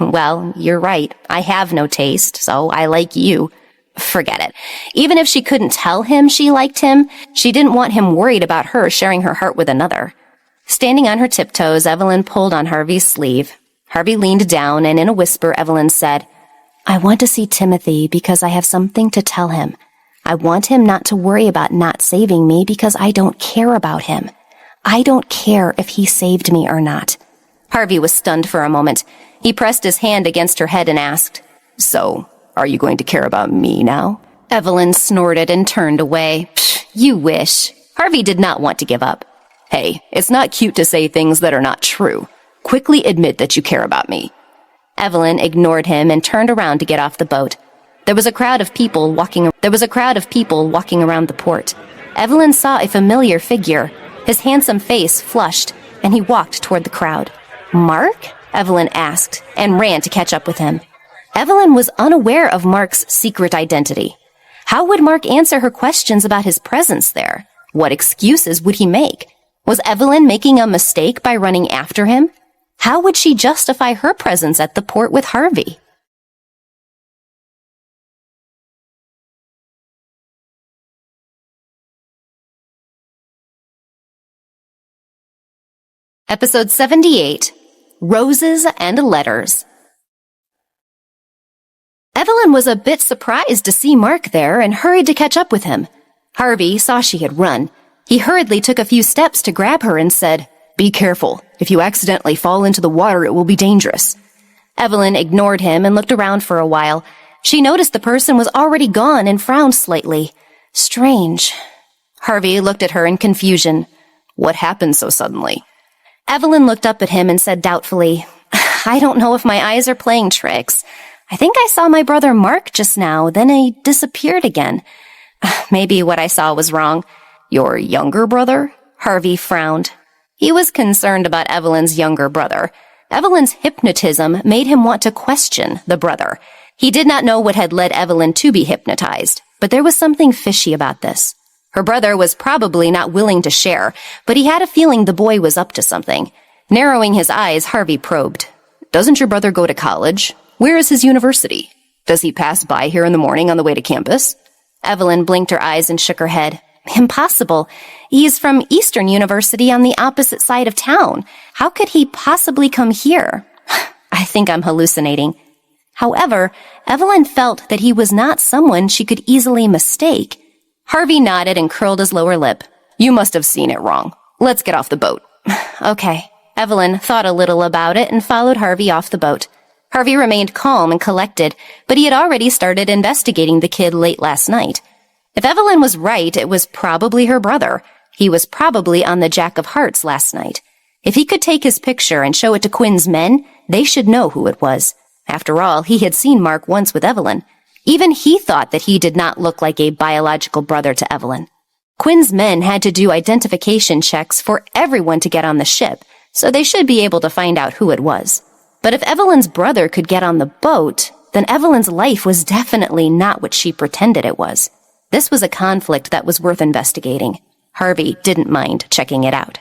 "Well, you're right. I have no taste, so I like you." Forget it. Even if she couldn't tell him she liked him, she didn't want him worried about her sharing her heart with another. Standing on her tiptoes, Evelyn pulled on Harvey's sleeve. Harvey leaned down, and in a whisper, Evelyn said, "I want to see Timothy because I have something to tell him. I want him not to worry about not saving me because I don't care about him. I don't care if he saved me or not." Harvey was stunned for a moment. He pressed his hand against her head and asked, "So, are you going to care about me now?" Evelyn snorted and turned away. "Psh, you wish." Harvey did not want to give up. "Hey, it's not cute to say things that are not true. Quickly admit that you care about me." Evelyn ignored him and turned around to get off the boat. There was a crowd of people walking around the port. Evelyn saw a familiar figure. His handsome face flushed, and he walked toward the crowd. "Mark?" Evelyn asked, and ran to catch up with him. Evelyn was unaware of Mark's secret identity. How would Mark answer her questions about his presence there? What excuses would he make? Was Evelyn making a mistake by running after him? How would she justify her presence at the port with Harvey? Episode 78, Roses and Letters. Evelyn was a bit surprised to see Mark there and hurried to catch up with him. Harvey saw she had run. He hurriedly took a few steps to grab her and said, "Be careful. If you accidentally fall into the water, it will be dangerous." Evelyn ignored him and looked around for a while. She noticed the person was already gone and frowned slightly. Strange. Harvey looked at her in confusion. "What happened so suddenly?" Evelyn looked up at him and said doubtfully, "I don't know if my eyes are playing tricks. I think I saw my brother Mark just now, then he disappeared again. Maybe what I saw was wrong." "Your younger brother?" Harvey frowned. He was concerned about Evelyn's younger brother. Evelyn's hypnotism made him want to question the brother. He did not know what had led Evelyn to be hypnotized, but there was something fishy about this. Her brother was probably not willing to share, but he had a feeling the boy was up to something. Narrowing his eyes, Harvey probed. "Doesn't your brother go to college? Where is his university? Does he pass by here in the morning on the way to campus?" Evelyn blinked her eyes and shook her head. "Impossible. He is from Eastern University on the opposite side of town. How could he possibly come here? I think I'm hallucinating." However, Evelyn felt that he was not someone she could easily mistake. Harvey nodded and curled his lower lip. You must have seen it wrong. Let's get off the boat. Okay. Evelyn thought a little about it and followed Harvey off the boat. Harvey remained calm and collected, but he had already started investigating the kid late last night. If Evelyn was right, it was probably her brother. He was probably on the Jack of Hearts last night. If he could take his picture and show it to Quinn's men, they should know who it was. After all, he had seen Mark once with Evelyn. Even he thought that he did not look like a biological brother to Evelyn. Quinn's men had to do identification checks for everyone to get on the ship, so they should be able to find out who it was. But if Evelyn's brother could get on the boat, then Evelyn's life was definitely not what she pretended it was. This was a conflict that was worth investigating. Harvey didn't mind checking it out.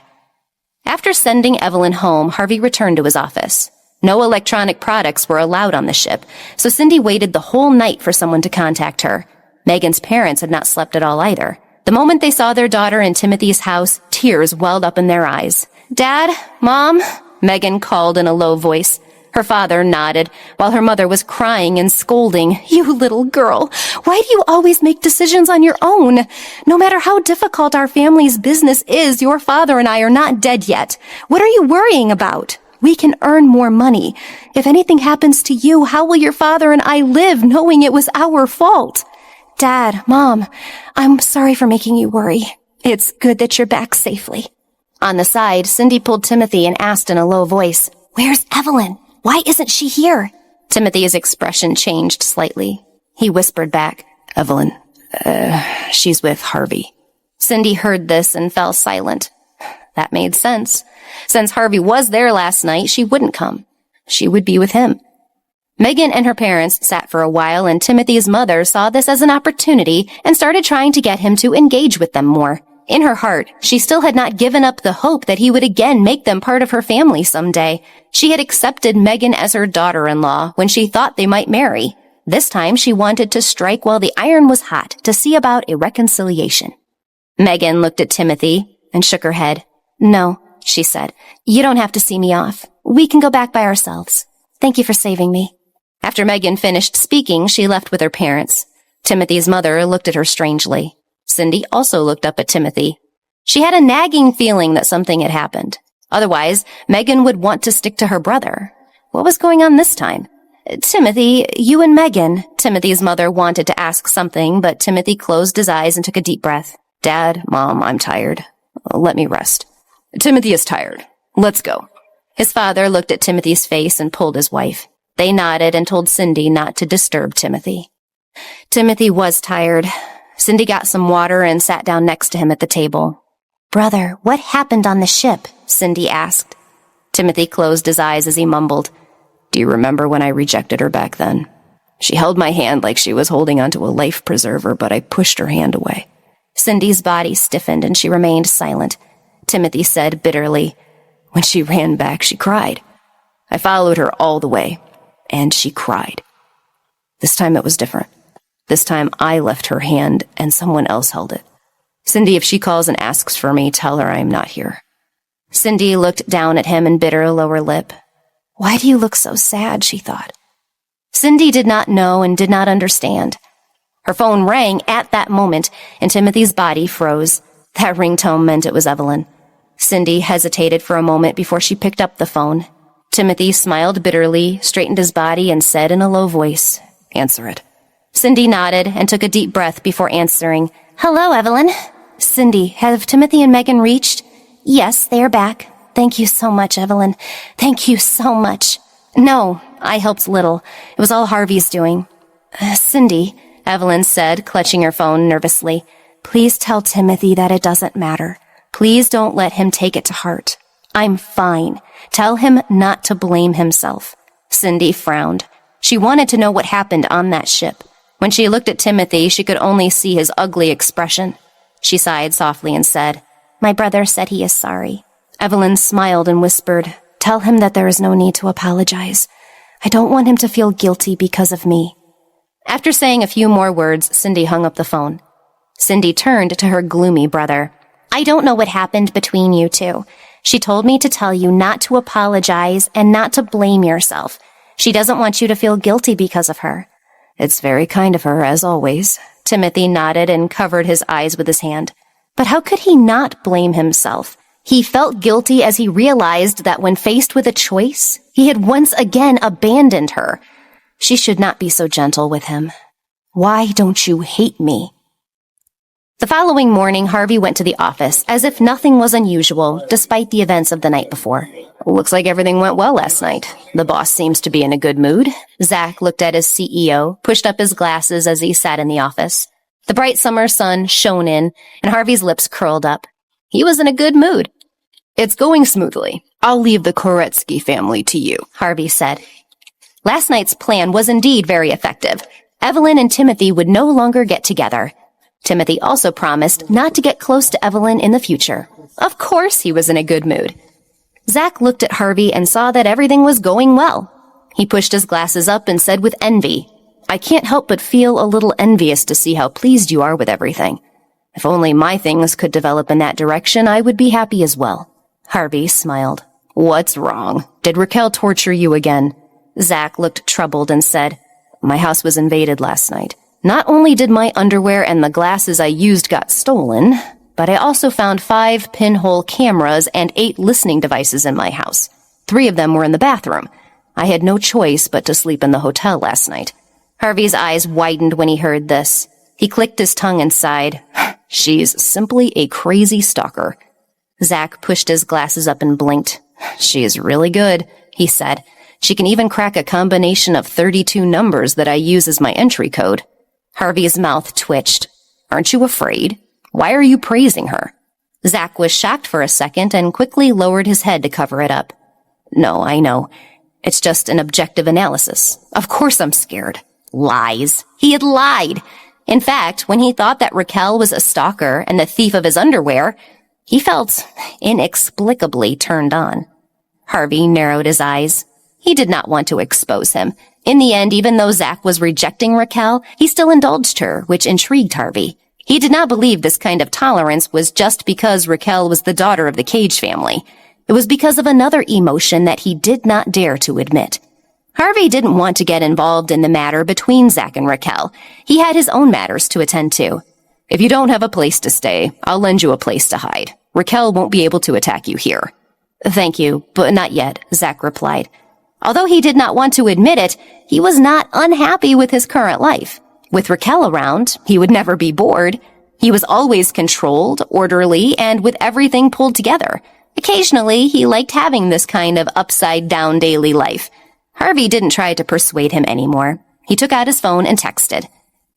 After sending Evelyn home, Harvey returned to his office. No electronic products were allowed on the ship, so Cindy waited the whole night for someone to contact her. Megan's parents had not slept at all either. The moment they saw their daughter in Timothy's house, tears welled up in their eyes. Dad? Mom? Megan called in a low voice. Her father nodded, while her mother was crying and scolding. You little girl, why do you always make decisions on your own? No matter how difficult our family's business is, your father and I are not dead yet. What are you worrying about? We can earn more money. If anything happens to you, how will your father and I live knowing it was our fault? Dad, Mom, I'm sorry for making you worry. It's good that you're back safely. On the side, Cindy pulled Timothy and asked in a low voice, Where's Evelyn? Why isn't she here? Timothy's expression changed slightly. He whispered back, Evelyn, she's with Harvey. Cindy heard this and fell silent. That made sense. Since Harvey was there last night, she wouldn't come. She would be with him. Megan and her parents sat for a while, and Timothy's mother saw this as an opportunity and started trying to get him to engage with them more. In her heart, she still had not given up the hope that he would again make them part of her family someday. She had accepted Megan as her daughter-in-law when she thought they might marry. This time she wanted to strike while the iron was hot to see about a reconciliation. Megan looked at Timothy and shook her head. No, she said. You don't have to see me off. We can go back by ourselves. Thank you for saving me. After Megan finished speaking, she left with her parents. Timothy's mother looked at her strangely. Cindy also looked up at Timothy. She had a nagging feeling that something had happened. Otherwise, Megan would want to stick to her brother. What was going on this time? Timothy, you and Megan. Timothy's mother wanted to ask something, but Timothy closed his eyes and took a deep breath. Dad, Mom, I'm tired. Let me rest. Timothy is tired. Let's go. His father looked at Timothy's face and pulled his wife. They nodded and told Cindy not to disturb Timothy. Timothy was tired. Cindy got some water and sat down next to him at the table. Brother, what happened on the ship? Cindy asked. Timothy closed his eyes as he mumbled. Do you remember when I rejected her back then? She held my hand like she was holding onto a life preserver, but I pushed her hand away. Cindy's body stiffened and she remained silent. Timothy said bitterly, When she ran back, she cried. I followed her all the way, and she cried. This time it was different. This time I left her hand and someone else held it. Cindy, if she calls and asks for me, tell her I am not here. Cindy looked down at him and bit her lower lip. Why do you look so sad, she thought. Cindy did not know and did not understand. Her phone rang at that moment, and Timothy's body froze. That ringtone meant it was Evelyn. Cindy hesitated for a moment before she picked up the phone. Timothy smiled bitterly, straightened his body, and said in a low voice, Answer it. Cindy nodded and took a deep breath before answering, Hello, Evelyn. Cindy, have Timothy and Megan reached? Yes, they are back. Thank you so much, Evelyn. Thank you so much. No, I helped little. It was all Harvey's doing. Cindy, Evelyn said, clutching her phone nervously, please tell Timothy that it doesn't matter. Please don't let him take it to heart. I'm fine. Tell him not to blame himself. Cindy frowned. She wanted to know what happened on that ship. When she looked at Timothy, she could only see his ugly expression. She sighed softly and said, My brother said he is sorry. Evelyn smiled and whispered, Tell him that there is no need to apologize. I don't want him to feel guilty because of me. After saying a few more words, Cindy hung up the phone. Cindy turned to her gloomy brother. I don't know what happened between you two. She told me to tell you not to apologize and not to blame yourself. She doesn't want you to feel guilty because of her. It's very kind of her, as always. Timothy nodded and covered his eyes with his hand. But how could he not blame himself? He felt guilty as he realized that when faced with a choice, he had once again abandoned her. She should not be so gentle with him. Why don't you hate me? The following morning, Harvey went to the office as if nothing was unusual, despite the events of the night before. Looks like everything went well last night. The boss seems to be in a good mood. Zach looked at his CEO, pushed up his glasses as he sat in the office. The bright summer sun shone in, and Harvey's lips curled up. He was in a good mood. It's going smoothly. I'll leave the Koretsky family to you, Harvey said. Last night's plan was indeed very effective. Evelyn and Timothy would no longer get together. Timothy also promised not to get close to Evelyn in the future. Of course he was in a good mood. Zach looked at Harvey and saw that everything was going well. He pushed his glasses up and said with envy, I can't help but feel a little envious to see how pleased you are with everything. If only my things could develop in that direction, I would be happy as well. Harvey smiled. What's wrong? Did Raquel torture you again? Zach looked troubled and said, My house was invaded last night. Not only did my underwear and the glasses I used got stolen, but I also found 5 pinhole cameras and 8 listening devices in my house. 3 of them were in the bathroom. I had no choice but to sleep in the hotel last night. Harvey's eyes widened when he heard this. He clicked his tongue and sighed. She's simply a crazy stalker. Zach pushed his glasses up and blinked. She is really good, he said. She can even crack a combination of 32 numbers that I use as my entry code. Harvey's mouth twitched. Aren't you afraid? Why are you praising her? Zach was shocked for a second and quickly lowered his head to cover it up. No, I know. It's just an objective analysis. Of course I'm scared. Lies. He had lied. In fact, when he thought that Raquel was a stalker and the thief of his underwear, he felt inexplicably turned on. Harvey narrowed his eyes. He did not want to expose him. In the end, even though Zach was rejecting Raquel, he still indulged her, which intrigued Harvey. He did not believe this kind of tolerance was just because Raquel was the daughter of the Cage family. It was because of another emotion that he did not dare to admit. Harvey didn't want to get involved in the matter between Zach and Raquel. He had his own matters to attend to. If you don't have a place to stay, I'll lend you a place to hide. Raquel won't be able to attack you here. Thank you, but not yet, Zach replied. Although he did not want to admit it, he was not unhappy with his current life. With Raquel around, he would never be bored. He was always controlled, orderly, and with everything pulled together. Occasionally, he liked having this kind of upside-down daily life. Harvey didn't try to persuade him anymore. He took out his phone and texted.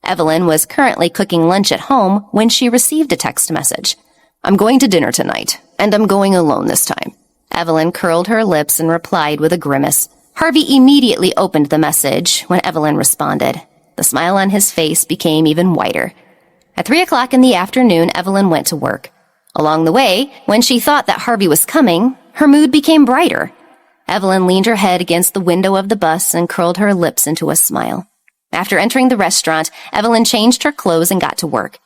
Evelyn was currently cooking lunch at home when she received a text message. I'm going to dinner tonight, and I'm going alone this time. Evelyn curled her lips and replied with a grimace. Harvey immediately opened the message when Evelyn responded. The smile on his face became even wider. At 3 o'clock in the afternoon, Evelyn went to work. Along the way, when she thought that Harvey was coming, her mood became brighter. Evelyn leaned her head against the window of the bus and curled her lips into a smile. After entering the restaurant, Evelyn changed her clothes and got to work.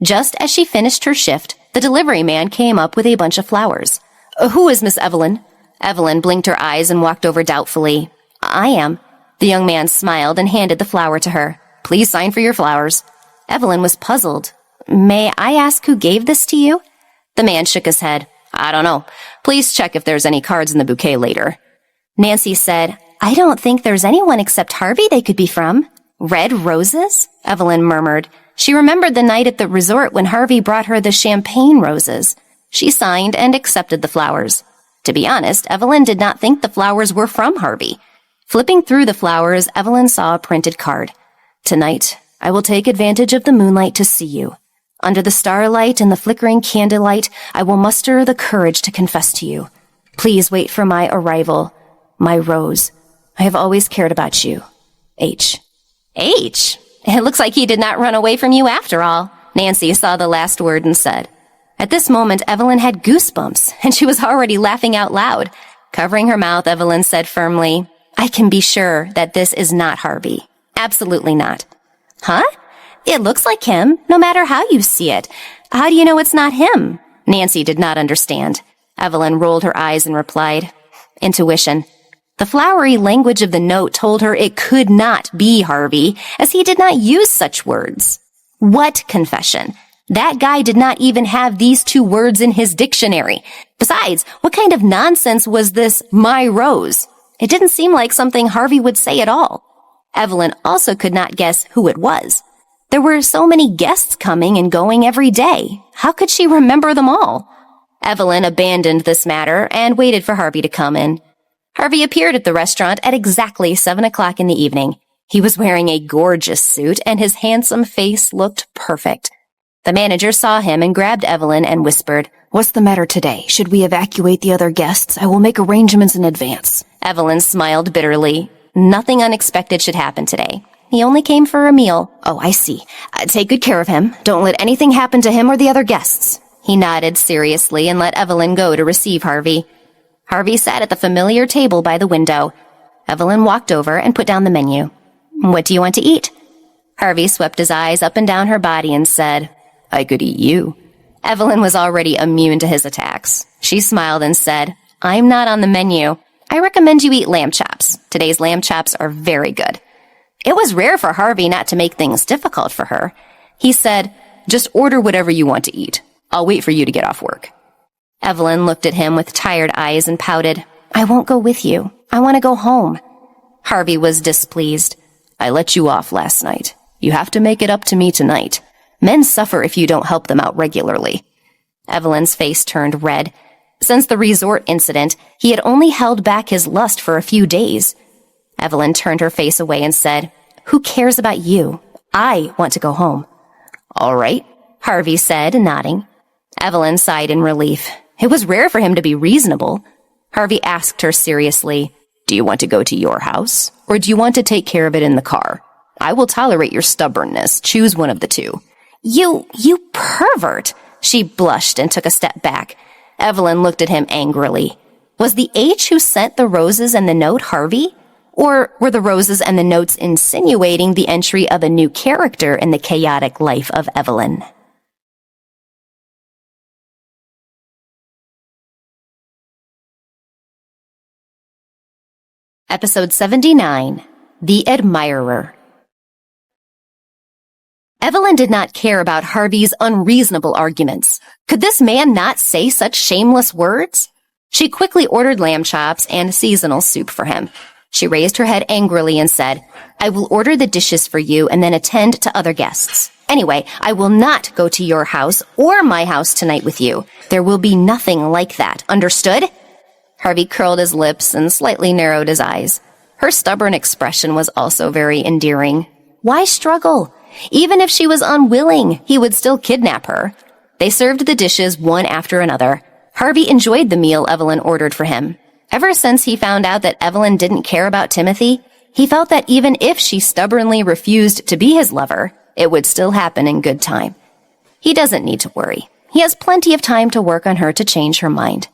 Just as she finished her shift, the delivery man came up with a bunch of flowers. Who is Miss Evelyn? Evelyn blinked her eyes and walked over doubtfully. I am. The young man smiled and handed the flower to her. Please sign for your flowers. Evelyn was puzzled. May I ask who gave this to you? The man shook his head. I don't know. Please check if there's any cards in the bouquet later. Nancy said, I don't think there's anyone except Harvey they could be from. Red roses? Evelyn murmured. She remembered the night at the resort when Harvey brought her the champagne roses. She signed and accepted the flowers. To be honest, Evelyn did not think the flowers were from Harvey. Flipping through the flowers, Evelyn saw a printed card. Tonight, I will take advantage of the moonlight to see you. Under the starlight and the flickering candlelight, I will muster the courage to confess to you. Please wait for my arrival. My Rose. I have always cared about you. H. H? It looks like he did not run away from you after all. Nancy saw the last word and said. At this moment, Evelyn had goosebumps, and she was already laughing out loud. Covering her mouth, Evelyn said firmly, I can be sure that this is not Harvey. Absolutely not. Huh? It looks like him, no matter how you see it. How do you know it's not him? Nancy did not understand. Evelyn rolled her eyes and replied, Intuition. The flowery language of the note told her it could not be Harvey, as he did not use such words. What confession? That guy did not even have these two words in his dictionary. Besides, what kind of nonsense was this, my rose? It didn't seem like something Harvey would say at all. Evelyn also could not guess who it was. There were so many guests coming and going every day. How could she remember them all? Evelyn abandoned this matter and waited for Harvey to come in. Harvey appeared at the restaurant at exactly 7 o'clock in the evening. He was wearing a gorgeous suit and his handsome face looked perfect. The manager saw him and grabbed Evelyn and whispered, "What's the matter today? Should we evacuate the other guests? I will make arrangements in advance." Evelyn smiled bitterly. Nothing unexpected should happen today. He only came for a meal. "Oh, I see. Take good care of him. Don't let anything happen to him or the other guests." He nodded seriously and let Evelyn go to receive Harvey. Harvey sat at the familiar table by the window. Evelyn walked over and put down the menu. "What do you want to eat?" Harvey swept his eyes up and down her body and said, "I could eat you." Evelyn was already immune to his attacks. She smiled and said, "I'm not on the menu. I recommend you eat lamb chops. Today's lamb chops are very good." It was rare for Harvey not to make things difficult for her. He said, "Just order whatever you want to eat. I'll wait for you to get off work." Evelyn looked at him with tired eyes and pouted, "I won't go with you. I want to go home." Harvey was displeased. "I let you off last night. You have to make it up to me tonight. Men suffer if you don't help them out regularly." Evelyn's face turned red. Since the resort incident, he had only held back his lust for a few days. Evelyn turned her face away and said, "Who cares about you? I want to go home." "All right," Harvey said, nodding. Evelyn sighed in relief. It was rare for him to be reasonable. Harvey asked her seriously, "Do you want to go to your house, or do you want to take care of it in the car? I will tolerate your stubbornness. Choose one of the two." You pervert! She blushed and took a step back. Evelyn looked at him angrily. Was the H who sent the roses and the note Harvey? Or were the roses and the notes insinuating the entry of a new character in the chaotic life of Evelyn? Episode 79, The Admirer. Evelyn did not care about Harvey's unreasonable arguments. Could this man not say such shameless words? She quickly ordered lamb chops and seasonal soup for him. She raised her head angrily and said, "I will order the dishes for you and then attend to other guests. Anyway, I will not go to your house or my house tonight with you. There will be nothing like that. Understood?" Harvey curled his lips and slightly narrowed his eyes. Her stubborn expression was also very endearing. Why struggle? Even if she was unwilling, he would still kidnap her. They served the dishes one after another. Harvey enjoyed the meal Evelyn ordered for him. Ever since he found out that Evelyn didn't care about Timothy, he felt that even if she stubbornly refused to be his lover, it would still happen in good time. He doesn't need to worry. He has plenty of time to work on her to change her mind.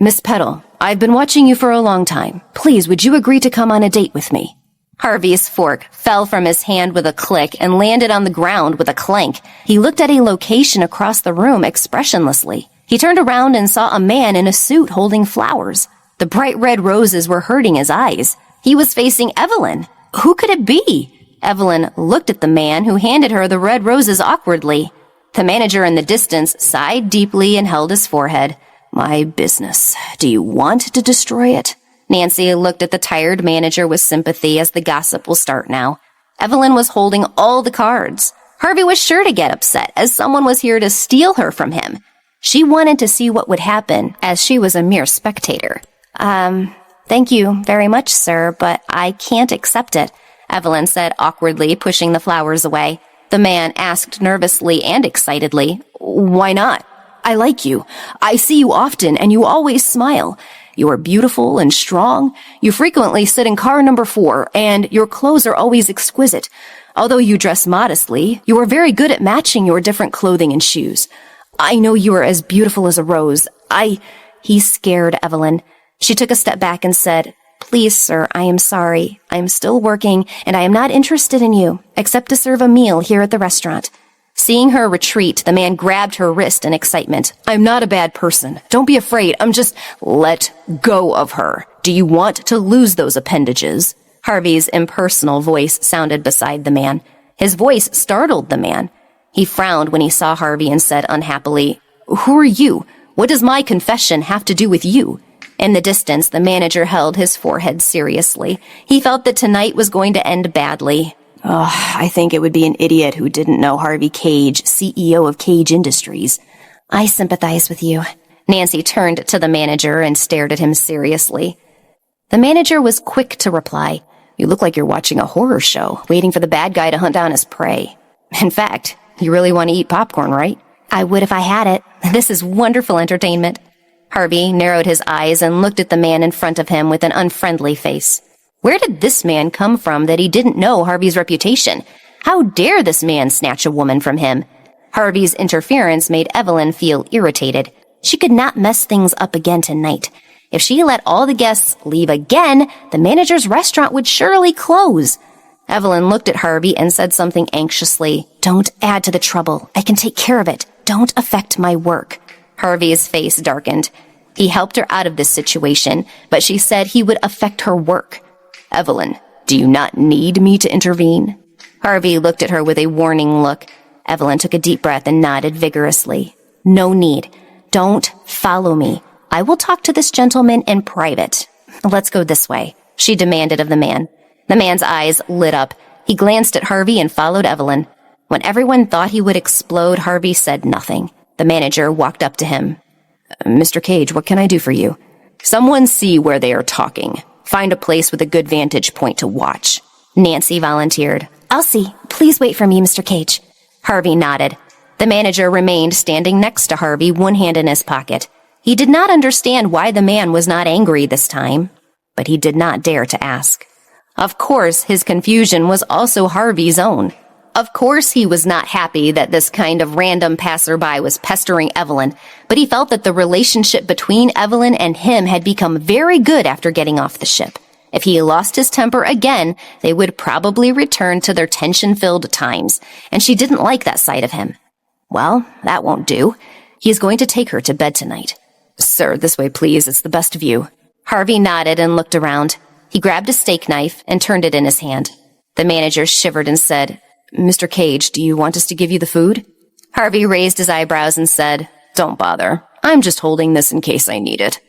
"Miss Petal, I've been watching you for a long time. Please, would you agree to come on a date with me?" Harvey's fork fell from his hand with a click and landed on the ground with a clank. He looked at a location across the room expressionlessly. He turned around and saw a man in a suit holding flowers. The bright red roses were hurting his eyes. He was facing Evelyn. Who could it be? Evelyn looked at the man who handed her the red roses awkwardly. The manager in the distance sighed deeply and held his forehead. "My business. Do you want to destroy it?" Nancy looked at the tired manager with sympathy as the gossip will start now. Evelyn was holding all the cards. Harvey was sure to get upset as someone was here to steal her from him. She wanted to see what would happen as she was a mere spectator. Thank you very much, sir, but I can't accept it," Evelyn said awkwardly, pushing the flowers away. The man asked nervously and excitedly, "Why not? I like you. I see you often, and you always smile. You are beautiful and strong. You frequently sit in car number 4, and your clothes are always exquisite. Although you dress modestly, you are very good at matching your different clothing and shoes. I know you are as beautiful as a rose. He scared Evelyn. She took a step back and said, "Please, sir, I am sorry. I am still working, and I am not interested in you, except to serve a meal here at the restaurant." Seeing her retreat, the man grabbed her wrist in excitement. "I'm not a bad person. Don't be afraid. Let go of her. Do you want to lose those appendages?" Harvey's impersonal voice sounded beside the man. His voice startled the man. He frowned when he saw Harvey and said unhappily, "Who are you? What does my confession have to do with you?" In the distance, the manager held his forehead seriously. He felt that tonight was going to end badly. I think it would be an idiot who didn't know Harvey Cage, CEO of Cage Industries." "I sympathize with you." Nancy turned to the manager and stared at him seriously. The manager was quick to reply, "You look like you're watching a horror show, waiting for the bad guy to hunt down his prey. In fact, you really want to eat popcorn, right?" "I would if I had it. This is wonderful entertainment." Harvey narrowed his eyes and looked at the man in front of him with an unfriendly face. Where did this man come from that he didn't know Harvey's reputation? How dare this man snatch a woman from him? Harvey's interference made Evelyn feel irritated. She could not mess things up again tonight. If she let all the guests leave again, the manager's restaurant would surely close. Evelyn looked at Harvey and said something anxiously. "Don't add to the trouble. I can take care of it. Don't affect my work." Harvey's face darkened. He helped her out of this situation, but she said he would affect her work. "Evelyn, do you not need me to intervene?" Harvey looked at her with a warning look. Evelyn took a deep breath and nodded vigorously. "No need. Don't follow me. I will talk to this gentleman in private. Let's go this way," she demanded of the man. The man's eyes lit up. He glanced at Harvey and followed Evelyn. When everyone thought he would explode, Harvey said nothing. The manager walked up to him. "Mr. Cage, what can I do for you?" "Someone see where they are talking. Find a place with a good vantage point to watch." Nancy volunteered. "I'll see. Please wait for me, Mr. Cage." Harvey nodded. The manager remained standing next to Harvey, one hand in his pocket. He did not understand why the man was not angry this time, but he did not dare to ask. Of course, his confusion was also Harvey's own. Of course, he was not happy that this kind of random passerby was pestering Evelyn, but he felt that the relationship between Evelyn and him had become very good after getting off the ship. If he lost his temper again, they would probably return to their tension-filled times, and she didn't like that side of him. Well, that won't do. He is going to take her to bed tonight. "Sir, this way, please. It's the best view." Harvey nodded and looked around. He grabbed a steak knife and turned it in his hand. The manager shivered and said, "Mr. Cage, do you want us to give you the food?" Harvey raised his eyebrows and said, "Don't bother. I'm just holding this in case I need it."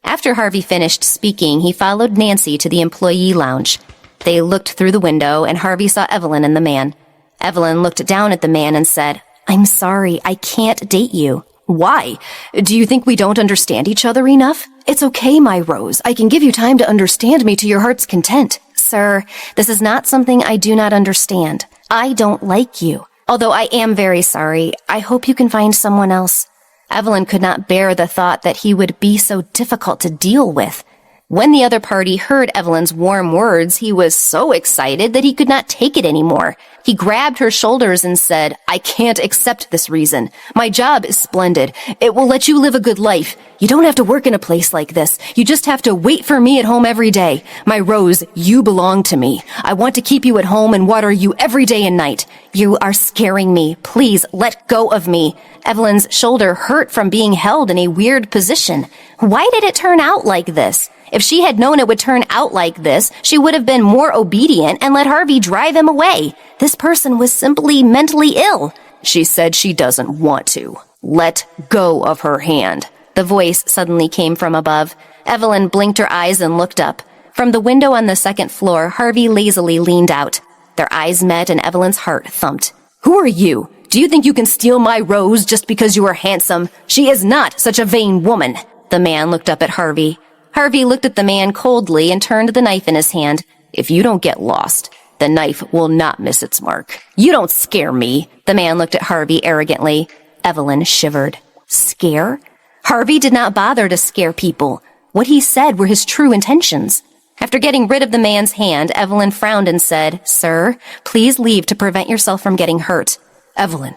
After Harvey finished speaking, he followed Nancy to the employee lounge. They looked through the window, and Harvey saw Evelyn and the man. Evelyn looked down at the man and said, "I'm sorry, I can't date you." "Why? Do you think we don't understand each other enough? It's okay, my Rose. I can give you time to understand me to your heart's content." "Sir, this is not something I do not understand. I don't like you. Although I am very sorry, I hope you can find someone else." Evelyn could not bear the thought that he would be so difficult to deal with. When the other party heard Evelyn's warm words, he was so excited that he could not take it anymore. He grabbed her shoulders and said, "I can't accept this reason. My job is splendid. It will let you live a good life. You don't have to work in a place like this. You just have to wait for me at home every day. My Rose, you belong to me. I want to keep you at home and water you every day and night. You are scaring me. Please let go of me." Evelyn's shoulder hurt from being held in a weird position. Why did it turn out like this? If she had known it would turn out like this, she would have been more obedient and let Harvey drive him away. This person was simply mentally ill. "She said she doesn't want to. Let go of her hand." The voice suddenly came from above. Evelyn blinked her eyes and looked up. From the window on the second floor, Harvey lazily leaned out. Their eyes met and Evelyn's heart thumped. "Who are you? Do you think you can steal my Rose just because you are handsome? She is not such a vain woman." The man looked up at Harvey. Harvey looked at the man coldly and turned the knife in his hand. "If you don't get lost, the knife will not miss its mark." "You don't scare me." The man looked at Harvey arrogantly. Evelyn shivered. Scare? Harvey did not bother to scare people. What he said were his true intentions. After getting rid of the man's hand, Evelyn frowned and said, "Sir, please leave to prevent yourself from getting hurt." "Evelyn,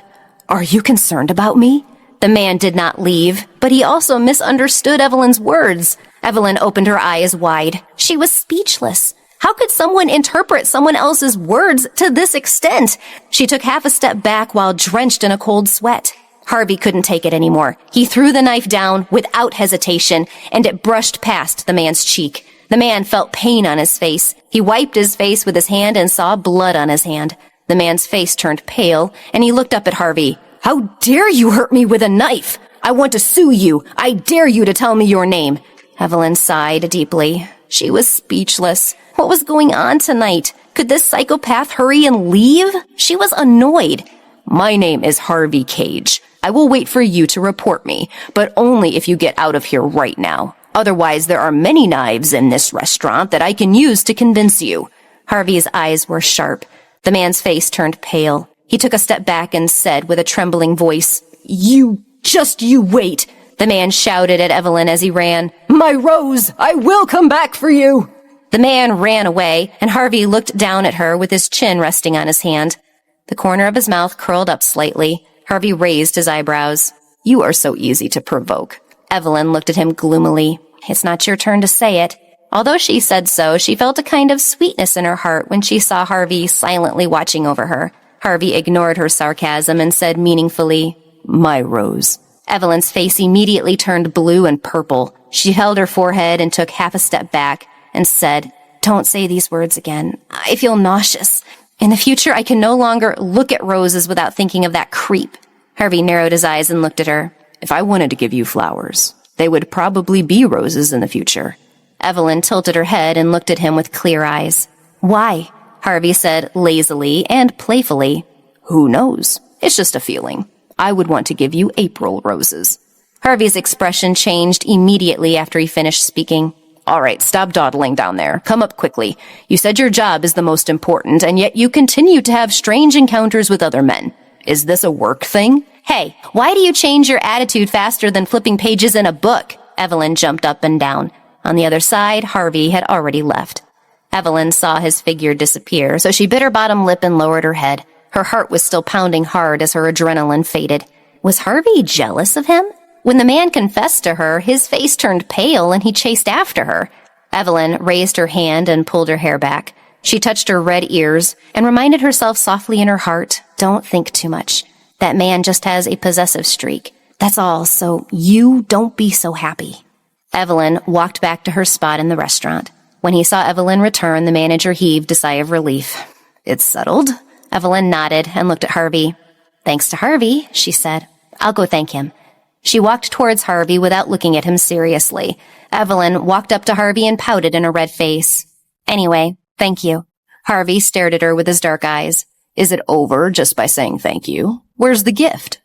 are you concerned about me?" The man did not leave, but he also misunderstood Evelyn's words. Evelyn opened her eyes wide. She was speechless. How could someone interpret someone else's words to this extent? She took half a step back while drenched in a cold sweat. Harvey couldn't take it anymore. He threw the knife down without hesitation, and it brushed past the man's cheek. The man felt pain on his face. He wiped his face with his hand and saw blood on his hand. The man's face turned pale, and he looked up at Harvey. "How dare you hurt me with a knife? I want to sue you. I dare you to tell me your name." Evelyn sighed deeply. She was speechless. What was going on tonight? Could this psychopath hurry and leave? She was annoyed. "My name is Harvey Cage. I will wait for you to report me, but only if you get out of here right now. Otherwise, there are many knives in this restaurant that I can use to convince you." Harvey's eyes were sharp. The man's face turned pale. He took a step back and said with a trembling voice, You wait." The man shouted at Evelyn as he ran, "My Rose, I will come back for you." The man ran away, and Harvey looked down at her with his chin resting on his hand. The corner of his mouth curled up slightly. Harvey raised his eyebrows. "You are so easy to provoke." Evelyn looked at him gloomily. "It's not your turn to say it." Although she said so, she felt a kind of sweetness in her heart when she saw Harvey silently watching over her. Harvey ignored her sarcasm and said meaningfully, "My Rose." Evelyn's face immediately turned blue and purple. She held her forehead and took half a step back and said, "Don't say these words again. I feel nauseous. In the future, I can no longer look at roses without thinking of that creep." Harvey narrowed his eyes and looked at her. "If I wanted to give you flowers, they would probably be roses in the future." Evelyn tilted her head and looked at him with clear eyes. "Why?" Harvey said lazily and playfully. "Who knows? It's just a feeling. I would want to give you April roses." Harvey's expression changed immediately after he finished speaking. "All right, stop dawdling down there. Come up quickly. You said your job is the most important, and yet you continue to have strange encounters with other men. Is this a work thing?" "Hey, why do you change your attitude faster than flipping pages in a book?" Evelyn jumped up and down. On the other side, Harvey had already left. Evelyn saw his figure disappear, so she bit her bottom lip and lowered her head. Her heart was still pounding hard as her adrenaline faded. Was Harvey jealous of him? When the man confessed to her, his face turned pale and he chased after her. Evelyn raised her hand and pulled her hair back. She touched her red ears and reminded herself softly in her heart, "Don't think too much. That man just has a possessive streak. That's all, so you don't be so happy." Evelyn walked back to her spot in the restaurant. When he saw Evelyn return, the manager heaved a sigh of relief. "It's settled?" Evelyn nodded and looked at Harvey. "Thanks to Harvey," she said. "I'll go thank him." She walked towards Harvey without looking at him seriously. Evelyn walked up to Harvey and pouted in a red face. "Anyway, thank you." Harvey stared at her with his dark eyes. "Is it over just by saying thank you? Where's the gift?"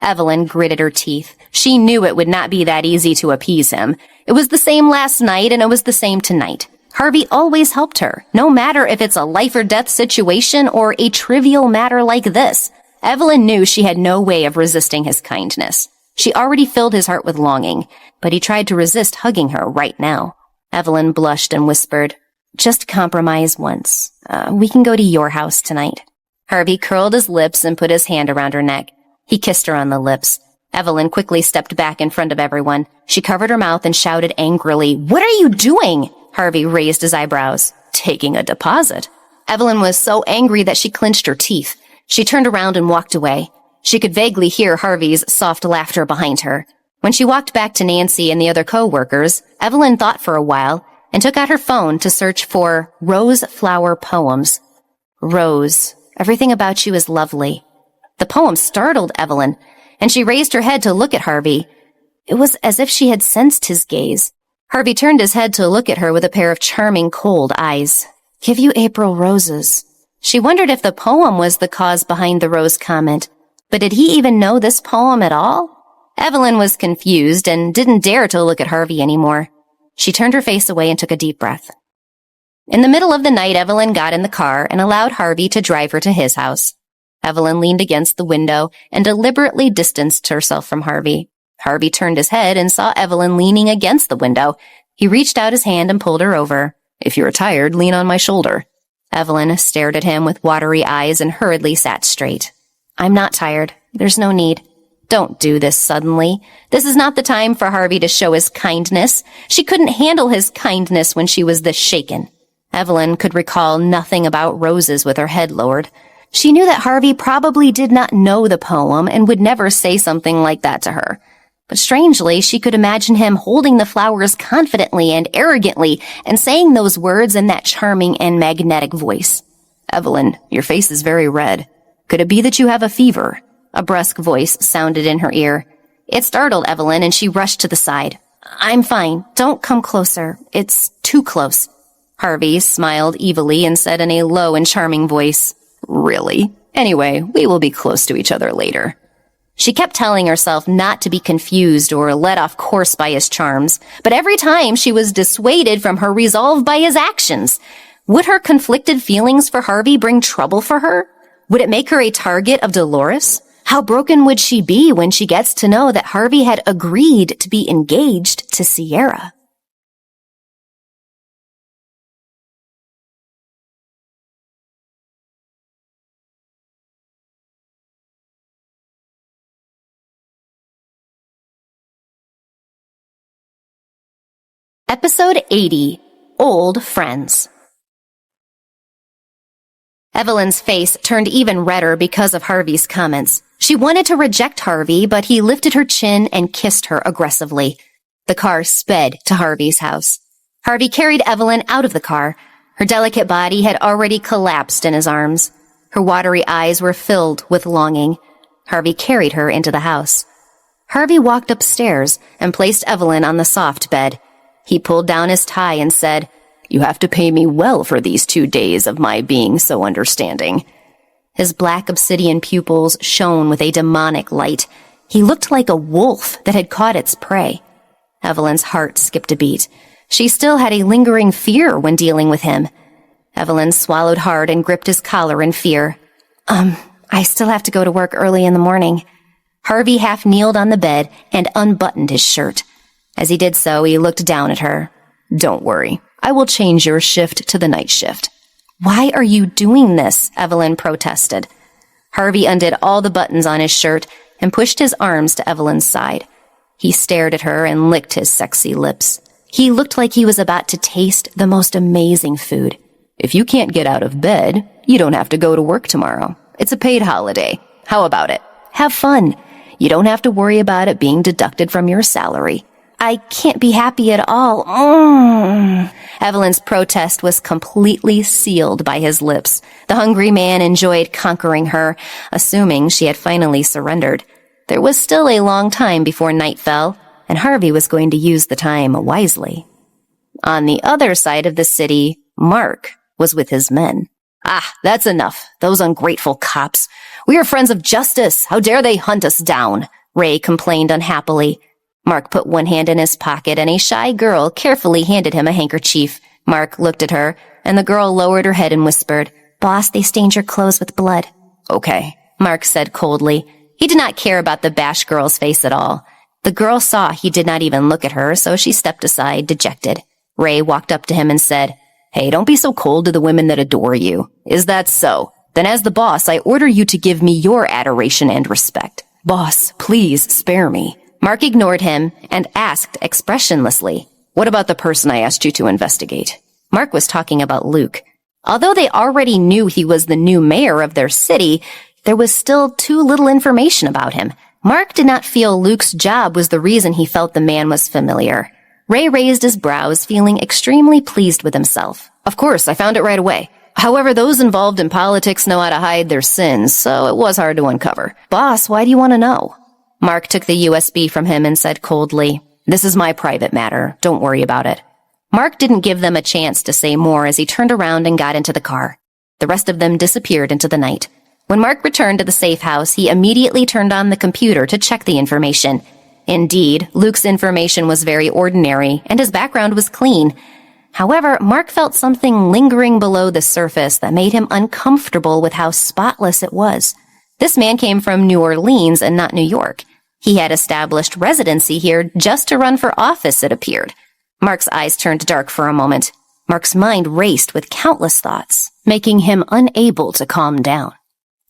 Evelyn gritted her teeth. She knew it would not be that easy to appease him. It was the same last night, and it was the same tonight. Harvey always helped her, no matter if it's a life-or-death situation or a trivial matter like this. Evelyn knew she had no way of resisting his kindness. She already filled his heart with longing, but he tried to resist hugging her right now. Evelyn blushed and whispered, "Just compromise once. We can go to your house tonight." Harvey curled his lips and put his hand around her neck. He kissed her on the lips. Evelyn quickly stepped back in front of everyone. She covered her mouth and shouted angrily, "What are you doing?" Harvey raised his eyebrows. "Taking a deposit." Evelyn was so angry that she clenched her teeth. She turned around and walked away. She could vaguely hear Harvey's soft laughter behind her. When she walked back to Nancy and the other co-workers, Evelyn thought for a while and took out her phone to search for Rose Flower Poems. Rose, everything about you is lovely. The poem startled Evelyn, and she raised her head to look at Harvey. It was as if she had sensed his gaze. Harvey turned his head to look at her with a pair of charming, cold eyes. "Give you April roses." She wondered if the poem was the cause behind the rose comment. But did he even know this poem at all? Evelyn was confused and didn't dare to look at Harvey anymore. She turned her face away and took a deep breath. In the middle of the night, Evelyn got in the car and allowed Harvey to drive her to his house. Evelyn leaned against the window and deliberately distanced herself from Harvey. Harvey turned his head and saw Evelyn leaning against the window. He reached out his hand and pulled her over. "If you're tired, lean on my shoulder." Evelyn stared at him with watery eyes and hurriedly sat straight. "I'm not tired. There's no need." "Don't do this suddenly. This is not the time for Harvey to show his kindness." She couldn't handle his kindness when she was this shaken. Evelyn could recall nothing about roses with her head lowered. She knew that Harvey probably did not know the poem and would never say something like that to her. But strangely, she could imagine him holding the flowers confidently and arrogantly and saying those words in that charming and magnetic voice. Evelyn, your face is very red. Could it be that you have a fever? A brusque voice sounded in her ear. It startled Evelyn, and she rushed to the side. I'm fine. Don't come closer. It's too close. Harvey smiled evilly and said in a low and charming voice, Really? Anyway, we will be close to each other later. She kept telling herself not to be confused or led off course by his charms, but every time she was dissuaded from her resolve by his actions. Would her conflicted feelings for Harvey bring trouble for her? Would it make her a target of Dolores? How broken would she be when she gets to know that Harvey had agreed to be engaged to Sierra? Episode 80, Old Friends. Evelyn's face turned even redder because of Harvey's comments. She wanted to reject Harvey, but he lifted her chin and kissed her aggressively. The car sped to Harvey's house. Harvey carried Evelyn out of the car. Her delicate body had already collapsed in his arms. Her watery eyes were filled with longing. Harvey carried her into the house. Harvey walked upstairs and placed Evelyn on the soft bed. He pulled down his tie and said, You have to pay me well for these 2 days of my being so understanding. His black obsidian pupils shone with a demonic light. He looked like a wolf that had caught its prey. Evelyn's heart skipped a beat. She still had a lingering fear when dealing with him. Evelyn swallowed hard and gripped his collar in fear. I still have to go to work early in the morning. Harvey half kneeled on the bed and unbuttoned his shirt. As he did so, he looked down at her. Don't worry. I will change your shift to the night shift. Why are you doing this? Evelyn protested. Harvey undid all the buttons on his shirt and pushed his arms to Evelyn's side. He stared at her and licked his sexy lips. He looked like he was about to taste the most amazing food. If you can't get out of bed, you don't have to go to work tomorrow. It's a paid holiday. How about it? Have fun. You don't have to worry about it being deducted from your salary. I can't be happy at all. Evelyn's protest was completely sealed by his lips. The hungry man enjoyed conquering her, assuming she had finally surrendered. There was still a long time before night fell, and Harvey was going to use the time wisely. On the other side of the city, Mark was with his men. That's enough. Those ungrateful cops. We are friends of justice. How dare they hunt us down? Ray complained unhappily. Mark put one hand in his pocket, and a shy girl carefully handed him a handkerchief. Mark looked at her, and the girl lowered her head and whispered, Boss, they stained your clothes with blood. Okay, Mark said coldly. He did not care about the bashed girl's face at all. The girl saw he did not even look at her, so she stepped aside, dejected. Ray walked up to him and said, Hey, don't be so cold to the women that adore you. Is that so? Then as the boss, I order you to give me your adoration and respect. Boss, please spare me. Mark ignored him and asked expressionlessly, What about the person I asked you to investigate? Mark was talking about Luke. Although they already knew he was the new mayor of their city, there was still too little information about him. Mark did not feel Luke's job was the reason he felt the man was familiar. Ray raised his brows, feeling extremely pleased with himself. Of course, I found it right away. However, those involved in politics know how to hide their sins, so it was hard to uncover. Boss, why do you want to know? Mark took the USB from him and said coldly, This is my private matter. Don't worry about it. Mark didn't give them a chance to say more as he turned around and got into the car. The rest of them disappeared into the night. When Mark returned to the safe house, he immediately turned on the computer to check the information. Indeed, Luke's information was very ordinary, and his background was clean. However, Mark felt something lingering below the surface that made him uncomfortable with how spotless it was. This man came from New Orleans and not New York. He had established residency here just to run for office, it appeared. Mark's eyes turned dark for a moment. Mark's mind raced with countless thoughts, making him unable to calm down.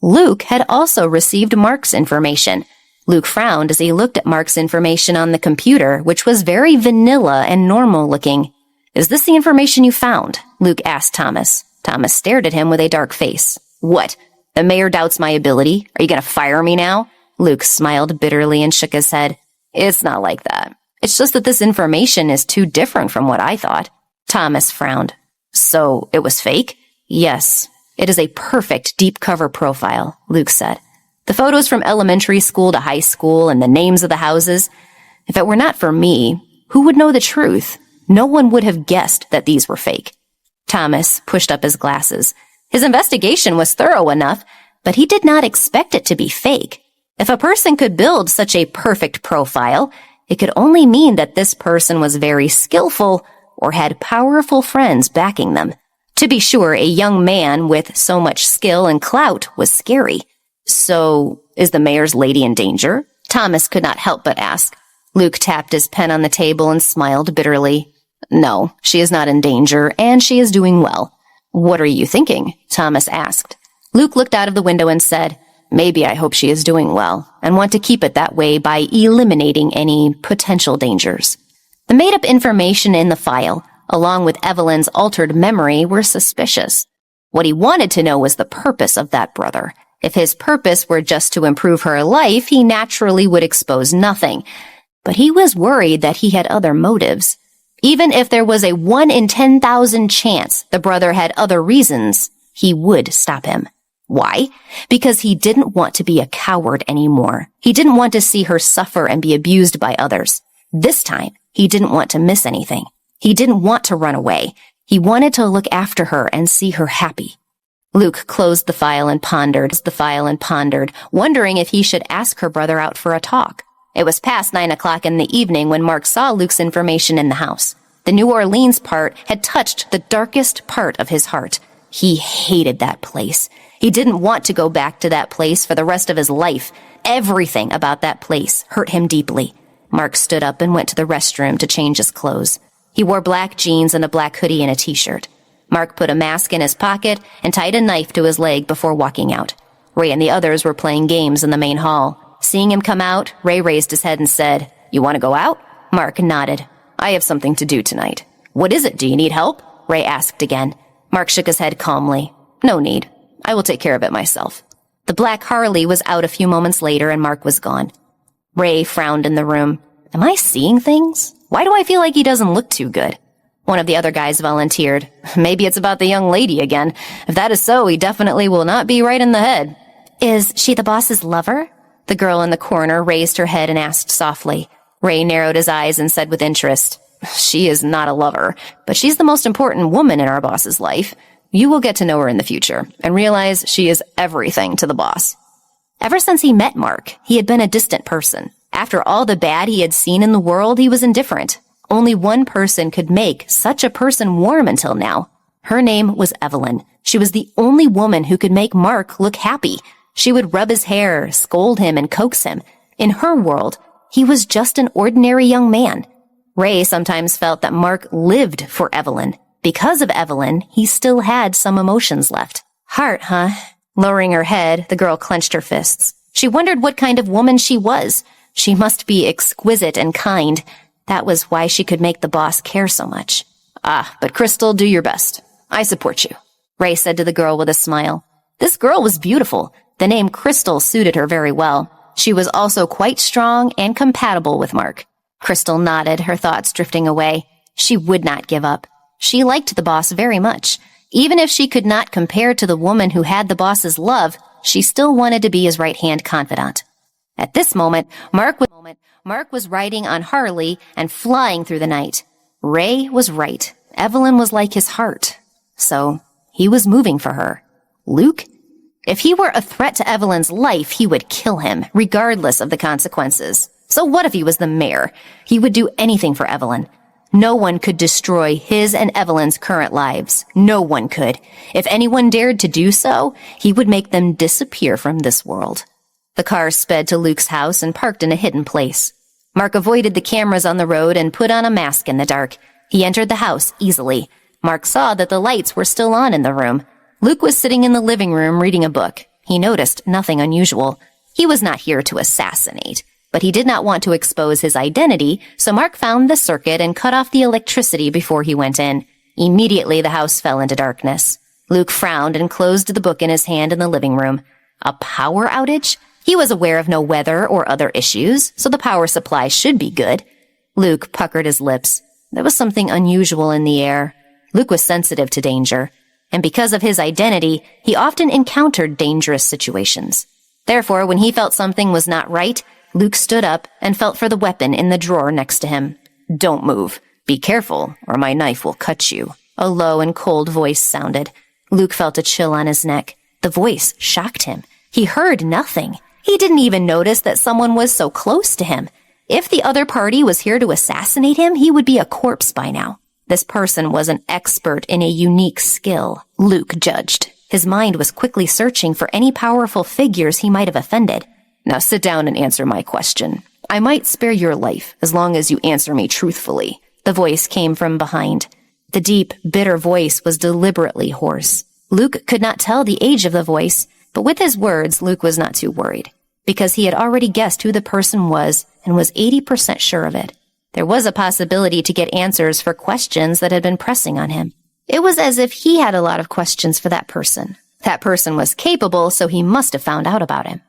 Luke had also received Mark's information. Luke frowned as he looked at Mark's information on the computer, which was very vanilla and normal looking. Is this the information you found? Luke asked Thomas. Thomas stared at him with a dark face. What? The mayor doubts my ability? Are you going to fire me now? Luke smiled bitterly and shook his head. It's not like that. It's just that this information is too different from what I thought. Thomas frowned. So it was fake? Yes. It is a perfect deep cover profile, Luke said. The photos from elementary school to high school and the names of the houses. If it were not for me, who would know the truth? No one would have guessed that these were fake. Thomas pushed up his glasses. His investigation was thorough enough, but he did not expect it to be fake. If a person could build such a perfect profile, it could only mean that this person was very skillful or had powerful friends backing them. To be sure, a young man with so much skill and clout was scary. So, is the mayor's lady in danger? Thomas could not help but ask. Luke tapped his pen on the table and smiled bitterly. No, she is not in danger, and she is doing well. What are you thinking? Thomas asked. Luke looked out of the window and said, maybe I hope she is doing well, and want to keep it that way by eliminating any potential dangers. The made-up information in the file, along with Evelyn's altered memory, were suspicious. What he wanted to know was the purpose of that brother. If his purpose were just to improve her life, he naturally would expose nothing. But he was worried that he had other motives. Even if there was a 1 in 10,000 chance the brother had other reasons, he would stop him. Why? Because he didn't want to be a coward anymore. He didn't want to see her suffer and be abused by others. This time, he didn't want to miss anything. He didn't want to run away. He wanted to look after her and see her happy. Luke closed the file and pondered, wondering if he should ask her brother out for a talk. It was past 9 o'clock in the evening when Mark saw Luke's information in the house. The New Orleans part had touched the darkest part of his heart. He hated that place. He didn't want to go back to that place for the rest of his life. Everything about that place hurt him deeply. Mark stood up and went to the restroom to change his clothes. He wore black jeans and a black hoodie and a t-shirt. Mark put a mask in his pocket and tied a knife to his leg before walking out. Ray and the others were playing games in the main hall. Seeing him come out, Ray raised his head and said, "You want to go out?" Mark nodded. "I have something to do tonight." "What is it? Do you need help?" Ray asked again. Mark shook his head calmly. "No need. I will take care of it myself." The black Harley was out a few moments later and Mark was gone. Ray frowned in the room. Am I seeing things? Why do I feel like he doesn't look too good? One of the other guys volunteered. Maybe it's about the young lady again. If that is so, he definitely will not be right in the head. Is she the boss's lover? The girl in the corner raised her head and asked softly. Ray narrowed his eyes and said with interest, "She is not a lover, but she's the most important woman in our boss's life. You will get to know her in the future and realize she is everything to the boss." Ever since he met Mark, he had been a distant person. After all the bad he had seen in the world, he was indifferent. Only one person could make such a person warm until now. Her name was Evelyn. She was the only woman who could make Mark look happy. She would rub his hair, scold him, and coax him. In her world, he was just an ordinary young man. Ray sometimes felt that Mark lived for Evelyn. Because of Evelyn, he still had some emotions left. Heart, huh? Lowering her head, the girl clenched her fists. She wondered what kind of woman she was. She must be exquisite and kind. That was why she could make the boss care so much. But Crystal, do your best. I support you, Ray said to the girl with a smile. This girl was beautiful. The name Crystal suited her very well. She was also quite strong and compatible with Mark. Crystal nodded, her thoughts drifting away. She would not give up. She liked the boss very much. Even if she could not compare to the woman who had the boss's love, she still wanted to be his right-hand confidant. At this moment, Mark was riding on Harley and flying through the night. Ray was right. Evelyn was like his heart. So, he was moving for her. Luke? If he were a threat to Evelyn's life, he would kill him, regardless of the consequences. So what if he was the mayor? He would do anything for Evelyn. No one could destroy his and Evelyn's current lives. No one could. If anyone dared to do so, he would make them disappear from this world. The car sped to Luke's house and parked in a hidden place. Mark avoided the cameras on the road and put on a mask in the dark. He entered the house easily. Mark saw that the lights were still on in the room. Luke was sitting in the living room reading a book. He noticed nothing unusual. He was not here to assassinate, but he did not want to expose his identity, so Mark found the circuit and cut off the electricity before he went in. Immediately, the house fell into darkness. Luke frowned and closed the book in his hand in the living room. A power outage? He was aware of no weather or other issues, so the power supply should be good. Luke puckered his lips. There was something unusual in the air. Luke was sensitive to danger, and because of his identity, he often encountered dangerous situations. Therefore, when he felt something was not right, Luke stood up and felt for the weapon in the drawer next to him. "Don't move. Be careful, or my knife will cut you." A low and cold voice sounded. Luke felt a chill on his neck. The voice shocked him. He heard nothing. He didn't even notice that someone was so close to him. If the other party was here to assassinate him, he would be a corpse by now. This person was an expert in a unique skill, Luke judged. His mind was quickly searching for any powerful figures he might have offended. "Now sit down and answer my question. I might spare your life as long as you answer me truthfully." The voice came from behind. The deep, bitter voice was deliberately hoarse. Luke could not tell the age of the voice, but with his words, Luke was not too worried, because he had already guessed who the person was and was 80% sure of it. There was a possibility to get answers for questions that had been pressing on him. It was as if he had a lot of questions for that person. That person was capable, so he must have found out about him.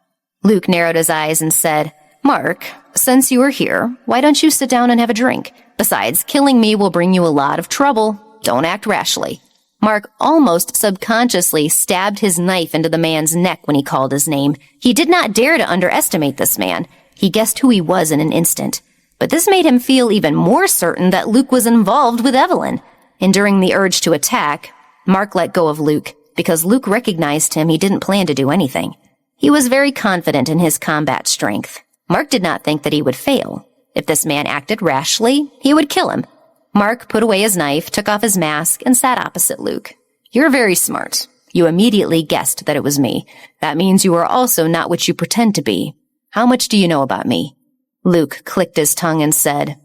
Luke narrowed his eyes and said, "Mark, since you are here, why don't you sit down and have a drink? Besides, killing me will bring you a lot of trouble. Don't act rashly." Mark almost subconsciously stabbed his knife into the man's neck when he called his name. He did not dare to underestimate this man. He guessed who he was in an instant. But this made him feel even more certain that Luke was involved with Evelyn. Enduring the urge to attack, Mark let go of Luke. Because Luke recognized him, he didn't plan to do anything. He was very confident in his combat strength. Mark did not think that he would fail. If this man acted rashly, he would kill him. Mark put away his knife, took off his mask, and sat opposite Luke. "You're very smart. You immediately guessed that it was me. That means you are also not what you pretend to be. How much do you know about me?" Luke clicked his tongue and said,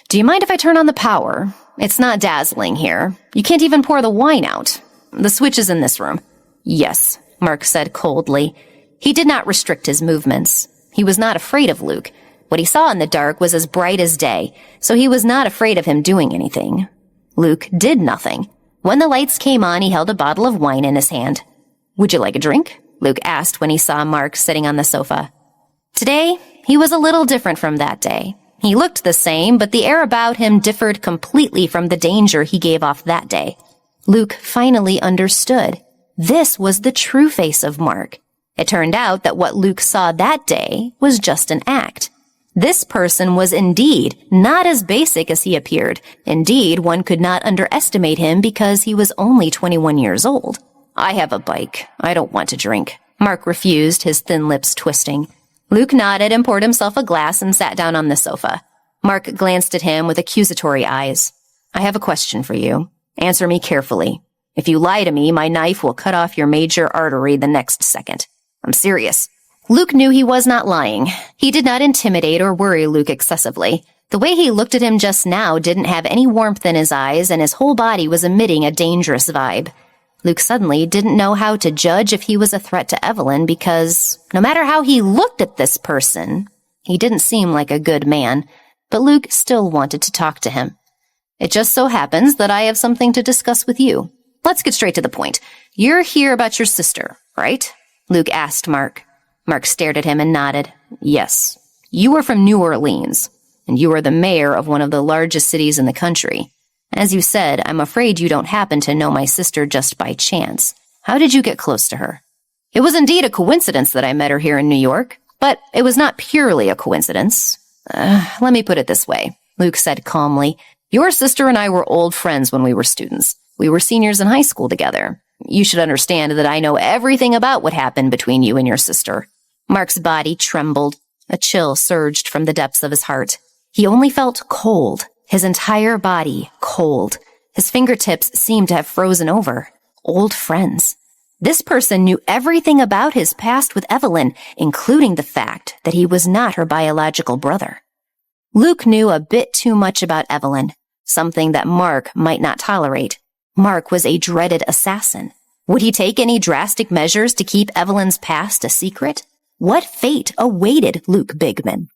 "Do you mind if I turn on the power? It's not dazzling here. You can't even pour the wine out. The switch is in this room." "Yes," Mark said coldly. He did not restrict his movements. He was not afraid of Luke. What he saw in the dark was as bright as day, so he was not afraid of him doing anything. Luke did nothing. When the lights came on, he held a bottle of wine in his hand. "Would you like a drink?" Luke asked when he saw Mark sitting on the sofa. Today, he was a little different from that day. He looked the same, but the air about him differed completely from the danger he gave off that day. Luke finally understood. This was the true face of Mark. It turned out that what Luke saw that day was just an act. This person was indeed not as basic as he appeared. Indeed, one could not underestimate him because he was only 21 years old. "I have a bike. I don't want to drink." Mark refused, his thin lips twisting. Luke nodded and poured himself a glass and sat down on the sofa. Mark glanced at him with accusatory eyes. "I have a question for you. Answer me carefully. If you lie to me, my knife will cut off your major artery the next second. I'm serious." Luke knew he was not lying. He did not intimidate or worry Luke excessively. The way he looked at him just now didn't have any warmth in his eyes, and his whole body was emitting a dangerous vibe. Luke suddenly didn't know how to judge if he was a threat to Evelyn because, no matter how he looked at this person, he didn't seem like a good man. But Luke still wanted to talk to him. "It just so happens that I have something to discuss with you. Let's get straight to the point. You're here about your sister, right?" Luke asked Mark. Mark stared at him and nodded. "Yes. You are from New Orleans, and you are the mayor of one of the largest cities in the country. As you said, I'm afraid you don't happen to know my sister just by chance. How did you get close to her?" "It was indeed a coincidence that I met her here in New York, but it was not purely a coincidence. Let me put it this way," Luke said calmly. "Your sister and I were old friends when we were students. We were seniors in high school together. You should understand that I know everything about what happened between you and your sister." Mark's body trembled. A chill surged from the depths of his heart. He only felt cold, his entire body cold. His fingertips seemed to have frozen over. Old friends. This person knew everything about his past with Evelyn, including the fact that he was not her biological brother. Luke knew a bit too much about Evelyn, something that Mark might not tolerate. Mark was a dreaded assassin. Would he take any drastic measures to keep Evelyn's past a secret? What fate awaited Luke Bigman?